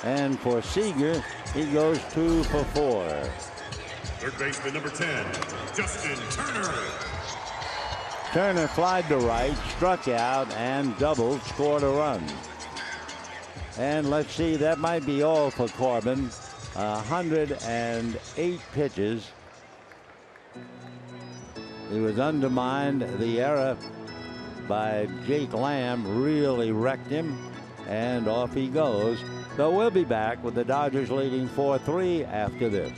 S1: And for Seager, he goes 2 for 4.
S2: Third baseman number 10, Justin Turner.
S1: Turner flied to right, struck out, and doubled, scored a run. And let's see, that might be all for Corbin. 108 pitches. He was undermined. The error by Jake Lamb really wrecked him, and off he goes. So we'll be back with the Dodgers leading 4-3 after this.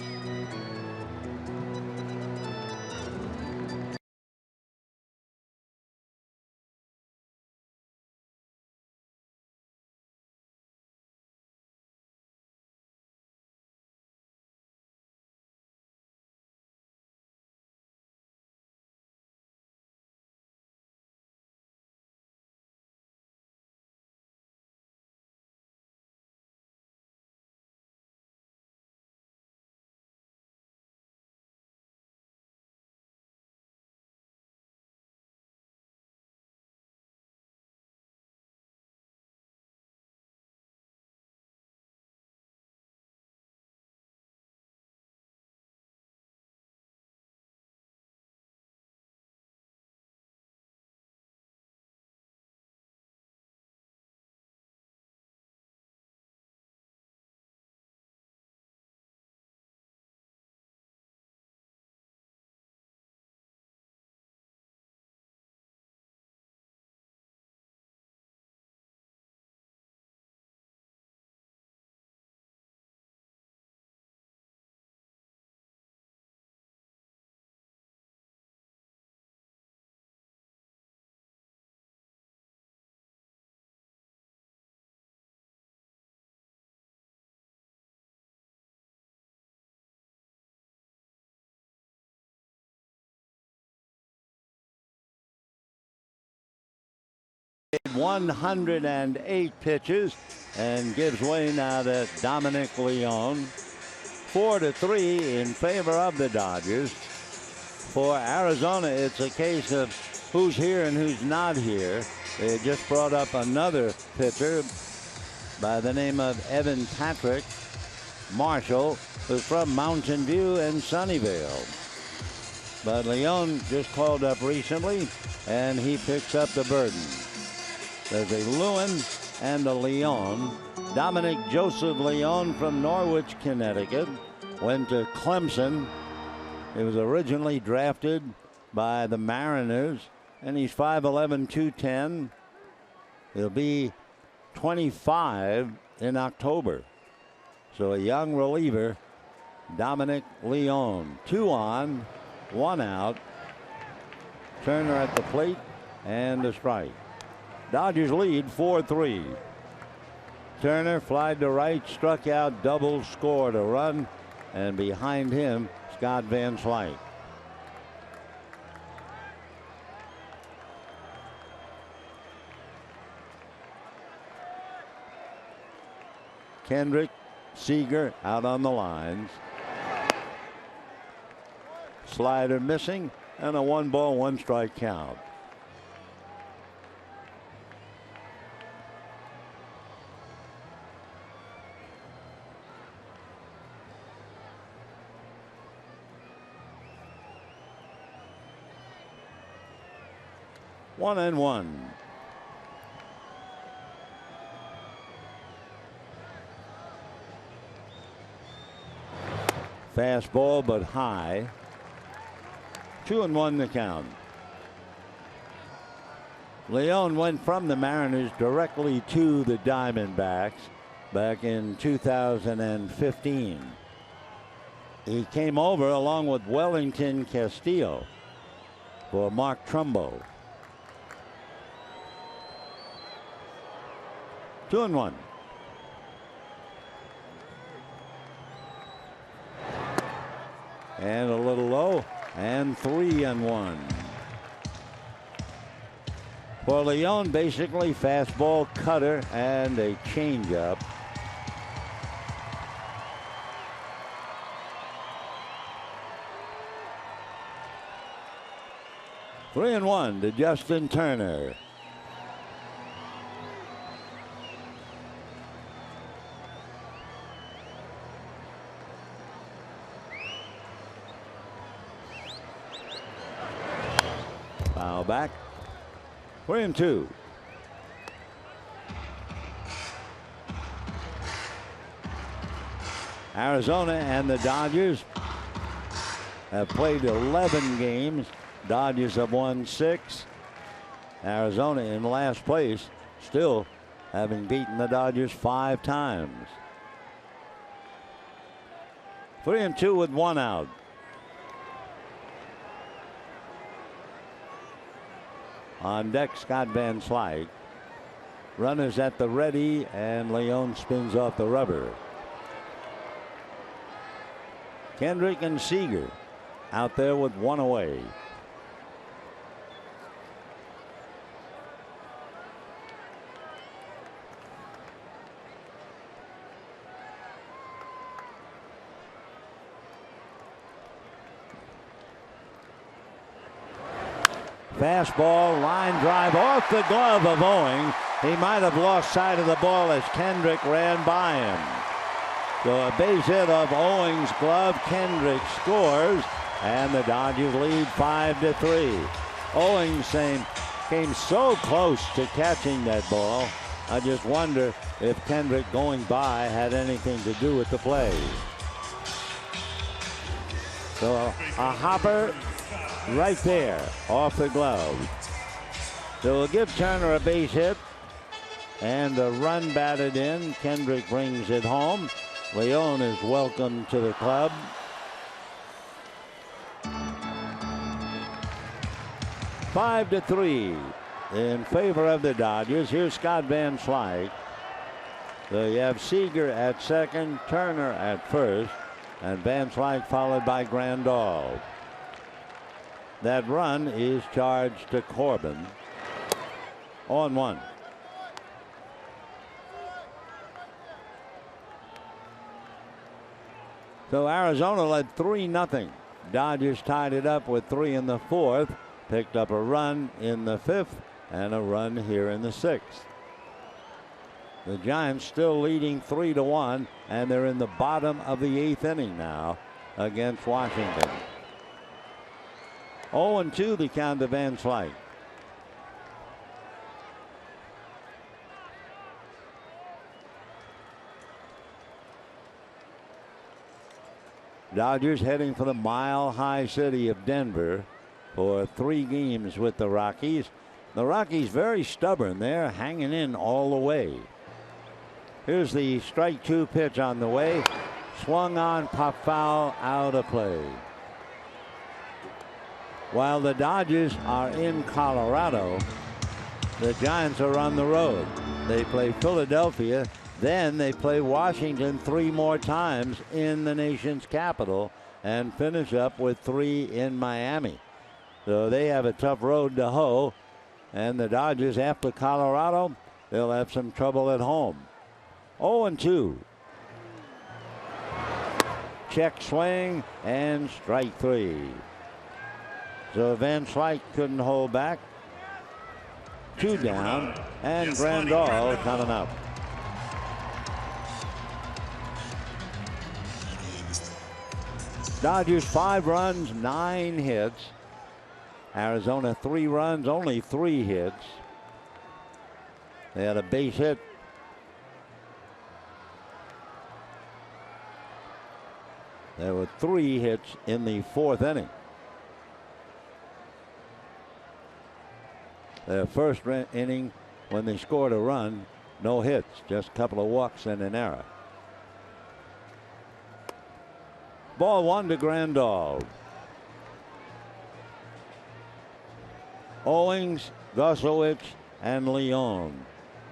S1: .108 pitches and gives way now to Dominic Leone. 4-3 in favor of the Dodgers. For Arizona, it's a case of who's here and who's not here. They just brought up another pitcher by the name of Evan Patrick Marshall, who's from Mountain View and Sunnyvale. But Leone just called up recently, and he picks up the burden. There's a Lewin and a Leone. Dominic Joseph Leone from Norwich, Connecticut, went to Clemson. He was originally drafted by the Mariners, and he's 5'11", 210. He'll be 25 in October. So a young reliever, Dominic Leone. 2 on, 1 out. Turner at the plate and a strike. Dodgers lead 4-3. Turner flied to right, struck out, doubled, scored a run, and behind him, Scott Van Slyke. Kendrick, Seager out on the lines. Slider missing, and a 1-ball, 1-strike count. One and one. Fastball, but high. 2-1 the count. Leone went from the Mariners directly to the Diamondbacks back in 2015. He came over along with Wellington Castillo for Mark Trumbo. 2-1. and a little low, and 3-1. For Leon, basically fastball, cutter, and a changeup. Three and 1 to Justin Turner. Foul back. 3-2. Arizona and the Dodgers have played 11 games. Dodgers have won 6. Arizona in last place, still having beaten the Dodgers 5 times. 3-2 with 1 out. On deck, Scott Van Slyke. Runners at the ready, and Leon spins off the rubber. Kendrick and Seager out there with 1 away. Fastball, line drive off the glove of Owings. He might have lost sight of the ball as Kendrick ran by him. So a base hit off Owings' glove. Kendrick scores, and the Dodgers lead 5-3. Owings came so close to catching that ball. I just wonder if Kendrick going by had anything to do with the play. So a hopper right there off the glove. So we'll give Turner a base hit and a run batted in. Kendrick brings it home. Leon is welcome to the club. Five to 3 in favor of the Dodgers. Here's Scott Van Slyke. So you have Seager at second, Turner at first, and Van Slyke followed by Grandal. That run is charged to Corbin. 0-1. So Arizona led 3-0. Dodgers tied it up with 3 in the 4th. Picked up a run in the 5th and a run here in the 6th. The Giants still leading 3-1, and they're in the bottom of the 8th inning now against Washington. 0-2 the count to Van Slyke. Dodgers heading for the mile-high city of Denver for 3 games with the Rockies. The Rockies very stubborn. They're hanging in all the way. Here's the strike 2 pitch on the way. Swung on, pop foul, out of play. While the Dodgers are in Colorado, the Giants are on the road. They play Philadelphia, then they play Washington 3 more times in the nation's capital, and finish up with 3 in Miami. So they have a tough road to hoe, and the Dodgers, after Colorado, they'll have some trouble at home. 0-2. Check swing and strike 3. So Van Slyke couldn't hold back. 2 down, and Grandal coming up. Dodgers 5 runs, 9 hits. Arizona 3 runs, only 3 hits. They had a base hit. There were 3 hits in the 4th inning. Their first inning, when they scored a run, no hits, just a couple of walks and an error. Ball 1 to Grandal. Owings, Gosowicz, and Leon.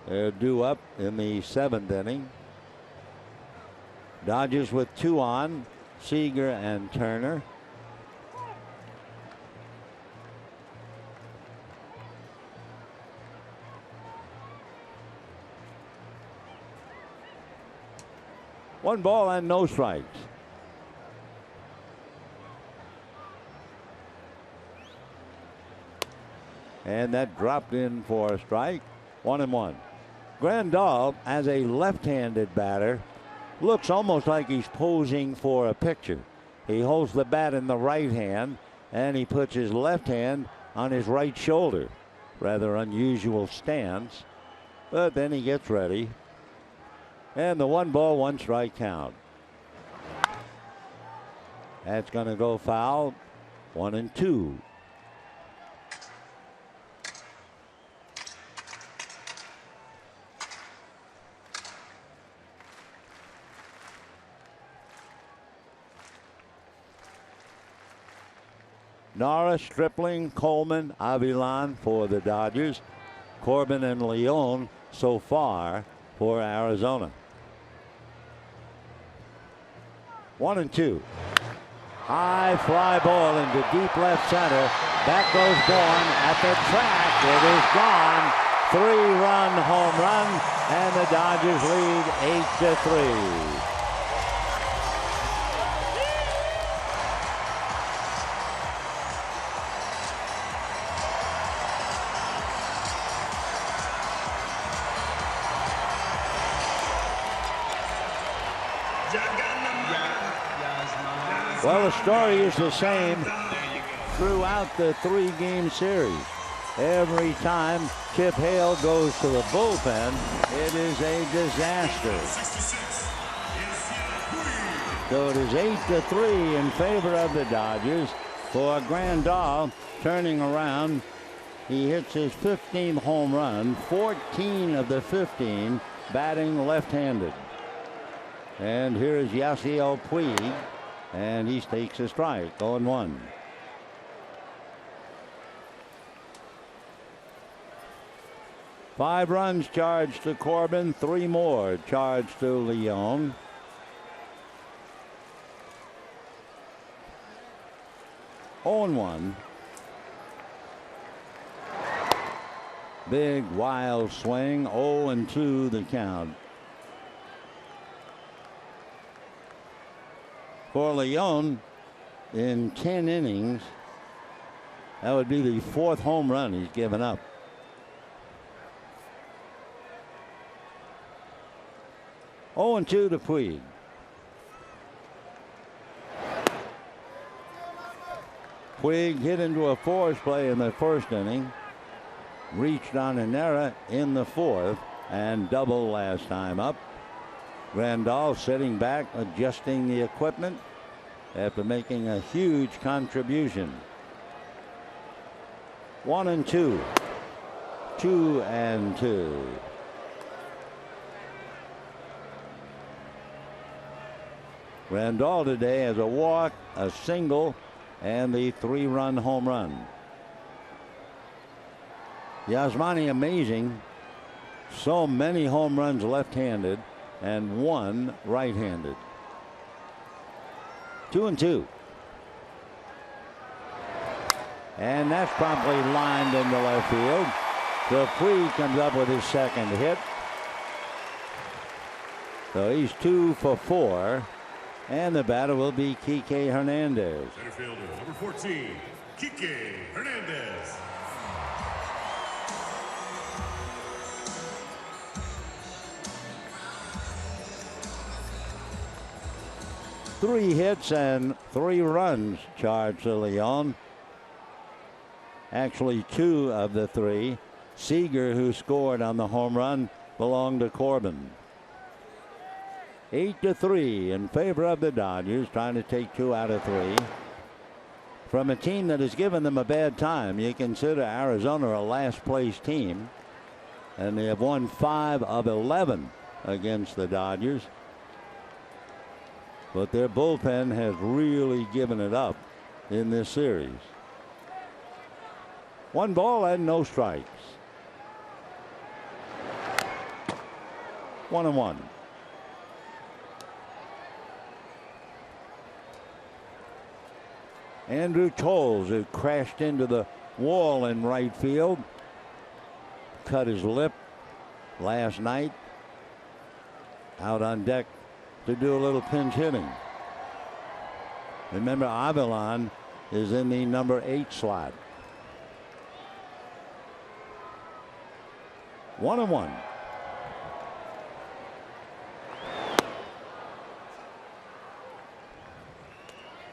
S1: They're due up in the 7th inning. Dodgers with 2 on, Seager and Turner. 1 ball and no strikes. And that dropped in for a strike. 1-1. Grandal, as a left-handed batter, looks almost like he's posing for a picture. He holds the bat in the right hand and he puts his left hand on his right shoulder. Rather unusual stance. But then he gets ready. And the 1 ball, 1 strike count. That's going to go foul. 1-2. Norris, Stripling, Coleman, Avilan for the Dodgers. Corbin and Leon so far for Arizona. 1-2. High fly ball into deep left center. Back goes Bourne at the track. It is gone. 3-run home run, and the Dodgers lead 8-3. Well, the story is the same throughout the 3-game series. Every time Chip Hale goes to the bullpen, it is a disaster. So it is 8-3 in favor of the Dodgers. For Grandal turning around, he hits his 15th home run, 14 of the 15 batting left-handed. And here is Yasiel Puig. And he takes a strike. 0-1. Five runs charged to Corbin. 3 more charged to Leon. On 1. Big wild swing. 0-2 the count. For Leon, in 10 innings, that would be the 4th home run he's given up. 0-2 to Puig. Puig hit into a force play in the 1st inning, reached on an error in the 4th, and double last time up. Grandal sitting back, adjusting the equipment after making a huge contribution. 1-2. 2-2. Grandal today has a walk, a single, and the 3-run home run. Yasmani amazing. So many home runs left-handed and 1 right-handed. 2-2. And that's promptly lined into left field. So Puig comes up with his 2nd hit. So he's 2 for 4. And the batter will be Kike Hernandez.
S2: Center fielder, number 14, Kike Hernandez.
S1: Three hits and 3 runs charged to Leon. Actually 2 of the 3. Seager, who scored on the home run, belonged to Corbin. 8-3 in favor of the Dodgers, trying to take 2 out of 3 from a team that has given them a bad time. You consider Arizona a last place team, and they have won 5 of 11 against the Dodgers. But their bullpen has really given it up in this series. 1 ball and no strikes. 1-1. Andrew Toles, who crashed into the wall in right field, cut his lip last night. Out on deck to do a little pinch hitting. Remember, Avilan is in the number 8 slot. 1-1.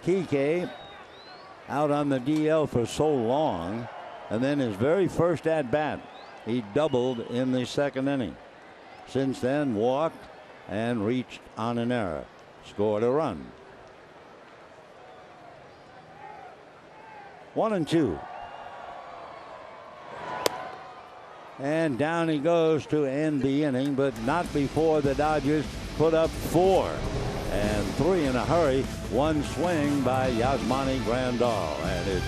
S1: Kike out on the DL for so long, and then his very first at bat, he doubled in the second inning. Since then, walked and reached on an error, scored a run. 1-2. And down he goes to end the inning, but not before the Dodgers put up 4. And 3 in a hurry. One swing by Yasmani Grandal, and it's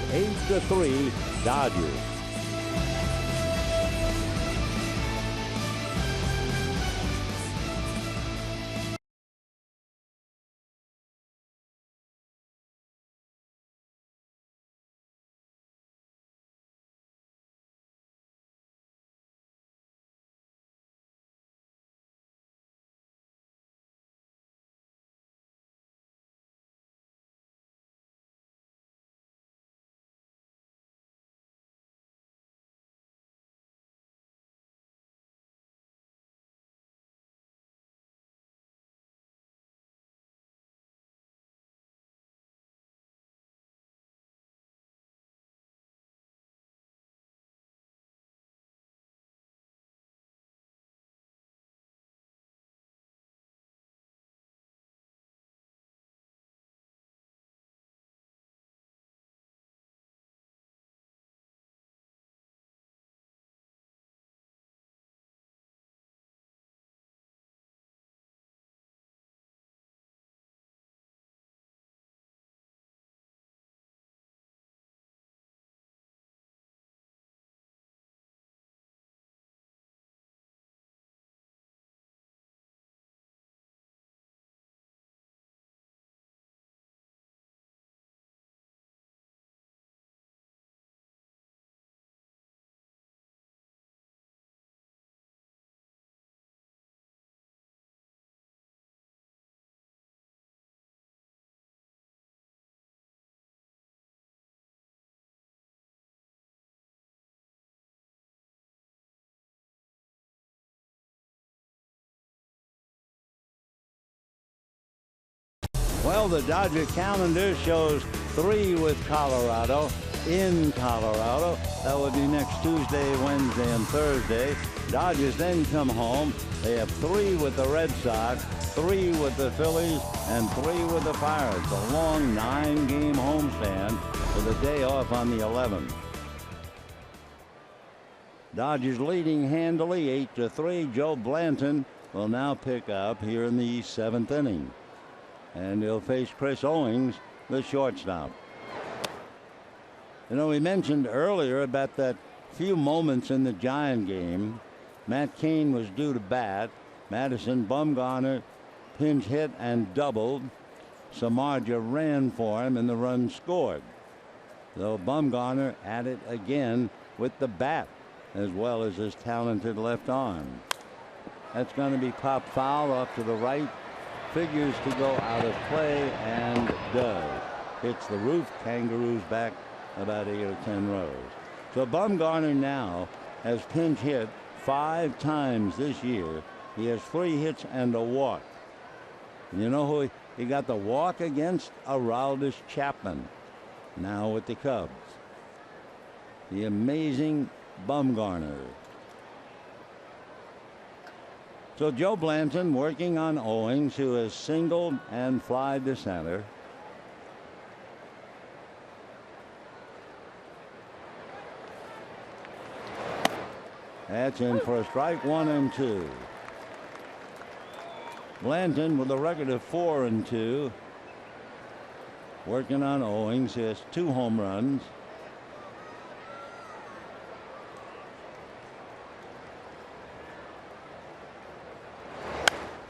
S1: 8-3 Dodgers. Well, the Dodger calendar shows 3 with Colorado in Colorado. That would be next Tuesday, Wednesday, and Thursday. Dodgers then come home. They have 3 with the Red Sox, 3 with the Phillies, and 3 with the Pirates. A long 9-game homestand with a day off on the 11th. Dodgers leading handily 8-3. Joe Blanton will now pick up here in the 7th inning. And he'll face Chris Owings, the shortstop. You know, we mentioned earlier about that few moments in the Giant game. Matt Cain was due to bat. Madison Bumgarner pinch hit and doubled. Samardzija ran for him and the run scored. Though Bumgarner at it again with the bat as well as his talented left arm. That's going to be popped foul off to the right. Figures to go out of play and does. Hits the roof. Kangaroos back about 8 or 10 rows. So Bumgarner now has pinch hit 5 times this year. He has 3 hits and a walk. And you know who he got the walk against? Aroldis Chapman. Now with the Cubs. The amazing Bumgarner. So Joe Blanton working on Owings, who has singled and flied to center. That's in for a strike. 1-2. Blanton with a record of 4-2. Working on Owings, who has 2 home runs.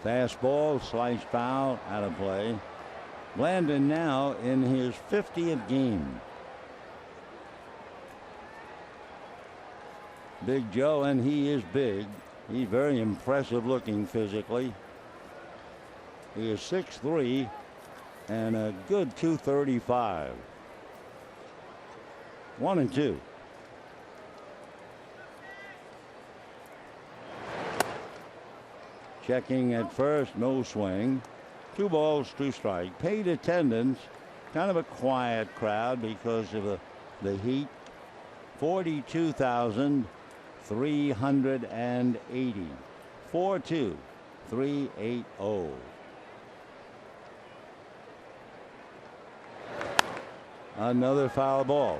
S1: Fastball, sliced foul, out of play. Blanton now in his 50th game. Big Joe, and he is big. He's very impressive looking physically. He is 6'3" and a good 235. 1-2. Checking at first, no swing. 2 balls, 2 strikes. Paid attendance, kind of a quiet crowd because of the heat. 42,380. 42380. Another foul ball.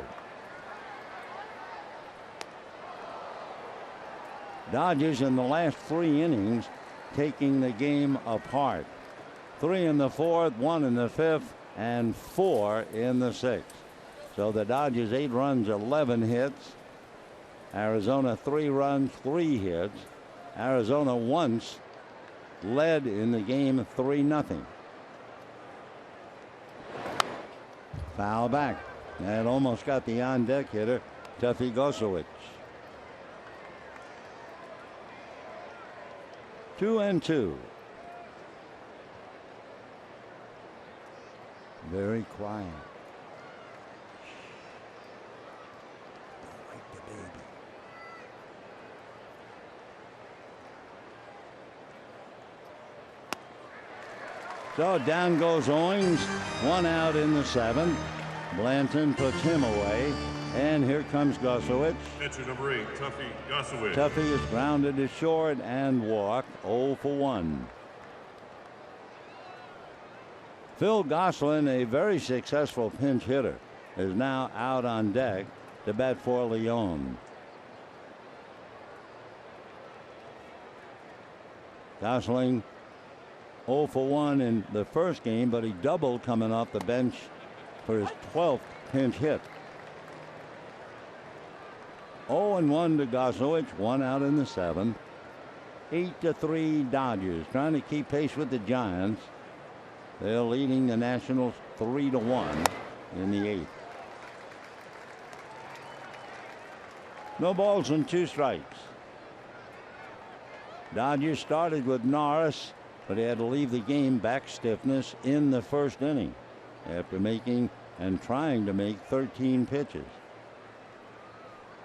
S1: Dodgers in the last 3 innings taking the game apart. 3 in the 4th, 1 in the 5th, and 4 in the 6th. So the Dodgers 8 runs, 11 hits. Arizona 3 runs, 3 hits. Arizona once led in the game 3-0. Foul back. That almost got the on-deck hitter, Tuffy Gosowicz. 2-2. Very quiet. Like the baby. So down goes Owings. 1 out in the 7th. Blanton puts him away. And here comes Gosowicz.
S2: Pitcher number 8, Tuffy Gosowicz.
S1: Tuffy is grounded to short and walked. 0 for 1. Phil Gosselin, a very successful pinch hitter, is now out on deck to bat for Leon. Gosselin 0 for 1 in the first game, but he doubled coming off the bench for his 12th pinch hit. 0-1 to Gosowicz, 1 out in the 7th. 8-3 Dodgers, trying to keep pace with the Giants. They're leading the Nationals 3-1 in the 8th. No balls and 2 strikes. Dodgers started with Norris, but he had to leave the game back stiffness in the first inning after making and trying to make 13 pitches.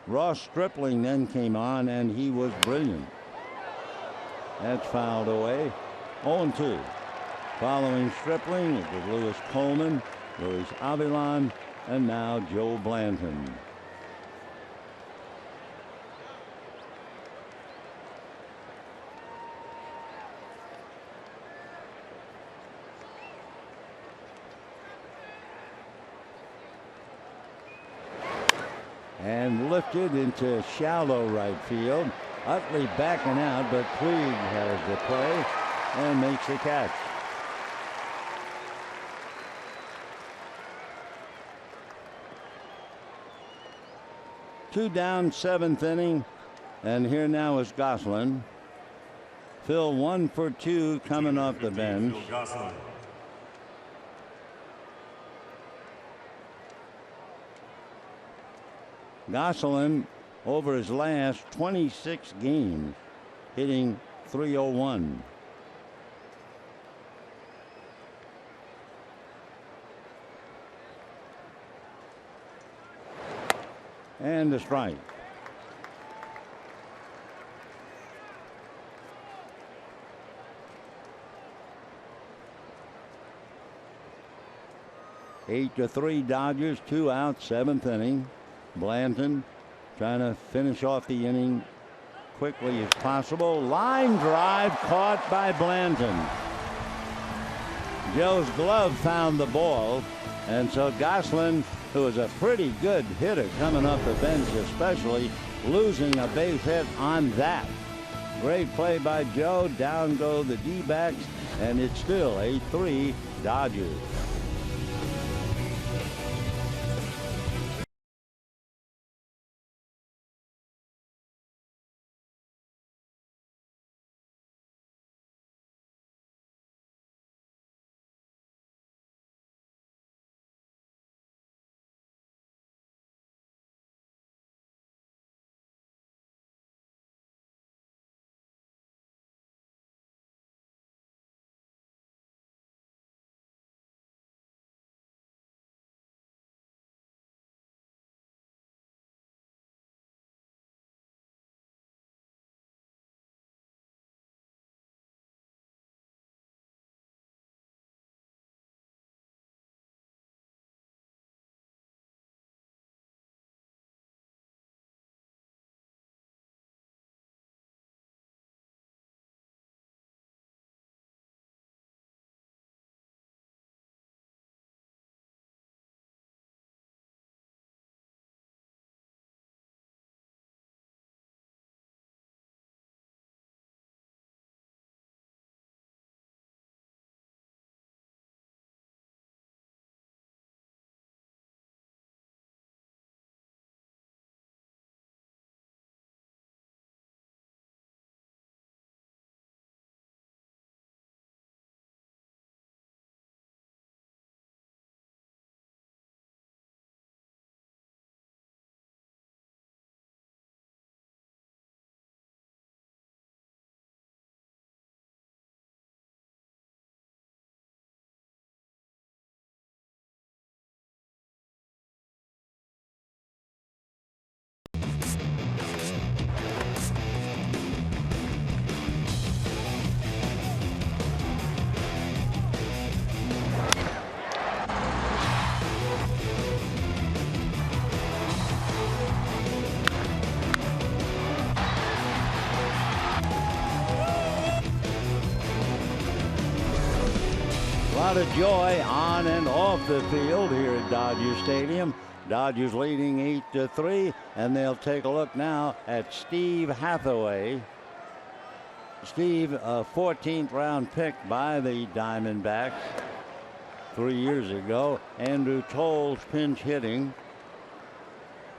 S1: Ross Stripling then came on, and he was brilliant. That's fouled away. 0-2. Following Stripling, it was Lewis Coleman, Luis Avilan, and now Joe Blanton. And lifted into shallow right field. Utley backing out, but Puig has the play and makes the catch. Two down, 7th inning, and here now is Gosselin. Phil 1 for 2 coming off the bench. Gosselin over his last 26 games hitting .301. And a strike. Eight to 3 Dodgers, 2 out, 7th inning. Blanton trying to finish off the inning quickly as possible. Line drive caught by Blanton. Joe's glove found the ball, and so Gosselin, who is a pretty good hitter coming off the bench, especially losing a base hit on that. Great play by Joe. Down go the D-backs, and it's still 8-3 Dodgers. A lot of joy on and off the field here at Dodger Stadium. Dodgers leading 8-3, and they'll take a look now at Steve Hathaway. Steve, a 14th round pick by the Diamondbacks 3 years ago. Andrew Toll's pinch hitting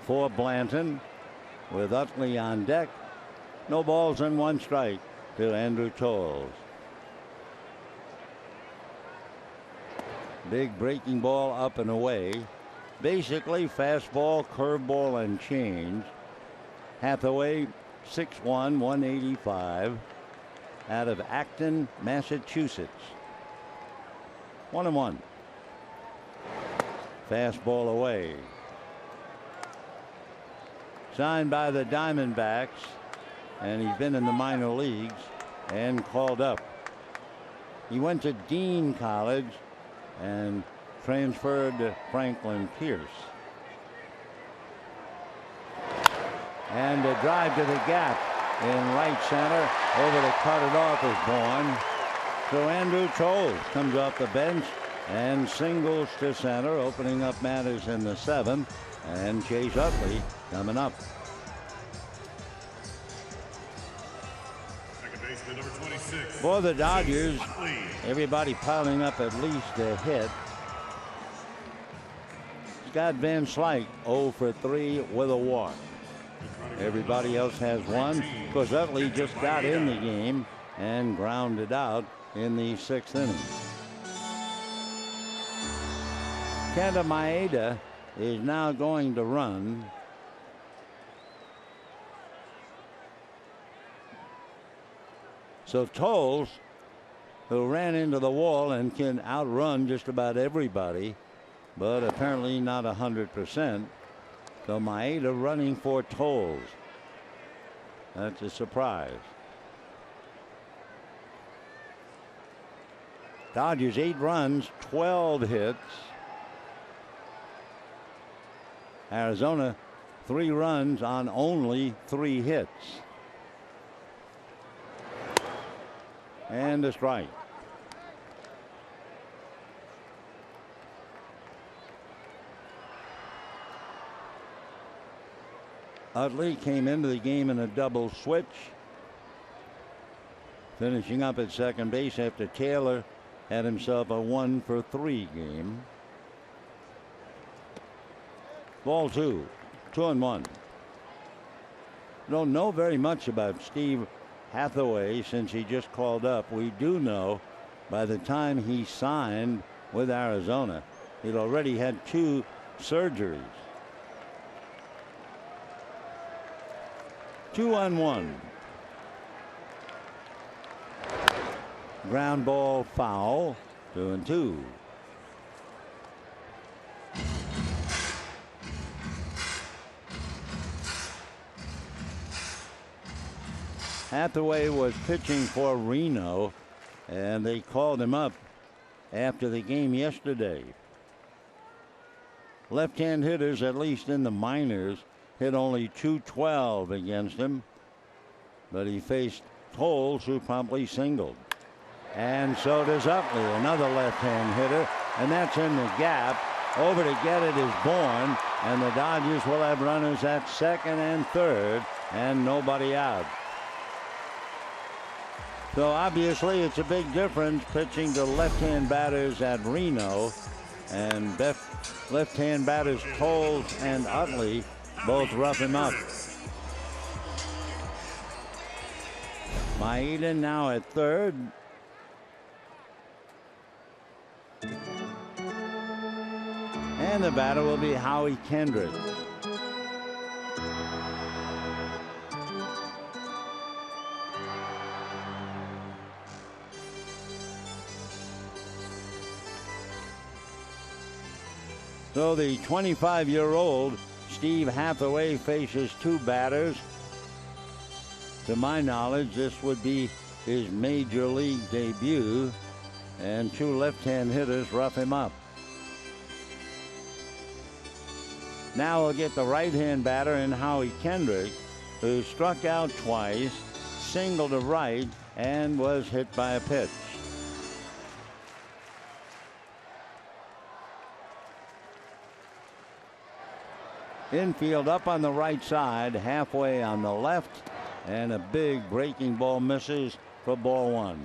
S1: for Blanton with Utley on deck. No balls and 1 strike to Andrew Toll. Big breaking ball up and away. Basically fastball, curveball, and change. Hathaway, 6'1", 185, out of Acton, Massachusetts. 1-1. Fastball away. Signed by the Diamondbacks, and he's been in the minor leagues and called up. He went to Dean College and transferred to Franklin Pierce. And a drive to the gap in right center. Over to cut it off is Bourne. So Andrew Toll comes off the bench and singles to center, opening up matters in the 7th. And Chase Utley coming up.
S2: Second baseman, number 26.
S1: For the Dodgers, everybody piling up at least a hit. Scott Van Slyke 0 for 3 with a walk. Everybody else has 1. Of course, Utley just got in the game and grounded out in the 6th inning. Kenta Maeda is now going to run. So Tolles, who ran into the wall and can outrun just about everybody, but apparently not 100%. So Maeda running for Tolles. That's a surprise. Dodgers 8 runs, 12 hits. Arizona 3 runs on only 3 hits. And a strike. Utley came into the game in a double switch, finishing up at second base after Taylor had himself a 1 for 3 game. Ball 2, 2-1. Don't know very much about Steve Hathaway since he just called up. We do know by the time he signed with Arizona, he'd already had 2 surgeries. 2-1. Ground ball foul. 2-2. Hathaway was pitching for Reno, and they called him up after the game yesterday. Left-hand hitters, at least in the minors, hit only .212 against him, but he faced Tolles, who promptly singled. And so does Utley, another left-hand hitter, and that's in the gap. Over to get it is Bourne, and the Dodgers will have runners at second and third, and nobody out. So obviously it's a big difference pitching to left-hand batters at Reno, and left-hand batters Tolles and Utley both rough him up. Maeda now at third. And the batter will be Howie Kendrick. So the 25-year-old Steve Hathaway faces 2 batters. To my knowledge, this would be his major league debut, and 2 left-hand hitters rough him up. Now we'll get the right-hand batter in Howie Kendrick, who struck out twice, singled to right, and was hit by a pitch. Infield up on the right side, halfway on the left, and a big breaking ball misses for ball one.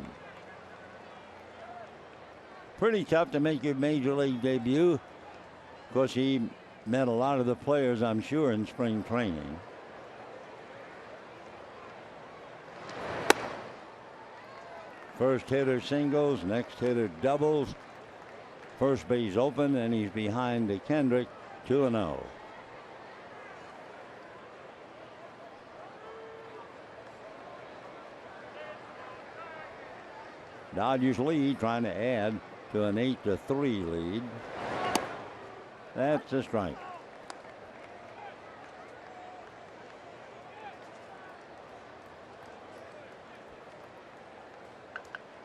S1: Pretty tough to make your major league debut. Of course, he met a lot of the players, I'm sure, in spring training. First hitter singles, next hitter doubles. First base open, and he's behind to Kendrick, 2-0. Dodgers lead, trying to add to an 8-3 lead. That's a strike.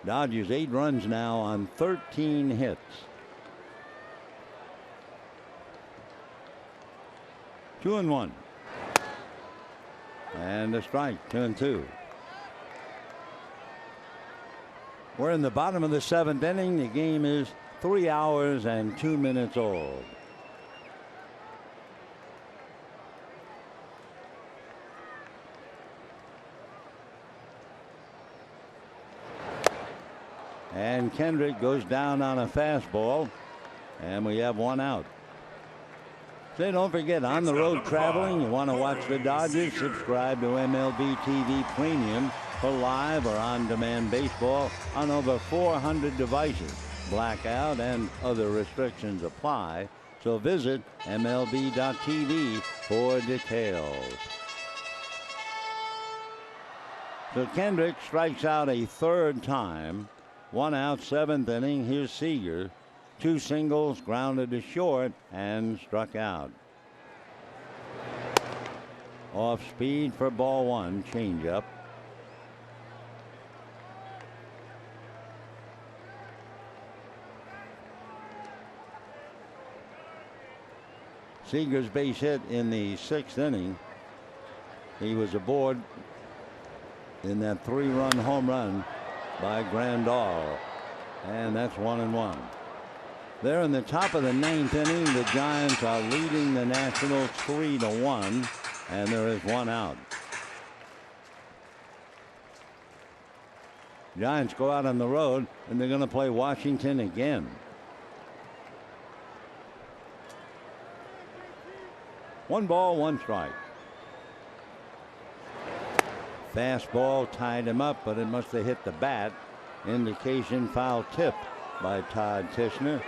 S1: Dodgers 8 runs now on 13 hits. Two and one. And a strike, 2-2. We're in the bottom of the 7th inning. The game is 3 hours and 2 minutes old. And Kendrick goes down on a fastball, and we have 1 out. Say, don't forget, on the road traveling, you want to watch the Dodgers, subscribe to MLB TV Premium for live or on-demand baseball on over 400 devices. Blackout and other restrictions apply, so visit MLB.tv for details. So Kendrick strikes out a 3rd time. 1 out, 7th inning. Here's Seager. 2 singles, grounded to short, and struck out. Off speed for ball one, changeup. Seager's base hit in the 6th inning. He was aboard in that 3-run home run by Grandal, and that's 1-1. They're in the top of the 9th inning. The Giants are leading the Nationals 3-1, and there is 1 out. Giants go out on the road, and they're going to play Washington again. 1 ball, 1 strike. Fastball tied him up, but it must have hit the bat. Indication foul tip by Todd Tishner.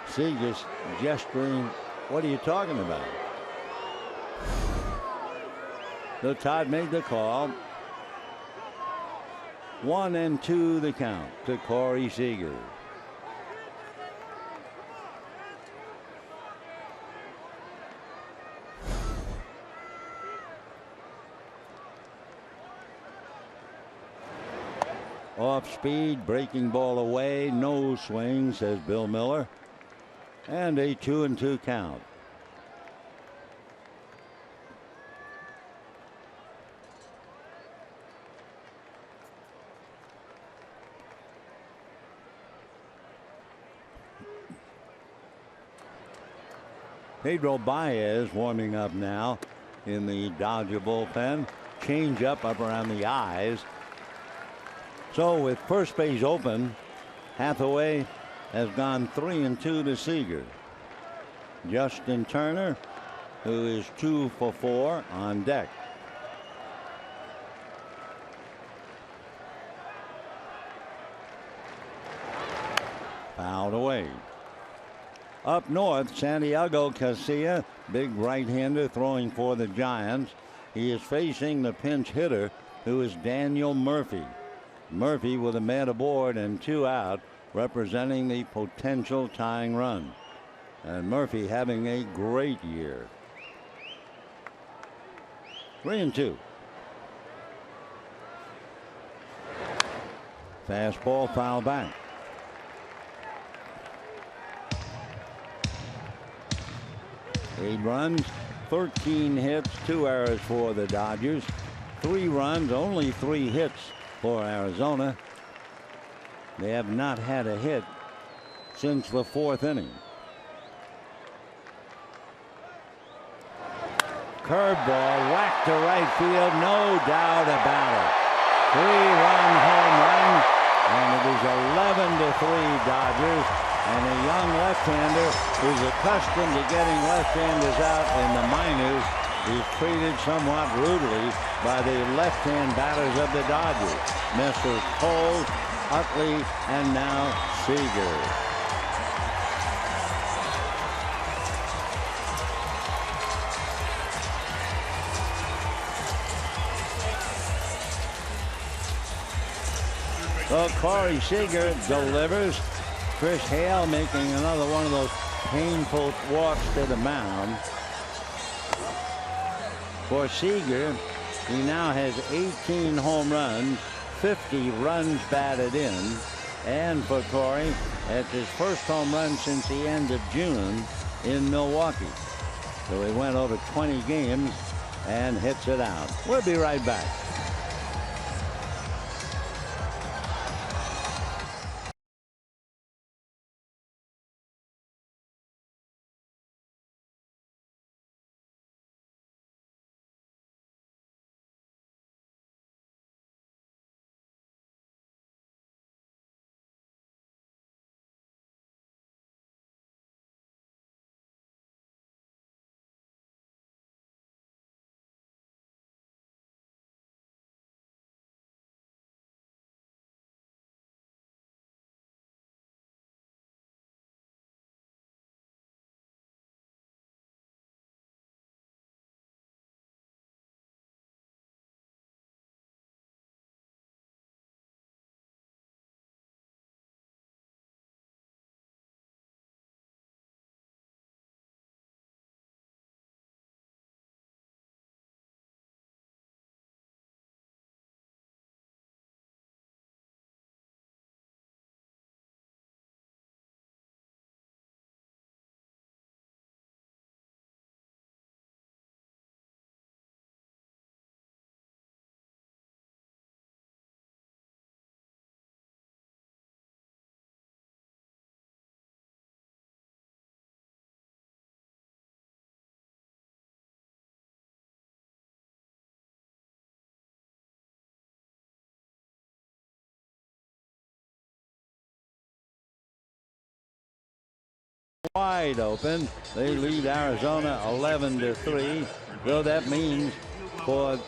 S1: Seager's gesturing, what are you talking about? So Todd made the call. 1-2 the count to Corey Seager. Off speed, breaking ball away, no swing, says Bill Miller, and a 2-2 count. Pedro Baez warming up now in the Dodger bullpen. Change up around the eyes. So with first base open, Hathaway has gone 3-2 to Seager. Justin Turner, who is 2 for 4 on deck. Fouled away. Up north, Santiago Casilla, big right-hander throwing for the Giants. He is facing the pinch hitter, who is Daniel Murphy. Murphy with a man aboard and 2 out, representing the potential tying run. And Murphy having a great year. 3-2. Fastball foul back. Eight runs, 13 hits, 2 errors for the Dodgers. 3 runs, only 3 hits for Arizona. They have not had a hit since the 4th inning. curveball whacked to right field, no doubt about it. 3-run home run, and it is 11-3 Dodgers. And a young left-hander who's accustomed to getting left-handers out in the minors is treated somewhat rudely by the left-hand batters of the Dodgers. Messrs. Cole, Utley, and now Seager. So Corey Seager delivers. Chris Hale making another one of those painful walks to the mound. For Seager, he now has 18 home runs, 50 runs batted in. And for Corey, it's his first home run since the end of June in Milwaukee. So he went over 20 games and hits it out. We'll be right back. Wide open. They lead Arizona 11-3. Though that means for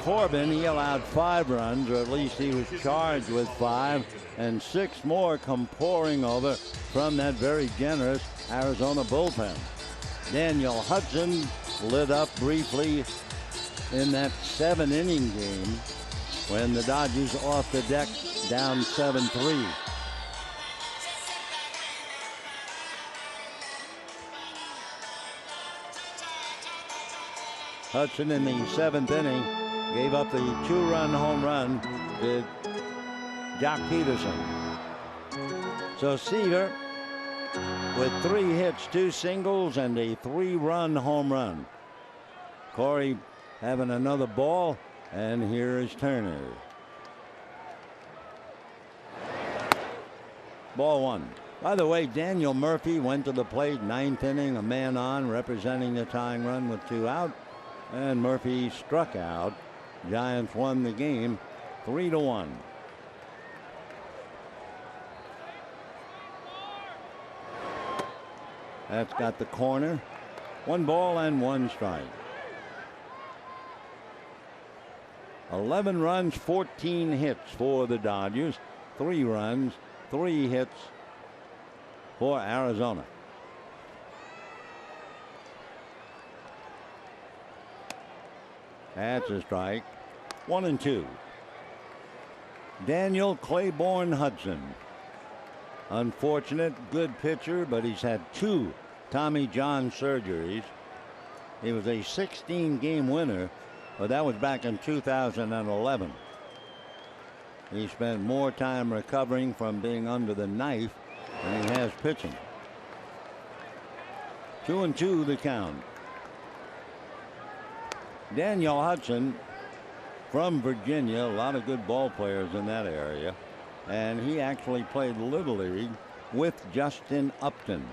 S1: Corbin, he allowed 5 runs, or at least he was charged with 5, and 6 more come pouring over from that very generous Arizona bullpen. Daniel Hudson lit up briefly in that 7-inning game when the Dodgers off the deck down 7-3. Hudson in the 7th inning gave up the 2-run home run to Jock Peterson. So Seager with 3 hits, 2 singles, and a 3-run home run. Corey having another ball, and here is Turner. Ball 1. By the way, Daniel Murphy went to the plate, 9th inning, a man on, representing the tying run with 2 out. And Murphy struck out. Giants won the game 3-1. That's got the corner. 1 ball and 1 strike. 11 runs, 14 hits for the Dodgers. 3 runs, 3 hits for Arizona. That's a strike. 1-2. Daniel Claiborne Hudson. Unfortunate, good pitcher, but he's had 2 Tommy John surgeries. He was a 16-game winner, but that was back in 2011. He spent more time recovering from being under the knife than he has pitching. 2-2 the count. Daniel Hudson from Virginia, a lot of good ball players in that area, and he actually played Little League with Justin Upton.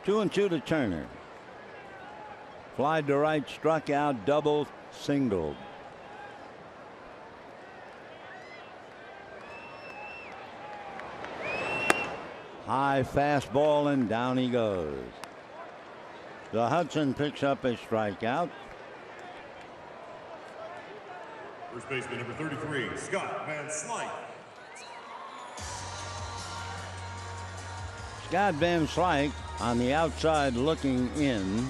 S1: 2-2 to Turner. Fly to right, struck out, doubled, singled. High fastball, and down he goes. So Hudson picks up a strikeout.
S2: First baseman number 33, Scott Van Slyke.
S1: Scott Van Slyke on the outside looking in.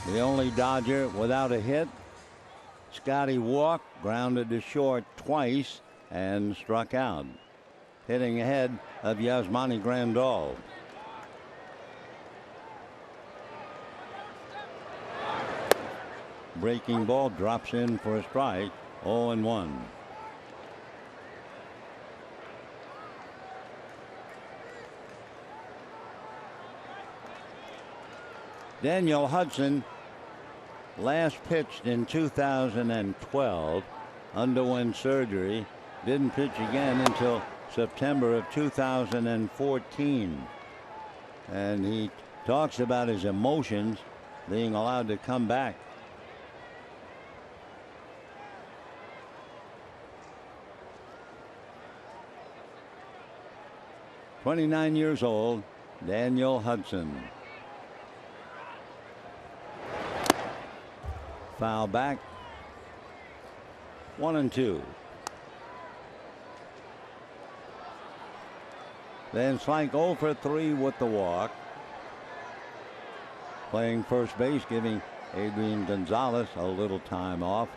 S1: The only Dodger without a hit. Scotty walked, grounded to short twice, and struck out. Hitting ahead of Yasmani Grandal. Breaking ball drops in for a strike. 0-1. Daniel Hudson last pitched in 2012, underwent surgery, didn't pitch again until September of 2014. And he talks about his emotions being allowed to come back. "29 years old, Daniel Hudson." Foul back. 1-2. Van Slyke 0 for 3 with the walk. Playing first base, giving Adrian Gonzalez a little time off.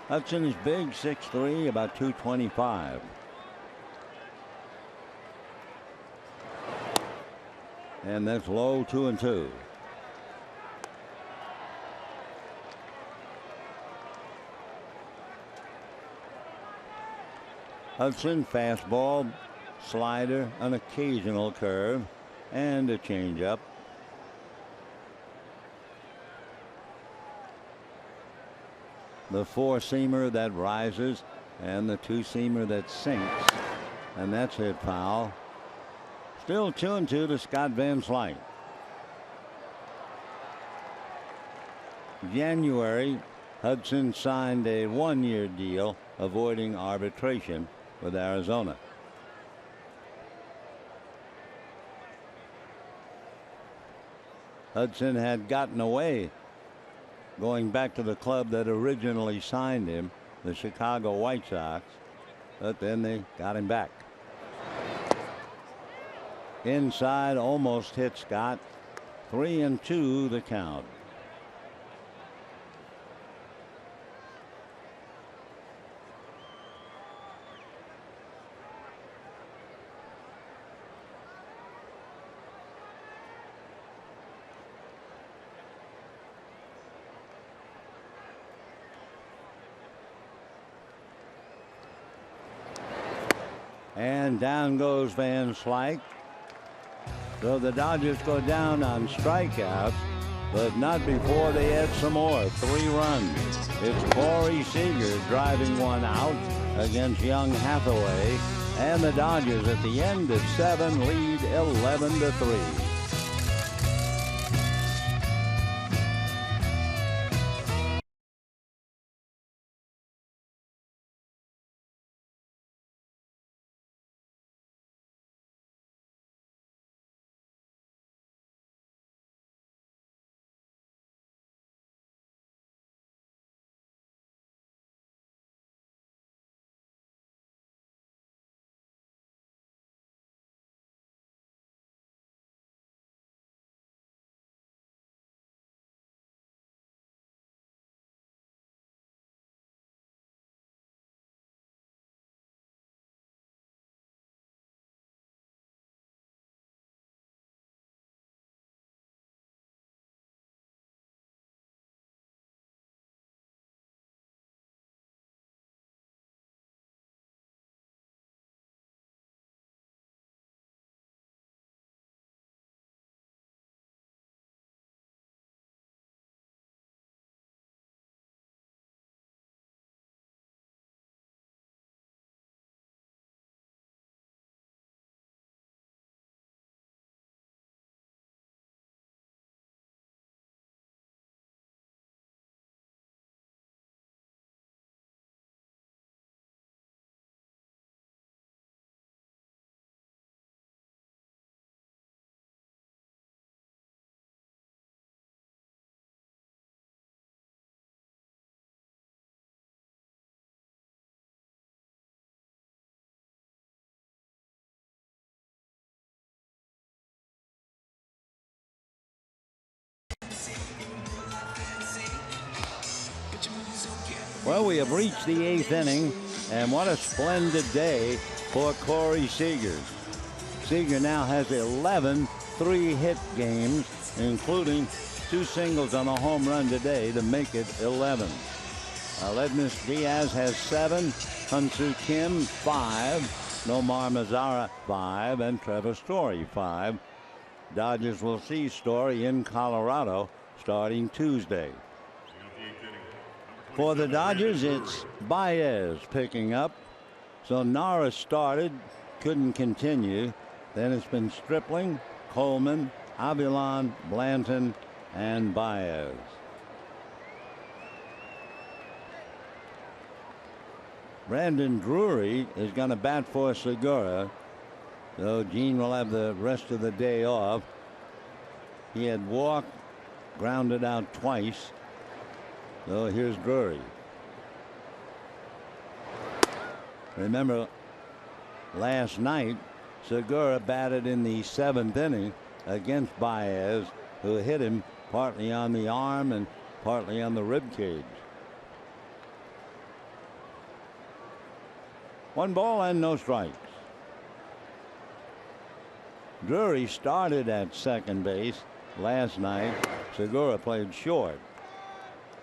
S1: Hudson is big, 6'3", about 225. And that's low, 2-2. Hudson fastball, slider, an occasional curve, and a changeup. The four-seamer that rises and the two-seamer that sinks, and that's hit foul. Still 2-2 to Scott Van Slyke. January, Hudson signed a one-year deal avoiding arbitration with Arizona. Hudson had gotten away going back to the club that originally signed him, the Chicago White Sox, but then they got him back. Inside, almost hit Scott. 3-2 the count. And down goes Van Slyke. So the Dodgers go down on strikeouts, but not before they add some more. 3 runs. It's Corey Seager driving one out against Young Hathaway. And the Dodgers at the end of 7 lead 11-3. Well, we have reached the 8th inning, and what a splendid day for Corey Seager. Seager now has 11 3-hit games, including 2 singles on a home run today to make it 11. Ledmus Diaz has 7, Hyun-Soo Kim 5, Nomar Mazara 5, and Trevor Story 5. Dodgers will see Story in Colorado starting Tuesday. For the Dodgers, it's Baez picking up. So Norris started, couldn't continue. Then it's been Stripling, Coleman, Avilan, Blanton, and Baez. Brandon Drury is going to bat for Segura. So Gene will have the rest of the day off. He had walked, grounded out twice. So here's Drury. Remember, last night, Segura batted in the 7th inning against Baez, who hit him partly on the arm and partly on the rib cage. 1 ball and no strikes. Drury started at second base last night. Segura played short.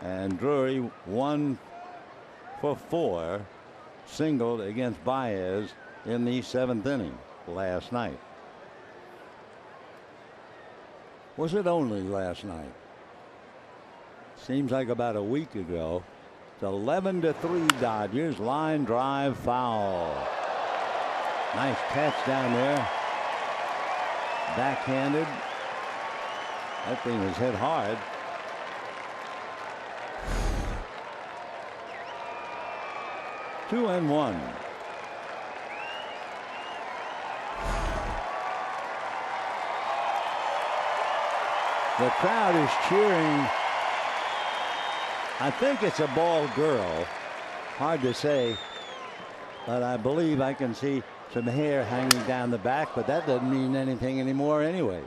S1: And Drury 1 for 4, singled against Baez in the 7th inning last night. Was it only last night? Seems like about a week ago. It's 11-3 Dodgers. Line drive foul. Nice catch down there. Backhanded. That thing was hit hard. Two and one. The crowd is cheering. I think it's a ball girl. Hard to say, but I believe I can see some hair hanging down the back, but that doesn't mean anything anymore anyway.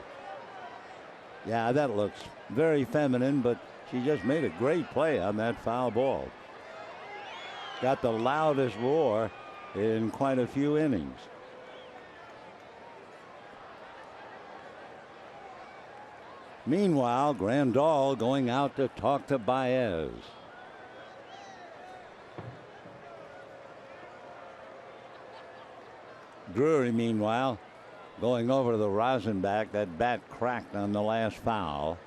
S1: Yeah, that looks very feminine, but she just made a great play on that foul ball. Got the loudest roar in quite a few innings. Meanwhile, Grandal going out to talk to Baez. Drury, meanwhile, going over to the Rosenbach. That bat cracked on the last foul.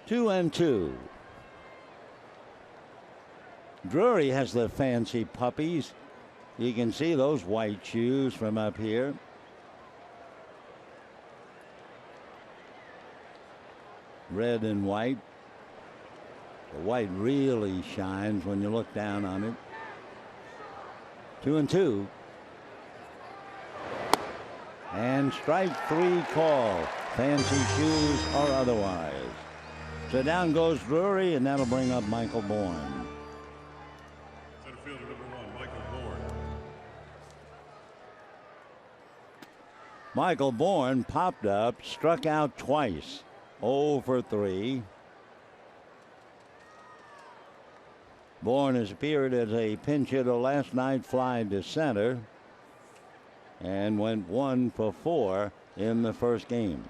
S1: 2-2. Drury has the fancy puppies. You can see those white shoes from up here. Red and white. The white really shines when you look down on it. 2-2. And strike 3 call. Fancy shoes or otherwise. So down goes Drury, and that'll bring up Michael Bourne.
S2: Center fielder number 1, Michael Bourne.
S1: Michael Bourne popped up, struck out twice. 0 for 3. Bourne has appeared as a pinch hitter last night, fly to center, and went 1 for 4 in the first game.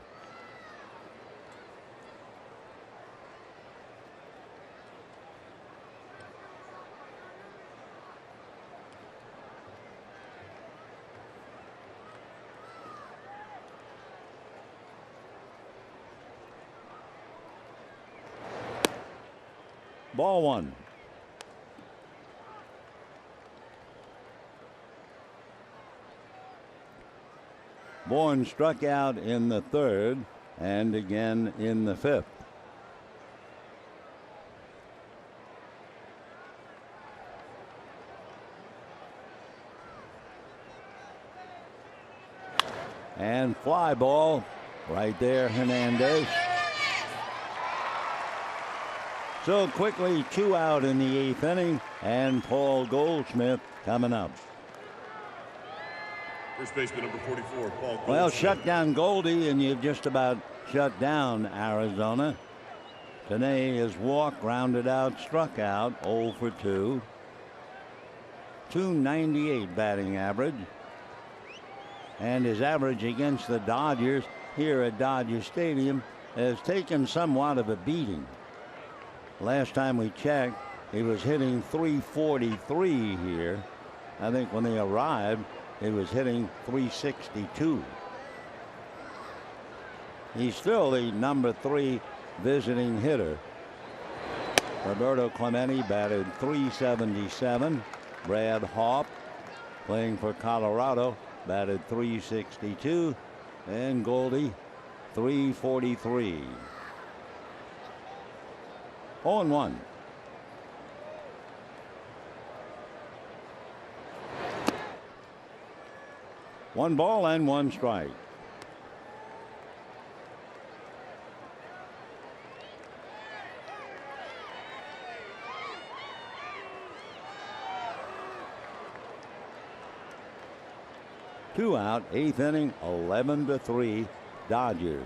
S1: Ball 1. Bourne struck out in the 3rd and again in the 5th. And fly ball right there, Hernandez. So quickly, 2 out in the 8th inning, and Paul Goldschmidt coming up.
S2: First baseman number 44, Paul Goldschmidt.
S1: Well, shut down Goldie, and you've just about shut down Arizona. Today his walk rounded out, struck out, 0 for 2. 298 batting average. And his average against the Dodgers here at Dodger Stadium has taken somewhat of a beating. Last time we checked, he was hitting .343 here. I think when they arrived, he was hitting .362. He's still the number 3 visiting hitter. Roberto Clemente batted .377. Brad Hawpe, playing for Colorado, batted .362. And Goldie, .343. 0-1. One ball and one strike. Two out, 8th inning, 11-3 Dodgers.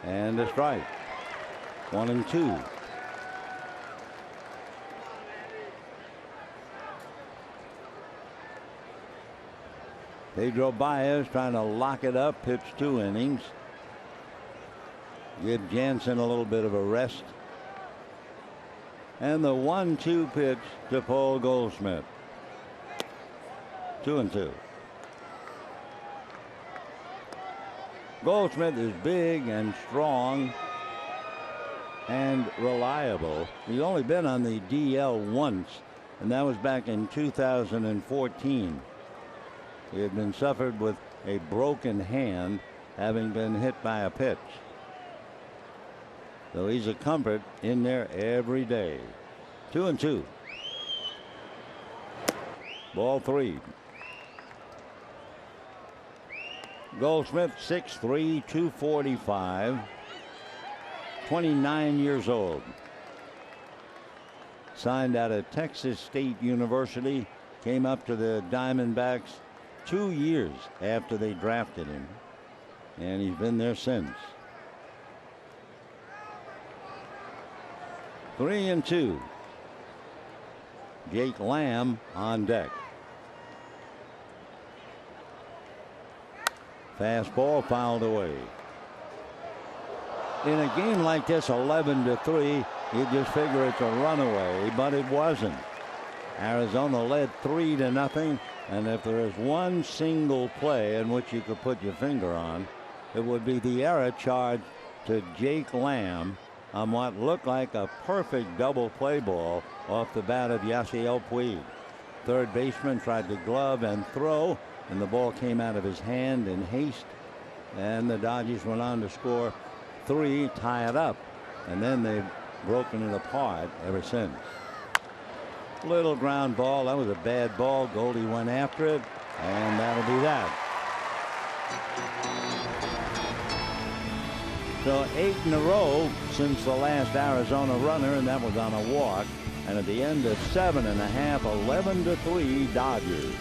S1: And a strike. 1-2. Pedro Baez trying to lock it up, pitched 2 innings. Give Jansen a little bit of a rest. And the 1-2 pitch to Paul Goldschmidt. 2-2. Goldschmidt is big and strong and reliable. He's only been on the DL once, and that was back in 2014. He had been suffered with a broken hand, having been hit by a pitch. So he's a comfort in there every day. 2-2. Ball 3. Goldschmidt, 6'3", 245, 29 years old. Signed out of Texas State University, came up to the Diamondbacks 2 years after they drafted him, and he's been there since. 3-2. Jake Lamb on deck. Fastball fouled away. In a game like this, 11-3, you just figure it's a runaway, but it wasn't. Arizona led 3-0, and if there is one single play in which you could put your finger on, it would be the error charged to Jake Lamb on what looked like a perfect double play ball off the bat of Yasiel Puig. Third baseman tried to glove and throw, and the ball came out of his hand in haste, and the Dodgers went on to score 3, tie it up, and then they've broken it apart ever since. Little ground ball. That was a bad ball. Goldie went after it, and that'll be that. So 8 in a row since the last Arizona runner, and that was on a walk. And at the end of 7.5, 11-3 Dodgers.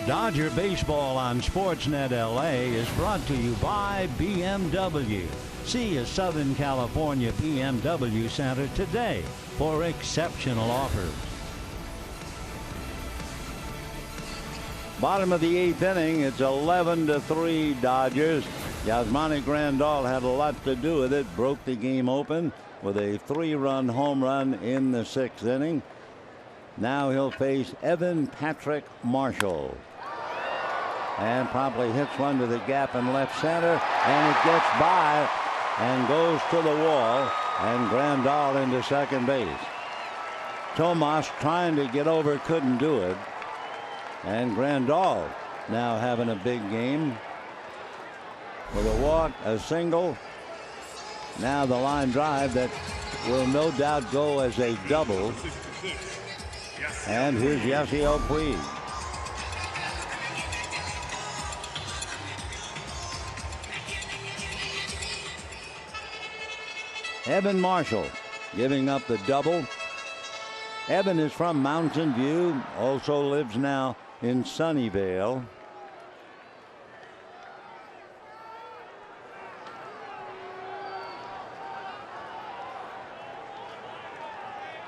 S1: Dodger Baseball on Sportsnet LA is brought to you by BMW. See a Southern California BMW Center today for exceptional offers. Bottom of the 8th inning, it's 11-3 Dodgers. Yasmani Grandal had a lot to do with it, broke the game open with a 3-run home run in the 6th inning. Now he'll face Evan Patrick Marshall. And promptly hits one to the gap in left center, and it gets by and goes to the wall, and Grandal into second base. Tomas trying to get over, couldn't do it. And Grandal now having a big game with a walk, a single. Now the line drive that will no doubt go as a double. And here's Yasiel Puig. Evan Marshall giving up the double. Evan is from Mountain View, also lives now in Sunnyvale.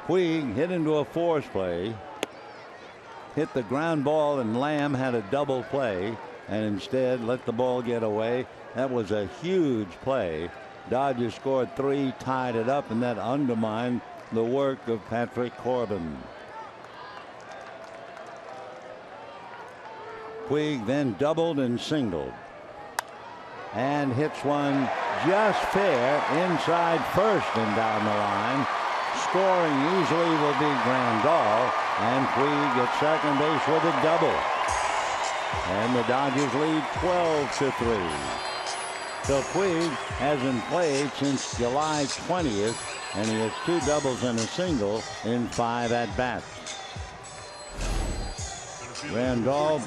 S1: Puig hit into a force play, hit the ground ball, and Lamb had a double play and instead let the ball get away. That was a huge play. Dodgers scored 3, tied it up, and that undermined the work of Patrick Corbin. Puig then doubled and singled and hits one just fair inside first and down the line. Scoring easily will be Grandal, and Puig at second base with a double. And the Dodgers lead 12-3. So Puig hasn't played since July 20th, and he has 2 doubles and a single in 5 at-bats. Grandal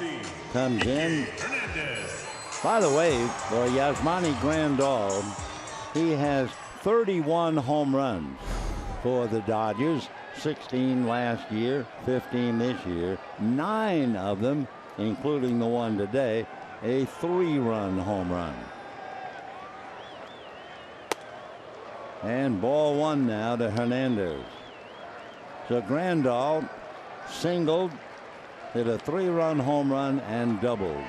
S1: comes in. By the way, for Yasmani Grandal, he has 31 home runs for the Dodgers, 16 last year, 15 this year. 9 of them, including the one today, a 3-run home run. And ball 1 now to Hernandez. So Grandal singled, hit a 3-run home run, and doubled.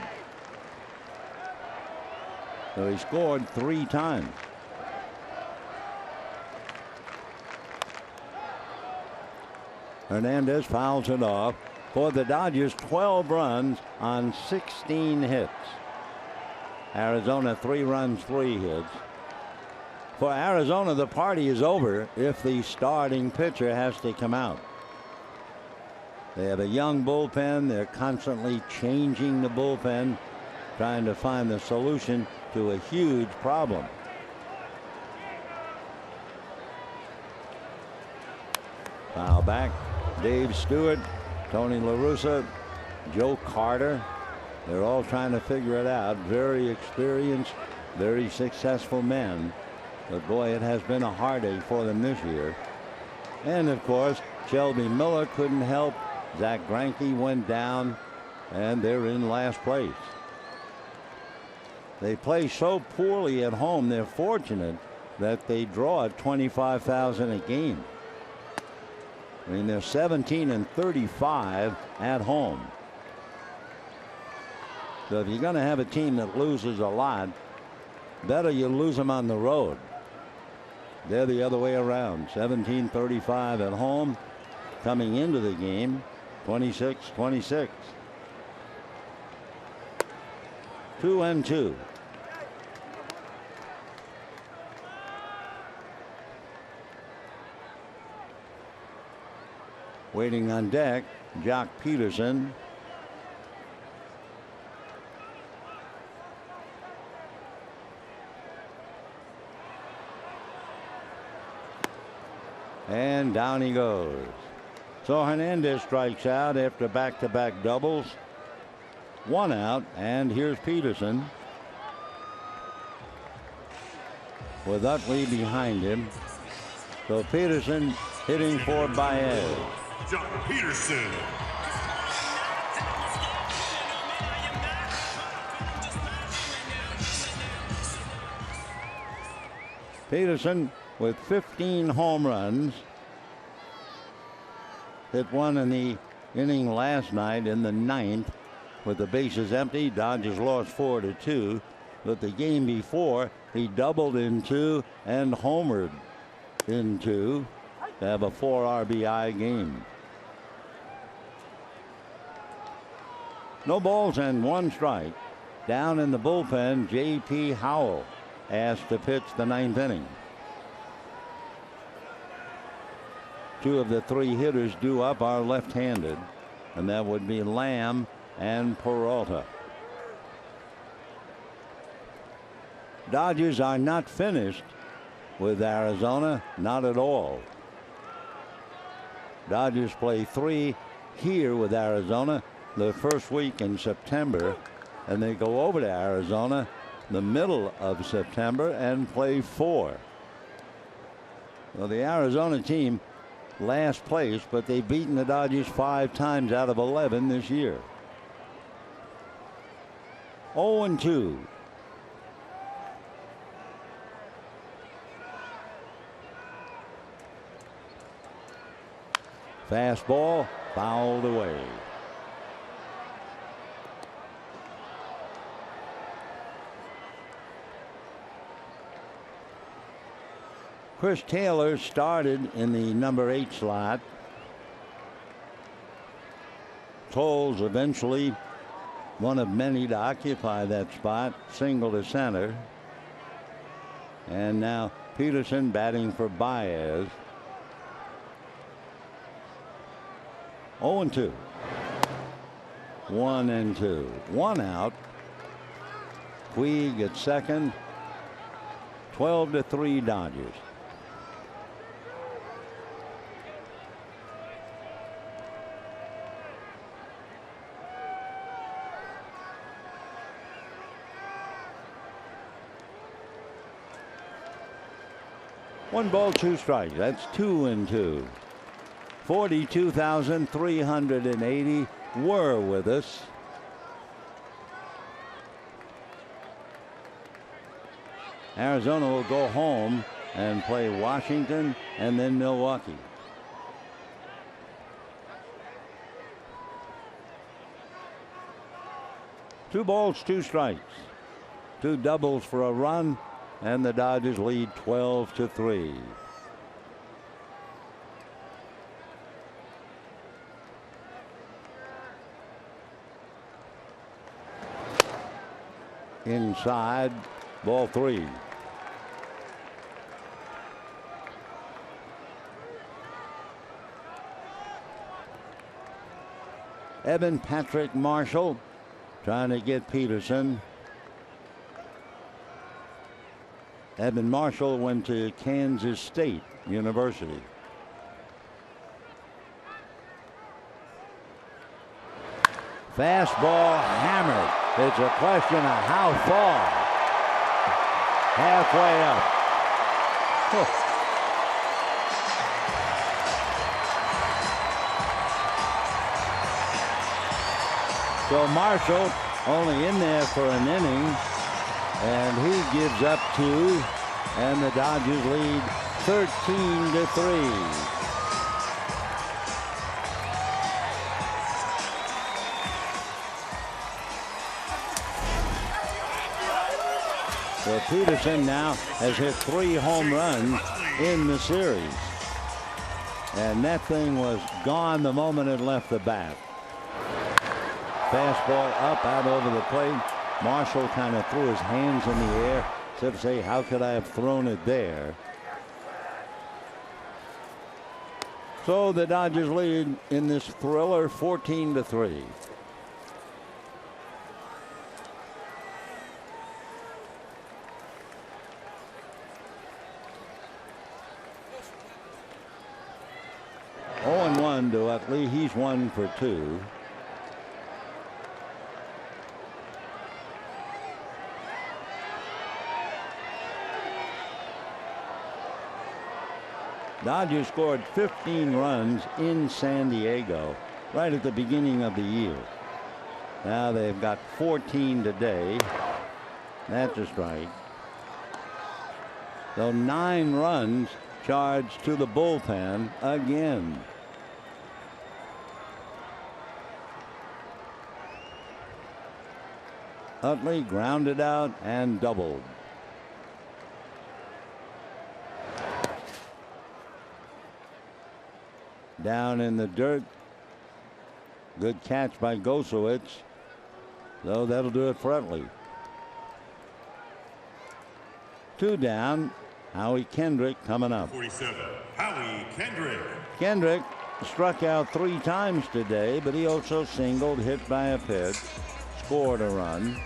S1: So he scored 3 times. Hernandez fouls it off. For the Dodgers, 12 runs on 16 hits. Arizona 3 runs, 3 hits. For Arizona, the party is over if the starting pitcher has to come out. They have a young bullpen. They're constantly changing the bullpen, trying to find the solution to a huge problem. Foul back. Dave Stewart, Tony La Russa, Joe Carter. They're all trying to figure it out. Very experienced, very successful men. But boy, it has been a heartache for them this year. And of course, Shelby Miller couldn't help. Zach Greinke went down, and they're in last place. They play so poorly at home, they're fortunate that they draw at 25,000 a game. I mean, they're 17-35 at home. So if you're going to have a team that loses a lot, better you lose them on the road. They're the other way around. 17-35 at home. Coming into the game, 26-26. 2-2. Waiting on deck, Jock Peterson. And down he goes. So Hernandez strikes out after back-to-back doubles. 1 out, and here's Peterson with Utley behind him. So Peterson hitting for Baez.
S2: Jock Peterson.
S1: Peterson with 15 home runs. Hit one in the inning last night in the 9th with the bases empty. Dodgers lost 4-2. But the game before, he doubled in 2 and homered in 2 to have a 4 RBI game. No balls and 1 strike. Down in the bullpen, J.P. Howell asked to pitch the 9th inning. 2 of the 3 hitters due up are left-handed, and that would be Lamb and Peralta. Dodgers are not finished with Arizona, not at all. Dodgers play 3 here with Arizona the first week in September, and they go over to Arizona the middle of September and play 4. Well, the Arizona team last place, but they've beaten the Dodgers 5 times out of 11 this year. 0-2. Fastball fouled away. Chris Taylor started in the number 8 slot. Tolles eventually one of many to occupy that spot, single to center. And now Peterson batting for Baez. 0-2. 1-2. 1 out. Puig at second. 12-3 Dodgers. One ball, 2 strikes. That's 2-2. 42,380 were with us. Arizona will go home and play Washington and then Milwaukee. Two balls, 2 strikes. 2 doubles for a run, and the Dodgers lead 12-3. Inside, ball 3. Evan Patrick Marshall trying to get Peterson. Evan Marshall went to Kansas State University. Fastball hammered. It's a question of how far. Halfway up. So Marshall only in there for an inning, and he gives up 2, and the Dodgers lead 13-3. So Peterson now has hit 3 home runs in the series. And that thing was gone the moment it left the bat. Fastball up, out over the plate. Marshall kind of threw his hands in the air, except to say, how could I have thrown it there? So the Dodgers lead in this thriller 14-3. To Utley. He's 1 for 2. Dodgers scored 15 runs in San Diego right at the beginning of the year. Now they've got 14 today. That's a strike. So 9 runs charged to the bullpen again. Utley grounded out and doubled. Down in the dirt. Good catch by Gosowitz. So that'll do it for Utley. 2 down. Howie Kendrick coming up.
S2: 47, Howie Kendrick.
S1: Kendrick struck out 3 times today, but he also singled, hit by a pitch, scored a run.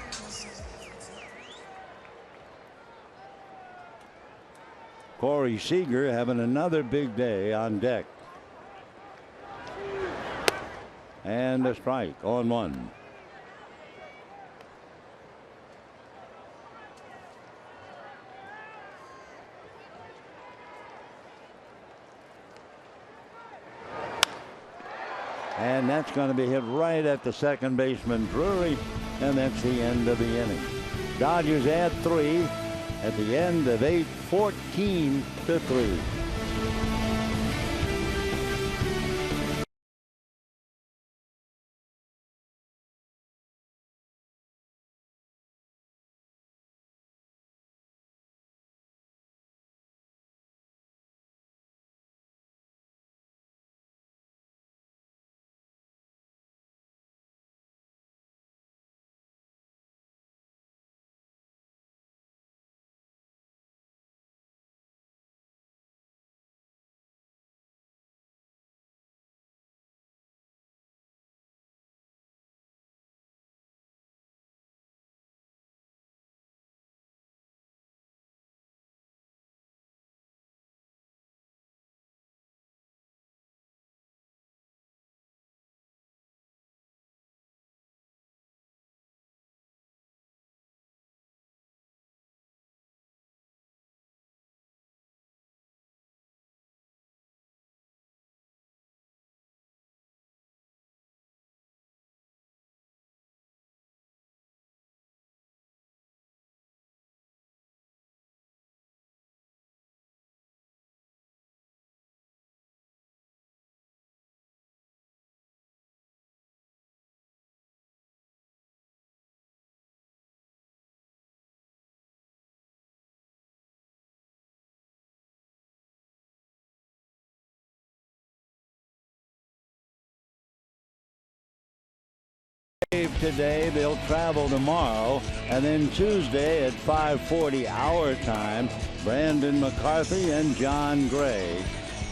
S1: Corey Seager having another big day on deck. And a strike on 1. And that's going to be hit right at the second baseman Drury, and that's the end of the inning. Dodgers add 3 at the end of 8, 14-3. Today they'll travel tomorrow, and then Tuesday at 5:40 our time, Brandon McCarthy and John Gray.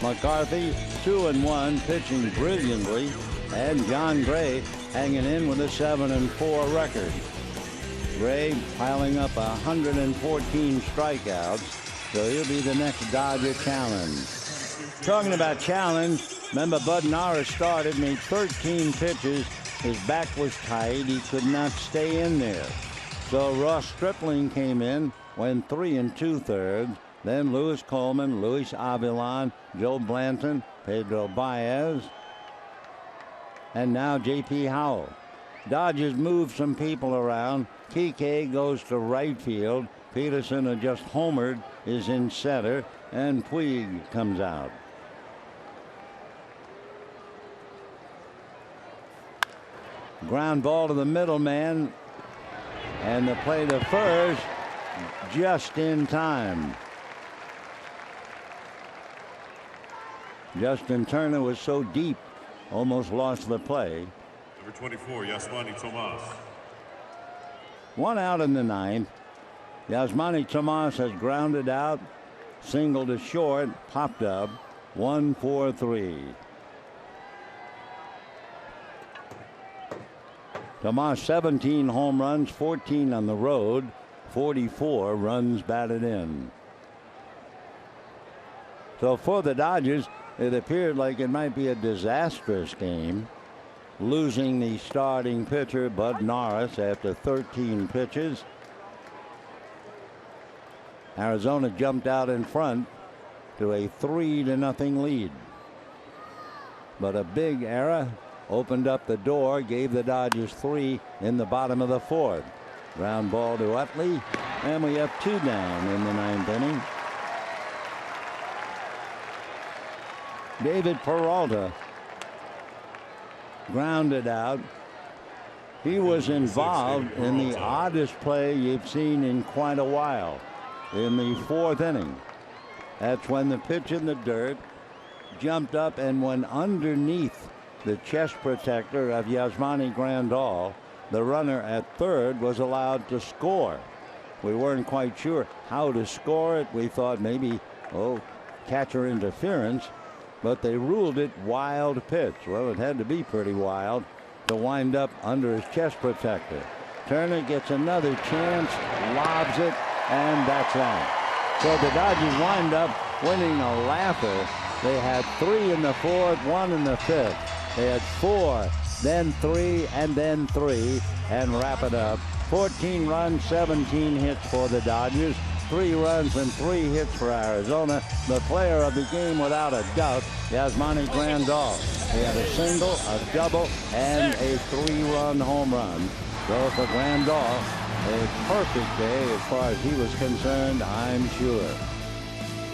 S1: McCarthy 2-1, pitching brilliantly, and John Gray hanging in with a 7-4 record. Gray piling up 114 strikeouts, so he'll be the next Dodger challenge. Talking about challenge, remember Bud Norris started, made 13 pitches. His back was tight. He could not stay in there. So Ross Stripling came in, went 3 2/3. Then Louis Coleman, Luis Avilan, Joe Blanton, Pedro Baez, and now J.P. Howell. Dodgers moved some people around. Kike goes to right field. Peterson, who just homered, is in center, and Puig comes out. Ground ball to the middleman, and the play to first just in time. Justin Turner was so deep, almost lost the play.
S2: Number 24, Yasmani Tomas.
S1: 1 out in the 9th. Yasmani Tomas has grounded out, singled to short, popped up, 1-4-3. Tomas 17 home runs, 14 on the road, 44 runs batted in. So for the Dodgers, it appeared like it might be a disastrous game, losing the starting pitcher Bud Norris after 13 pitches. Arizona jumped out in front to a 3-0 lead. But a big error opened up the door, gave the Dodgers 3 in the bottom of the 4th. Ground ball to Utley, and we have 2 down in the 9th inning. David Peralta grounded out. He was involved in the oddest play you've seen in quite a while in the 4th inning. That's when the pitch in the dirt jumped up and went underneath the chest protector of Yasmani Grandal. The runner at third was allowed to score. We weren't quite sure how to score it. We thought maybe, catcher interference, but they ruled it wild pitch. Well, it had to be pretty wild to wind up under his chest protector. Turner gets another chance, lobs it, and that's that. So the Dodgers wind up winning a laugher. They had 3 in the 4th, 1 in the 5th. They had 4, then 3, and then 3, and wrap it up. 14 runs, 17 hits for the Dodgers. 3 runs and 3 hits for Arizona. The player of the game, without a doubt, Yasmani Grandal. He had a single, a double, and a 3-run home run. So for Grandal, a perfect day as far as he was concerned, I'm sure.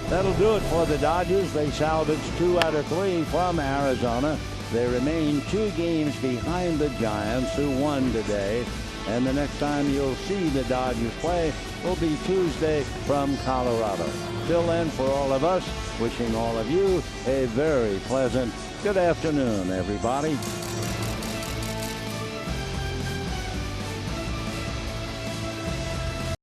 S1: That'll do it for the Dodgers. They salvaged 2 out of 3 from Arizona. They remain 2 games behind the Giants, who won today. And the next time you'll see the Dodgers play will be Tuesday from Colorado. Till then, for all of us, wishing all of you a very pleasant good afternoon, everybody.